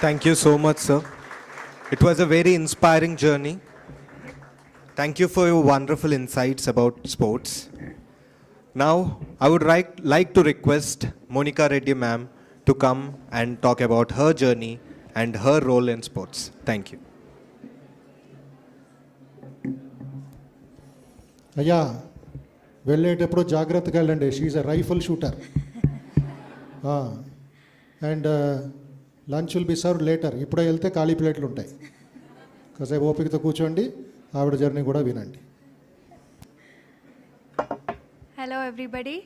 Thank you so much, sir. It was a very inspiring journey. Thank you for your wonderful insights about sports. Now, I would like to request Monica Reddy ma'am to come and talk about her journey and her role in sports. Thank you. అయ్యా వెళ్ళేటప్పుడు జాగ్రత్తగా వెళ్ళండి. She's a rifle shooter. And lunch will be serve later. ఇప్పుడే వెళ్తే ఖాళీ ప్లేట్లు ఉంటాయి. కాసేపు ఓపికతో కూర్చోండి, ఆవిడ జర్నీ కూడా వినండి. Hello everybody.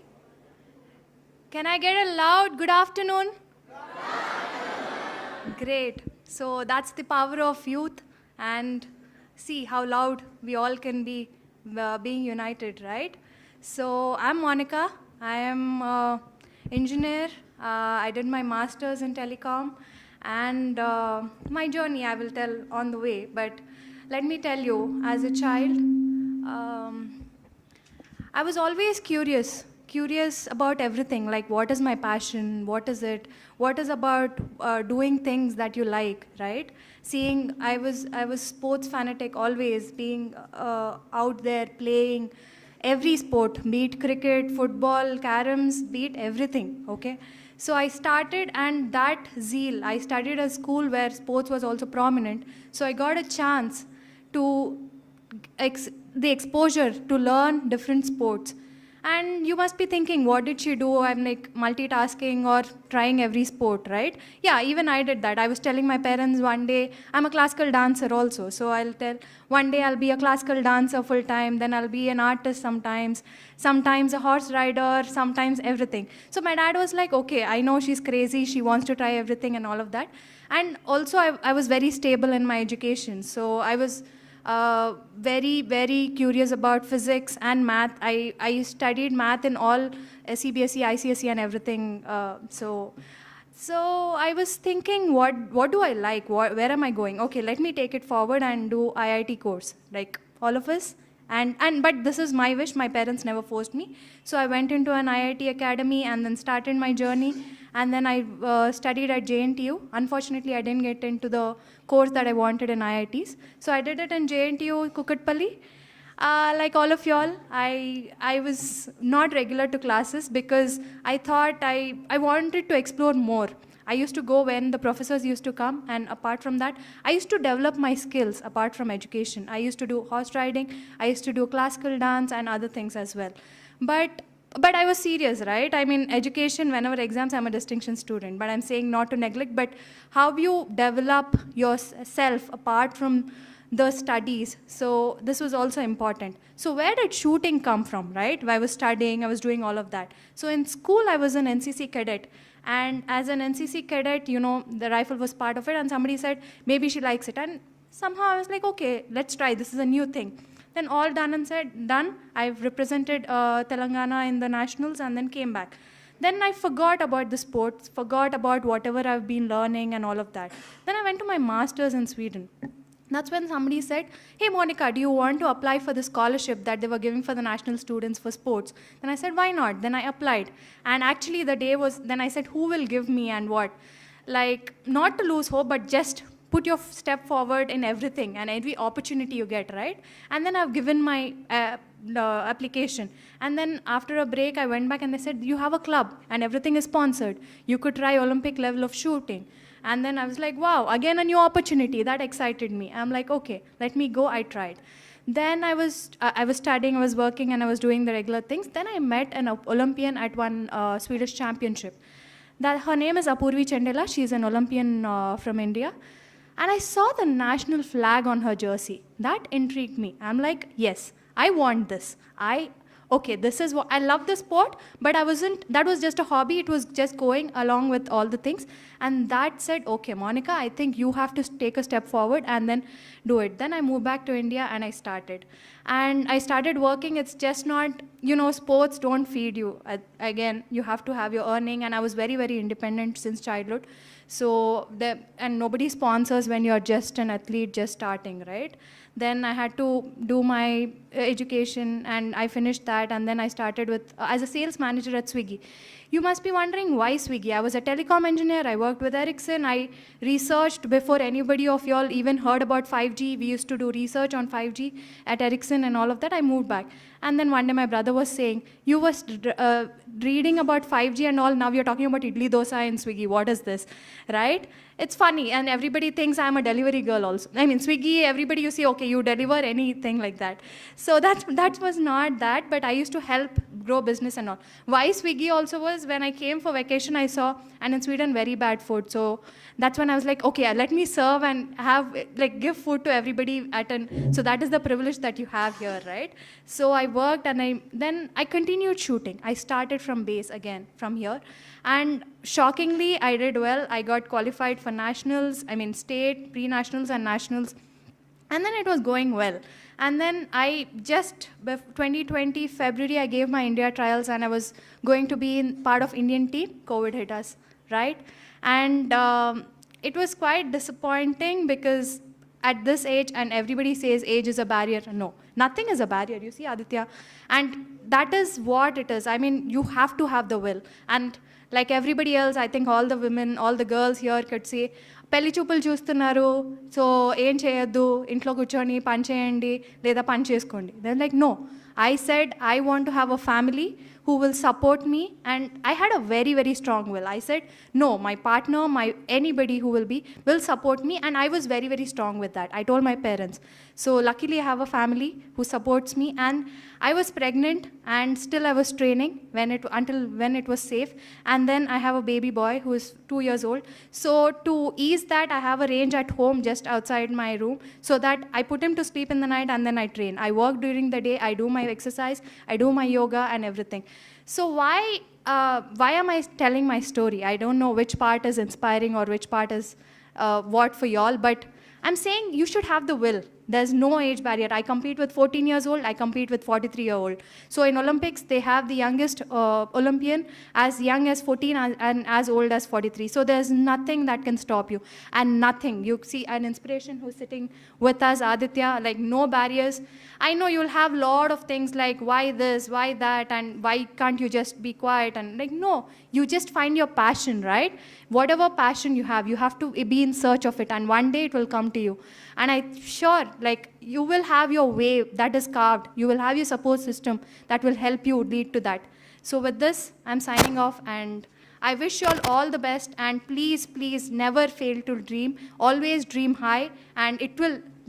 Can I get a loud good afternoon? Great. So that's the power of youth, and see how loud we all can be being united, right? So I'm Monica. I am an engineer. I did my master's in telecom, and my journey I will tell on the way. But let me tell you, as a child, I was always curious about everything, like what is my passion, what is it, what is about doing things that you like, right? Seeing, I was sports fanatic, always being out there playing every sport, be it cricket, football, caroms, be it everything, okay? So I started, and that zeal, I studied a school where sports was also prominent, so I got a chance to the exposure to learn different sports. And you must be thinking, what did she do? I'm like multitasking or trying every sport, right? Yeah, even I did that. I was telling my parents one day, I'm a classical dancer also. So I'll tell, one day I'll be a classical dancer full time, then I'll be an artist sometimes a horse rider, sometimes everything. So my dad was like, okay, I know she's crazy, she wants to try everything and all of that. And also I was very stable in my education. So I was very curious about physics and math. I studied math in all CBSE, ICSE and everything. So I was thinking, what do I like? Where am I going? Okay, let me take it forward and do IIT course, like all of us. But this is my wish. My parents never forced me. So I went into an IIT academy and then started my journey. And then I studied at JNTU. Unfortunately, I didn't get into the course that I wanted in IITs. So I did it in JNTU, Kukatpalli. Like all of y'all, I was not regular to classes because I thought I wanted to explore more. I used to go when the professors used to come, and apart from that, I used to develop my skills apart from education. I used to do horse riding, I used to do classical dance and other things as well. But I was serious, right? I mean, education, whenever exams, I'm a distinction student, but I'm saying not to neglect, but how you develop yourself apart from the studies. So this was also important. So where did shooting come from, right? I was studying, I was doing all of that. So in school, I was an NCC cadet. And as an NCC cadet, you know, the rifle was part of it, and somebody said, maybe she likes it. And somehow I was like, okay, let's try. This is a new thing. Then all done and said, done. I've represented Telangana in the nationals and then came back. Then I forgot about the sports, forgot about whatever I've been learning and all of that. Then I went to my master's in Sweden. That's when somebody said, hey, Monica, do you want to apply for the scholarship that they were giving for the national students for sports? Then I said, why not? Then I applied. And actually the day was, then I said, who will give me and what? Like, not to lose hope, but just put your step forward in everything and every opportunity you get, right? And then I've given my application. And then after a break, I went back and they said, you have a club and everything is sponsored. You could try Olympic level of shooting. And then I was like, wow, again a new opportunity. That excited me. I'm like, okay, let me go. I tried. Then I was studying, I was working, and I was doing the regular things. Then I met an Olympian at one Swedish championship. Her name is Apurvi Chandela. She's an Olympian from India. And I saw the national flag on her jersey. That intrigued me. I'm like, yes, I want this. Okay, this is what, I love the sport, but that was just a hobby. It was just going along with all the things. And that said, okay, Monica, I think you have to take a step forward and then do it. Then I moved back to India and I started. And I started working. It's just not, sports don't feed you. Again, you have to have your earning. And I was very, very independent since childhood. So, and nobody sponsors when you're just an athlete, just starting, right? Then I had to do my education and I finished that, and then I started as a sales manager at Swiggy. You must be wondering why Swiggy. I was a telecom engineer, I worked with Ericsson, I researched before anybody of y'all even heard about 5G. We used to do research on 5G at Ericsson and all of that. I moved back. And then one day my brother was saying, you was reading about 5G and all, now you're talking about idli dosa in Swiggy. What is this, right? It's funny, and everybody thinks I'm a delivery girl also. I mean, Swiggy, everybody you see, okay, you deliver anything like that. So that was not that, but I used to help grow business and all. Why Swiggy also was, when I came for vacation, I saw, and in Sweden, very bad food. So that's when I was like, okay, let me serve and give food to everybody so that is the privilege that you have here, right? So I worked, and then I continued shooting. I started from base again, from here. And shockingly, I did well. I got qualified for nationals, state, pre-nationals and nationals. And then it was going well. And then 2020 February, I gave my India trials and I was going to be part of Indian team. COVID hit us, right? And it was quite disappointing because at this age, and everybody says age is a barrier. No, nothing is a barrier, you see, Aditya. And that is what it is. You have to have the will. And like everybody else, I think all the women, all the girls here could say, పెళ్లి చూపులు చూస్తున్నారు so ఏం చేయొద్దు ఇంట్లో కూర్చొని పని చేయండి లేదా పని చేసుకోండి then like no I said I want to have a family who will support me, and I had a very, very strong will. I said, no, my partner, anybody who will support me, and I was very, very strong with that. I told my parents. So luckily I have a family who supports me, and I was pregnant and still I was training until when it was safe, and then I have a baby boy who is 2 years old. So to ease that, I have a range at home just outside my room so that I put him to sleep in the night and then I train. I work during the day, I do my exercise, I do my yoga and everything. So why am I telling my story? I don't know which part is inspiring or which part is what for y'all, but I'm saying you should have the will. There's no age barrier. I compete with 14 years old, I compete with 43-year-old. So in Olympics, they have the youngest Olympian as young as 14 and as old as 43. So there's nothing that can stop you. And nothing. You see an inspiration who's sitting with us, Aditya, like no barriers. I know you'll have a lot of things like why this, why that, and why can't you just be quiet? And like, no, you just find your passion, right? Whatever passion you have to be in search of it, and one day it will come to you. And I'm sure, like, you will have your way that is carved. You will have your support system that will help you lead to that. So with this, I'm signing off, and I wish you all the best. And please, please never fail to dream. Always dream high, and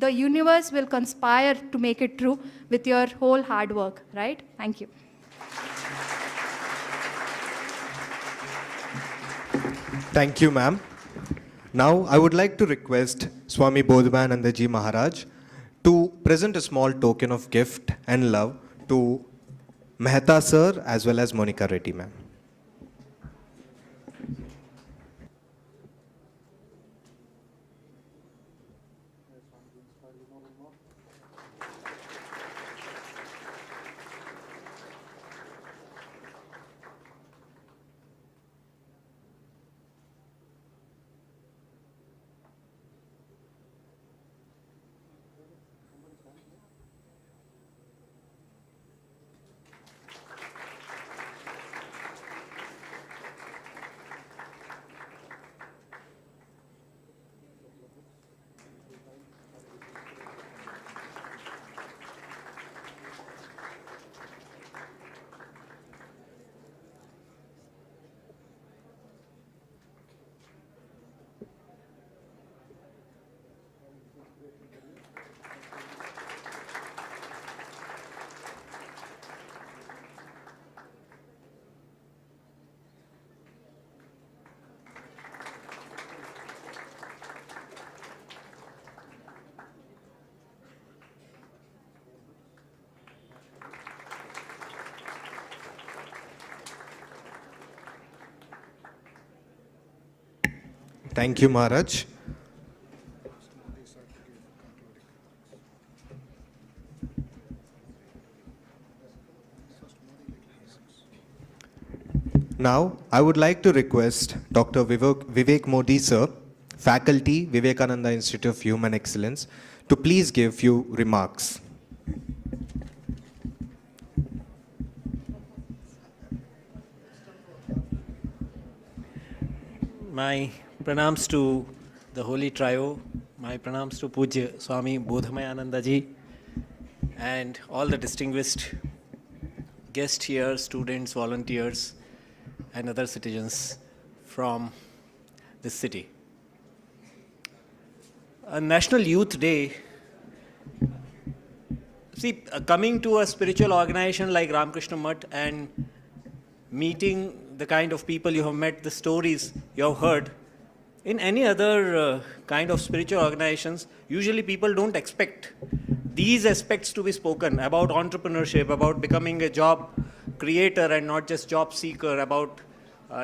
the universe will conspire to make it true with your whole hard work, right? Thank you. Thank you, ma'am. Now, I would like to request Swami Bodhimananda Ji Maharaj to present a small token of gift and love to Mehta sir as well as Monica Reddy, ma'am. Thank you, Maharaj. Now, I would like to request Dr. Vivek Modi, sir, faculty, Vivekananda Institute of Human Excellence, to please give few remarks. My pranams to the Holy Trio, my pranams to Pujya Swami Bodhamayananda ji, and all the distinguished guests here, students, volunteers, and other citizens from this city. A National Youth Day. See, coming to a spiritual organization like Ramakrishna Mutt and meeting the kind of people you have met, the stories you have heard, in any other kind of spiritual organizations, usually people don't expect these aspects to be spoken about entrepreneurship, about becoming a job creator and not just job seeker, about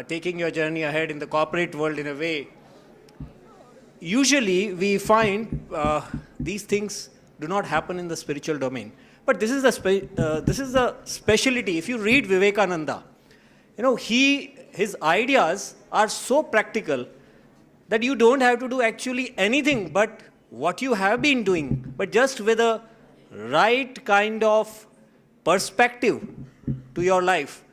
taking your journey ahead in the corporate world in a way. Usually we find these things do not happen in the spiritual domain. But this is the speciality. If you read Vivekananda, his ideas are so practical that you don't have to do actually anything but what you have been doing, but just with a right kind of perspective to your life,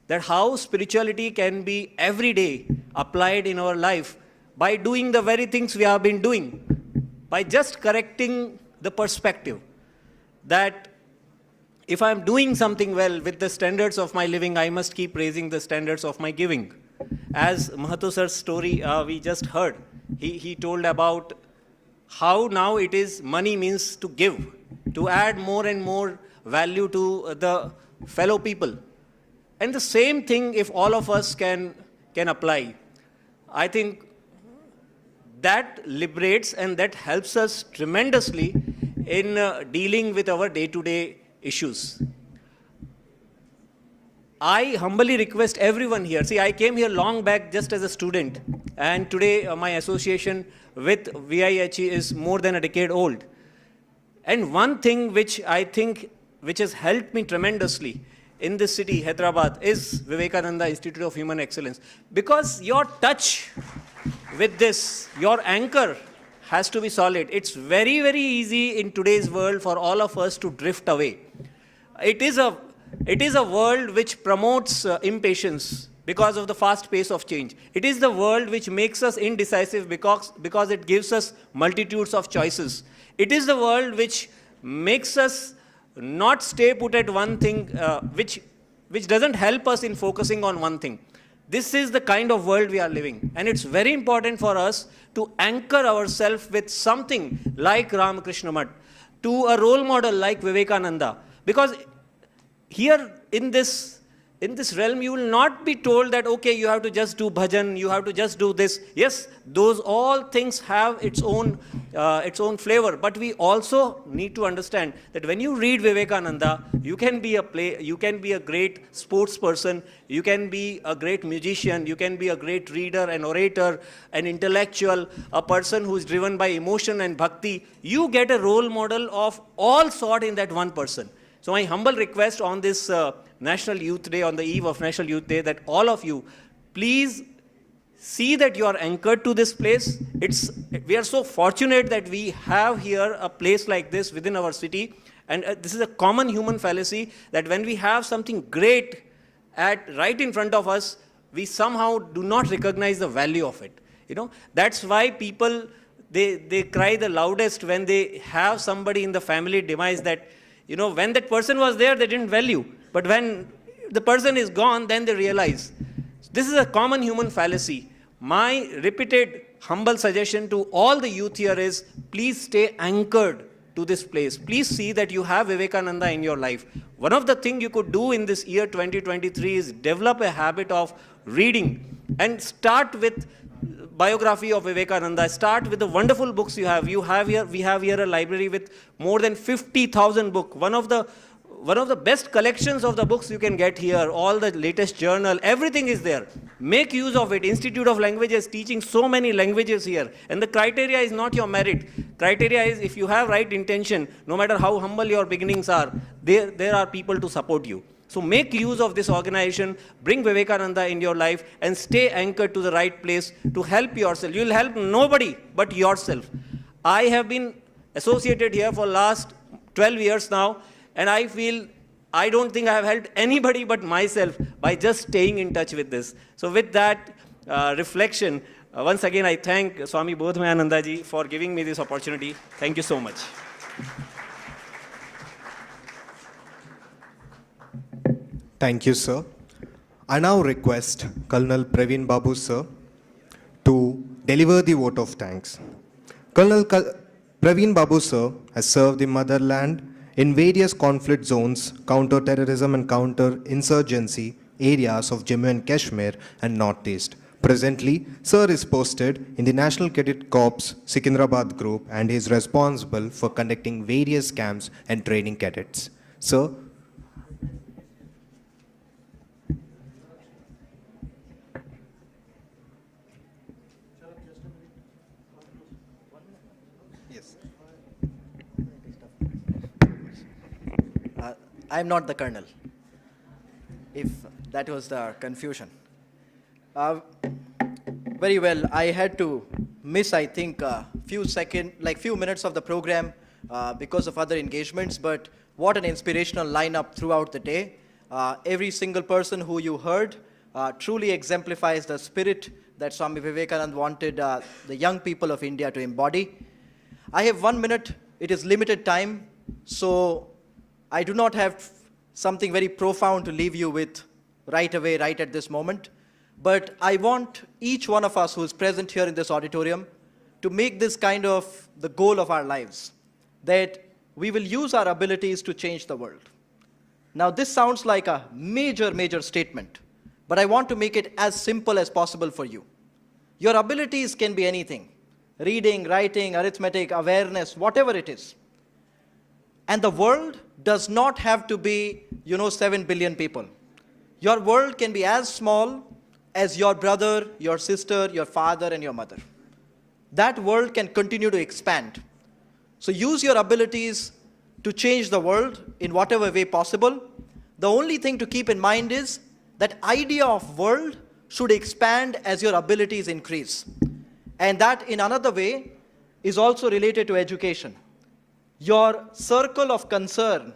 that how spirituality can be every day applied in our life by doing the very things we have been doing, by just correcting the perspective that if I am doing something well with the standards of my living, I must keep raising the standards of my giving. As Mahato sir's story we just heard, he told about how now it is money means to give, to add more and more value to the fellow people. And the same thing if all of us can apply. I think that liberates and that helps us tremendously in dealing with our day-to-day issues. I humbly request everyone here. See, I came here long back just as a student, and today my association with VIHE is more than a decade old. And one thing which I think which has helped me tremendously in this city, Hyderabad, is Vivekananda Institute of Human Excellence. Because your touch with this, your anchor has to be solid. It's very, very easy in today's world for all of us to drift away. It is a world which promotes impatience because of the fast pace of change. It is the world which makes us indecisive because it gives us multitudes of choices. It is the world which makes us not stay put at one thing, which doesn't help us in focusing on one thing. This is the kind of world we are living. And it's very important for us to anchor ourselves with something like Ramakrishna Mutt, to a role model like Vivekananda. Because here in this realm, you will not be told that, okay, you have to just do bhajan, you have to just do this. Yes, those all things have its own flavor. But we also need to understand that when you read Vivekananda, you can be a great sports person, you can be a great musician, you can be a great reader, an orator, an intellectual, a person who is driven by emotion and bhakti. You get a role model of all sort in that one person. So my humble request on this National Youth Day, on the eve of National Youth Day, that all of you, please see that you are anchored to this place. We are so fortunate that we have here a place like this within our city. And this is a common human fallacy that when we have something great right in front of us, we somehow do not recognize the value of it. That's why people, they cry the loudest when they have somebody in the family demise that, when that person was there, they didn't value. But when the person is gone, then they realize. This is a common human fallacy. My repeated, humble suggestion to all the youth here is, please stay anchored to this place. Please see that you have Vivekananda in your life. One of the things you could do in this year 2023 is develop a habit of reading and start with biography of Vivekananda. Start with the wonderful books you have. We have here a library with more than 50,000 books. One of the best collections of the books you can get here. All the latest journal, everything is there. Make use of it. Institute of Languages teaching so many languages here. And the criteria is not your merit. Criteria is if you have right intention, no matter how humble your beginnings are, there are people to support you. So make use of this organization, bring Vivekananda in your life, and stay anchored to the right place to help yourself. You will help nobody but yourself. I have been associated here for last 12 years now, and I don't think I have helped anybody but myself by just staying in touch with this. So with that reflection, once again I thank Swami Bodhmayananda ji for giving me this opportunity. Thank you so much. Thank you, sir. I now request Colonel Praveen Babu, sir, to deliver the vote of thanks. Praveen Babu, sir, has served the motherland in various conflict zones, counter-terrorism and counter-insurgency areas of Jammu and Kashmir and Northeast. Presently, sir is posted in the National Cadet Corps Secunderabad group and is responsible for conducting various camps and training cadets. Sir, I'm not the colonel, if that was the confusion. Very well, I had to miss, I think, few minutes of the program because of other engagements, but what an inspirational lineup throughout the day. Every single person who you heard truly exemplifies the spirit that Swami Vivekananda wanted the young people of India to embody. I have 1 minute, it is limited time, so I do not have something very profound to leave you with right away, right at this moment. But I want each one of us who is present here in this auditorium to make this kind of the goal of our lives, that we will use our abilities to change the world. Now, this sounds like a major, major statement, but I want to make it as simple as possible for you. Your abilities can be anything: reading, writing, arithmetic, awareness, whatever it is. And the world does not have to be, 7 billion people. Your world can be as small as your brother, your sister, your father, and your mother. That world can continue to expand. So use your abilities to change the world in whatever way possible. The only thing to keep in mind is that idea of world should expand as your abilities increase. And that, in another way, is also related to education. Your circle of concern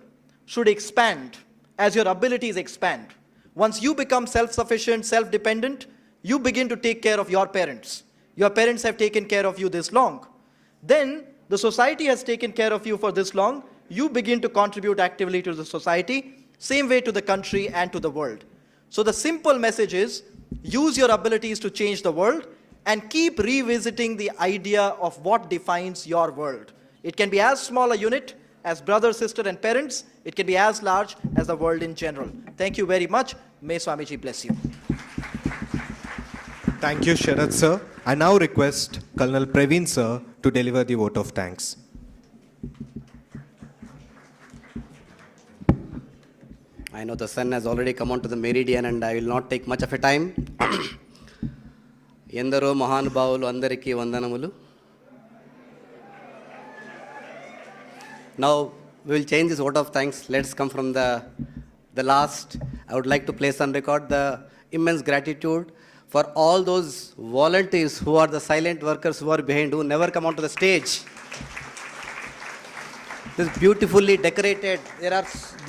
should expand as your abilities expand. Once you become self-sufficient, self-dependent, you begin to take care of your parents. Your parents have taken care of you this long. Then the society has taken care of you for this long. You begin to contribute actively to the society, same way to the country and to the world. So the simple message is, use your abilities to change the world and keep revisiting the idea of what defines your world. It can be as small a unit as brother, sister, and parents. It can be as large as the world in general. Thank you very much. May Swamiji bless you. thank you, Sharad, sir. I now request Colonel Praveen, sir, to deliver the vote of thanks. I know the sun has already come onto the meridian and I will not take much of a time. ఎందరో మహానుభావులు అందరికీ వందనములు. Now we will change this vote of thanks. Let's come from the last. I would like to place on record the immense gratitude for all those volunteers who are the silent workers who are behind, who never come onto the stage. This beautifully decorated.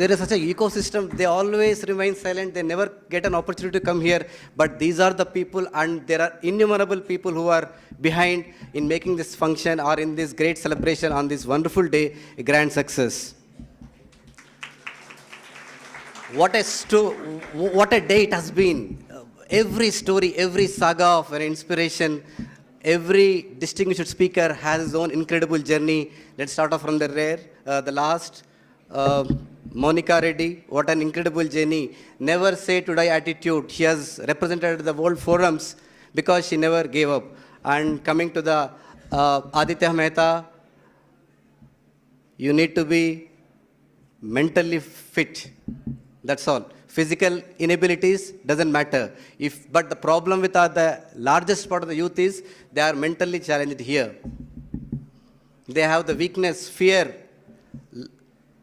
There is such an ecosystem. They always remain silent. They never get an opportunity to come here. But these are the people, and there are innumerable people who are behind in making this function or in this great celebration on this wonderful day a grand success. What a day it has been. Every story, every saga of an inspiration, every distinguished speaker has his own incredible journey. Let's start off from the last. Monica Reddy, what an incredible journey. Never say to die attitude. She has represented the world forums because she never gave up. And coming to the Aditya Mehta, you need to be mentally fit. That's all. physical inabilities, doesn't matter. But the problem with the largest part of the youth is they are mentally challenged here. They have the weakness, fear,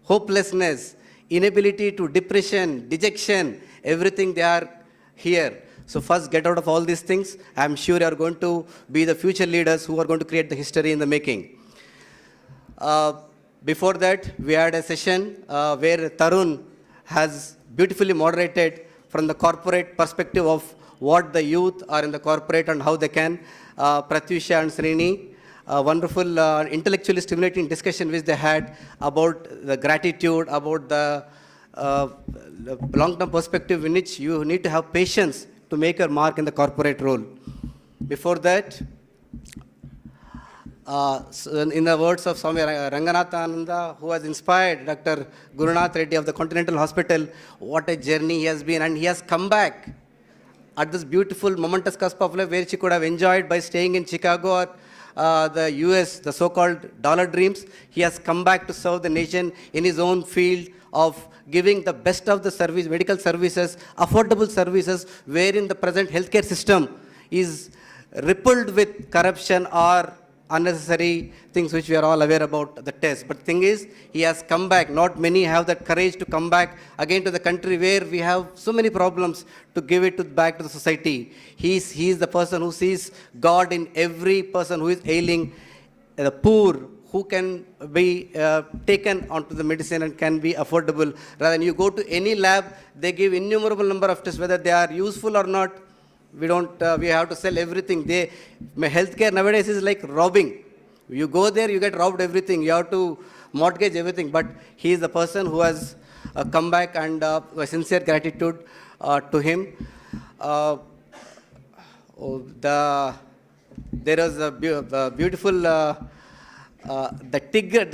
hopelessness, inability to depression, dejection, everything they are here. So first get out of all these things. I'm sure you are going to be the future leaders who are going to create the history in the making. Before that, we had a session where Tarun has beautifully moderated from the corporate perspective of what the youth are in the corporate and how they can. Pratyusha and Srini, wonderful intellectually stimulating discussion which they had about the gratitude, about the long-term perspective in which you need to have patience to make your mark in the corporate role. Before that, so in the words of Swami Ranganathananda, who has inspired Dr. Gurunath Reddy of the Continental Hospital, what a journey he has been, and he has come back at this beautiful, momentous cusp of life where she could have enjoyed by staying in Chicago or the US, the so-called dollar dreams. He has come back to serve the nation in his own field of giving the best of the service, medical services, affordable services, wherein the present healthcare system is rippled with corruption or unnecessary things which we are all aware about the test. But the thing is, he has come back. Not many have that courage to come back again to the country where we have so many problems to give it back to the society. He is the person who sees God in every person who is ailing, the poor, who can be taken onto the medicine and can be affordable. Rather than you go to any lab, they give innumerable number of tests, whether they are useful or not. We have to sell everything. Healthcare nowadays is like robbing. You go there, you get robbed everything. You have to mortgage everything. But he is the person who has come back, and a sincere gratitude to him. There was a beautiful, the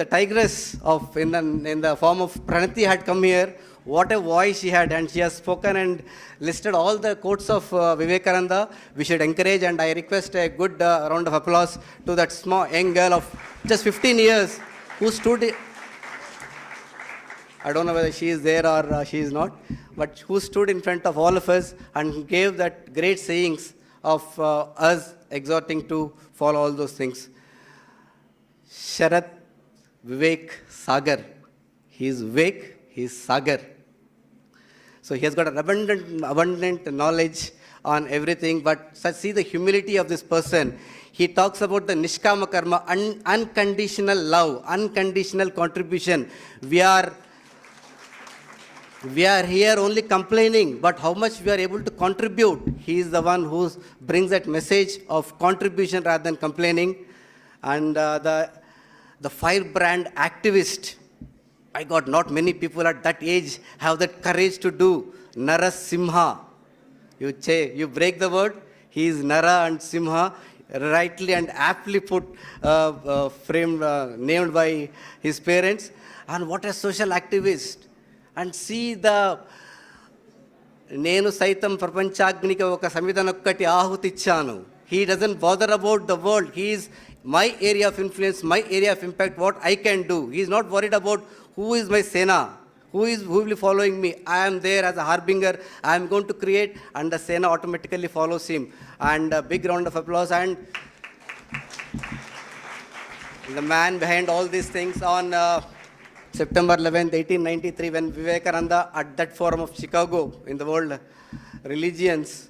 tigress in the form of Pranati had come here. What a voice she had, and she has spoken and listed all the quotes of Vivekananda. We should encourage, and I request a good round of applause to that small young girl of just 15 years who stood. I don't know whether she is there or she is not, but who stood in front of all of us and gave that great sayings of us exhorting to follow all those things. Sharat Vivek Sagar. He is Vivek, he is Sagar. So he has got an abundant knowledge on everything, but see the humility of this person. He talks about the Nishkama Karma, unconditional love, unconditional contribution. We are here only complaining, but how much we are able to contribute. He is the one who brings that message of contribution rather than complaining. And the firebrand activist. My God, not many people at that age have that courage to do. Narasimha. You break the word. He is Nara and Simha, rightly and aptly put, named by his parents. And what a social activist. And see the Nenu Saitam Prapanchagnika Oka Samidanakkati Ahutichanu. He doesn't bother about the world. He is my area of influence, my area of impact, what I can do. He is not worried about who is my Sena, who will be following me. I am there as a harbinger. I am going to create, and the Sena automatically follows him. And a big round of applause. And the man behind all these things on September 11th, 1893, when Vivekananda at that forum of Chicago in the world religions,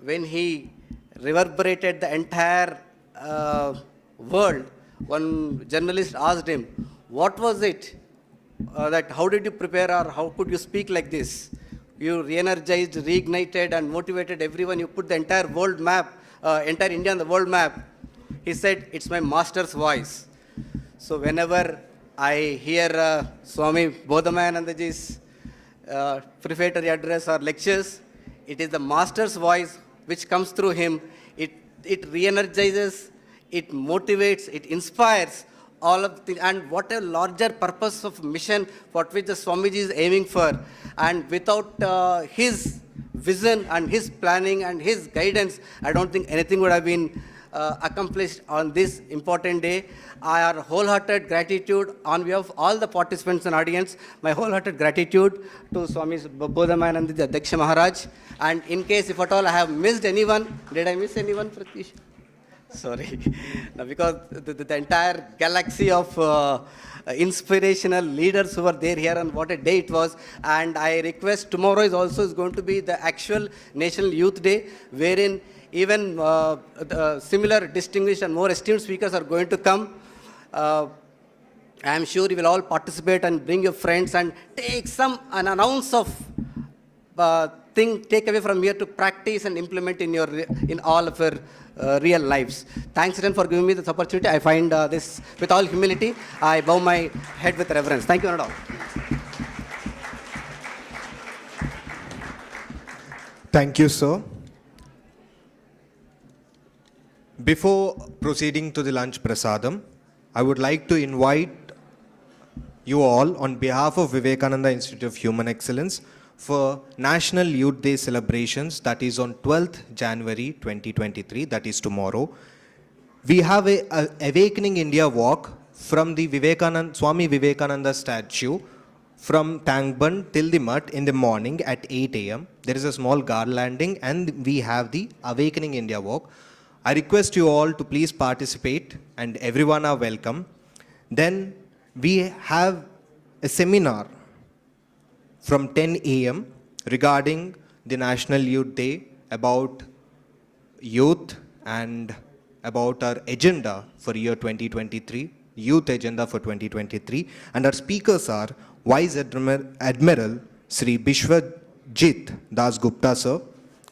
when he reverberated the entire world, one journalist asked him, what was it how did you prepare, or how could you speak like this? You re-energized, reignited and motivated everyone. You put the entire world map, entire India on the world map. He said, it's my master's voice. So whenever I hear Swami Bodhamayanandaji's prefatory address or lectures, it is the master's voice which comes through him. It re-energizes, it motivates, it inspires all of the things. And what a larger purpose of mission what which the Swamiji is aiming for. And without his vision and his planning and his guidance, I don't think anything would have been accomplished on this important day. Our wholehearted gratitude on behalf of all the participants and audience, my wholehearted gratitude to Swami Bodhamananda Daksha Maharaj. And in case if at all I have missed anyone, did I miss anyone, Pratish? Sorry. No, because the entire galaxy of inspirational leaders who were there here, and what a day it was. And I request tomorrow is going to be the actual National Youth Day, wherein even the similar distinguished and more esteemed speakers are going to come. I am sure you will all participate and bring your friends and take an ounce of take away from here to practice and implement in all of your real lives. Thanks again for giving me this opportunity. I find this with all humility. I bow my head with reverence. Thank you, Anadol. Thank you, sir. Before proceeding to the lunch prasadam, I would like to invite you all on behalf of Vivekananda Institute of Human Excellence for National Youth Day celebrations, that is on 12th January 2023, that is tomorrow. We have a Awakening India walk from the Swami Vivekananda statue from Tangbund till the Mutt in the morning at 8 a.m. There is a small garlanding and we have the Awakening India walk. I request you all to please participate and everyone are welcome. Then we have a seminar from 10 a.m. regarding the National Youth Day, about youth and about our agenda for year 2023, youth agenda for 2023. And our speakers are Vice Admiral Sri Bishwajit Das Gupta, sir,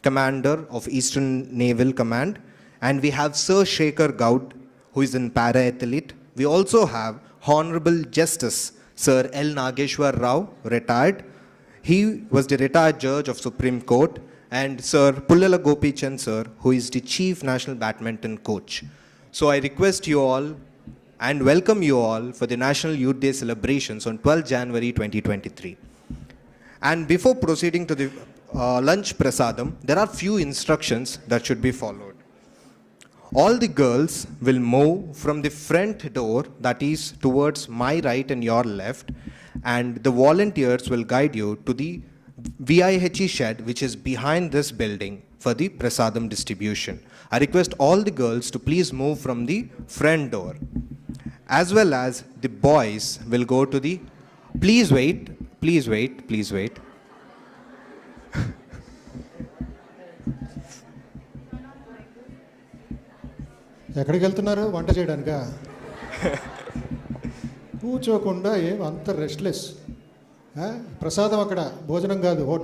Commander of Eastern Naval Command. And we have Sir Shekhar Gaud, who is in para-athlete. We also have Honorable Justice Sir L. Nageshwar Rao, retired. He was the retired judge of Supreme Court, and Sir Pullala Gopichand, sir, who is the Chief National Badminton Coach. So I request you all and welcome you all for the National Youth Day celebrations on 12 January 2023. And before proceeding to the lunch prasadam, there are few instructions that should be followed. All the girls will move from the front door, that is towards my right and your left, and the volunteers will guide you to the VIHE shed, which is behind this building, for the prasadam distribution. I request all the girls to please move from the front door. As well as the boys will go to the... Please wait, please wait, please wait. ఎక్కడికి వెళ్తున్నారు? వంట చేయడానికా? కూర్చోకుండా అంత restless. ప్రసాదం అక్కడ, భోజనం కాదు, hotel.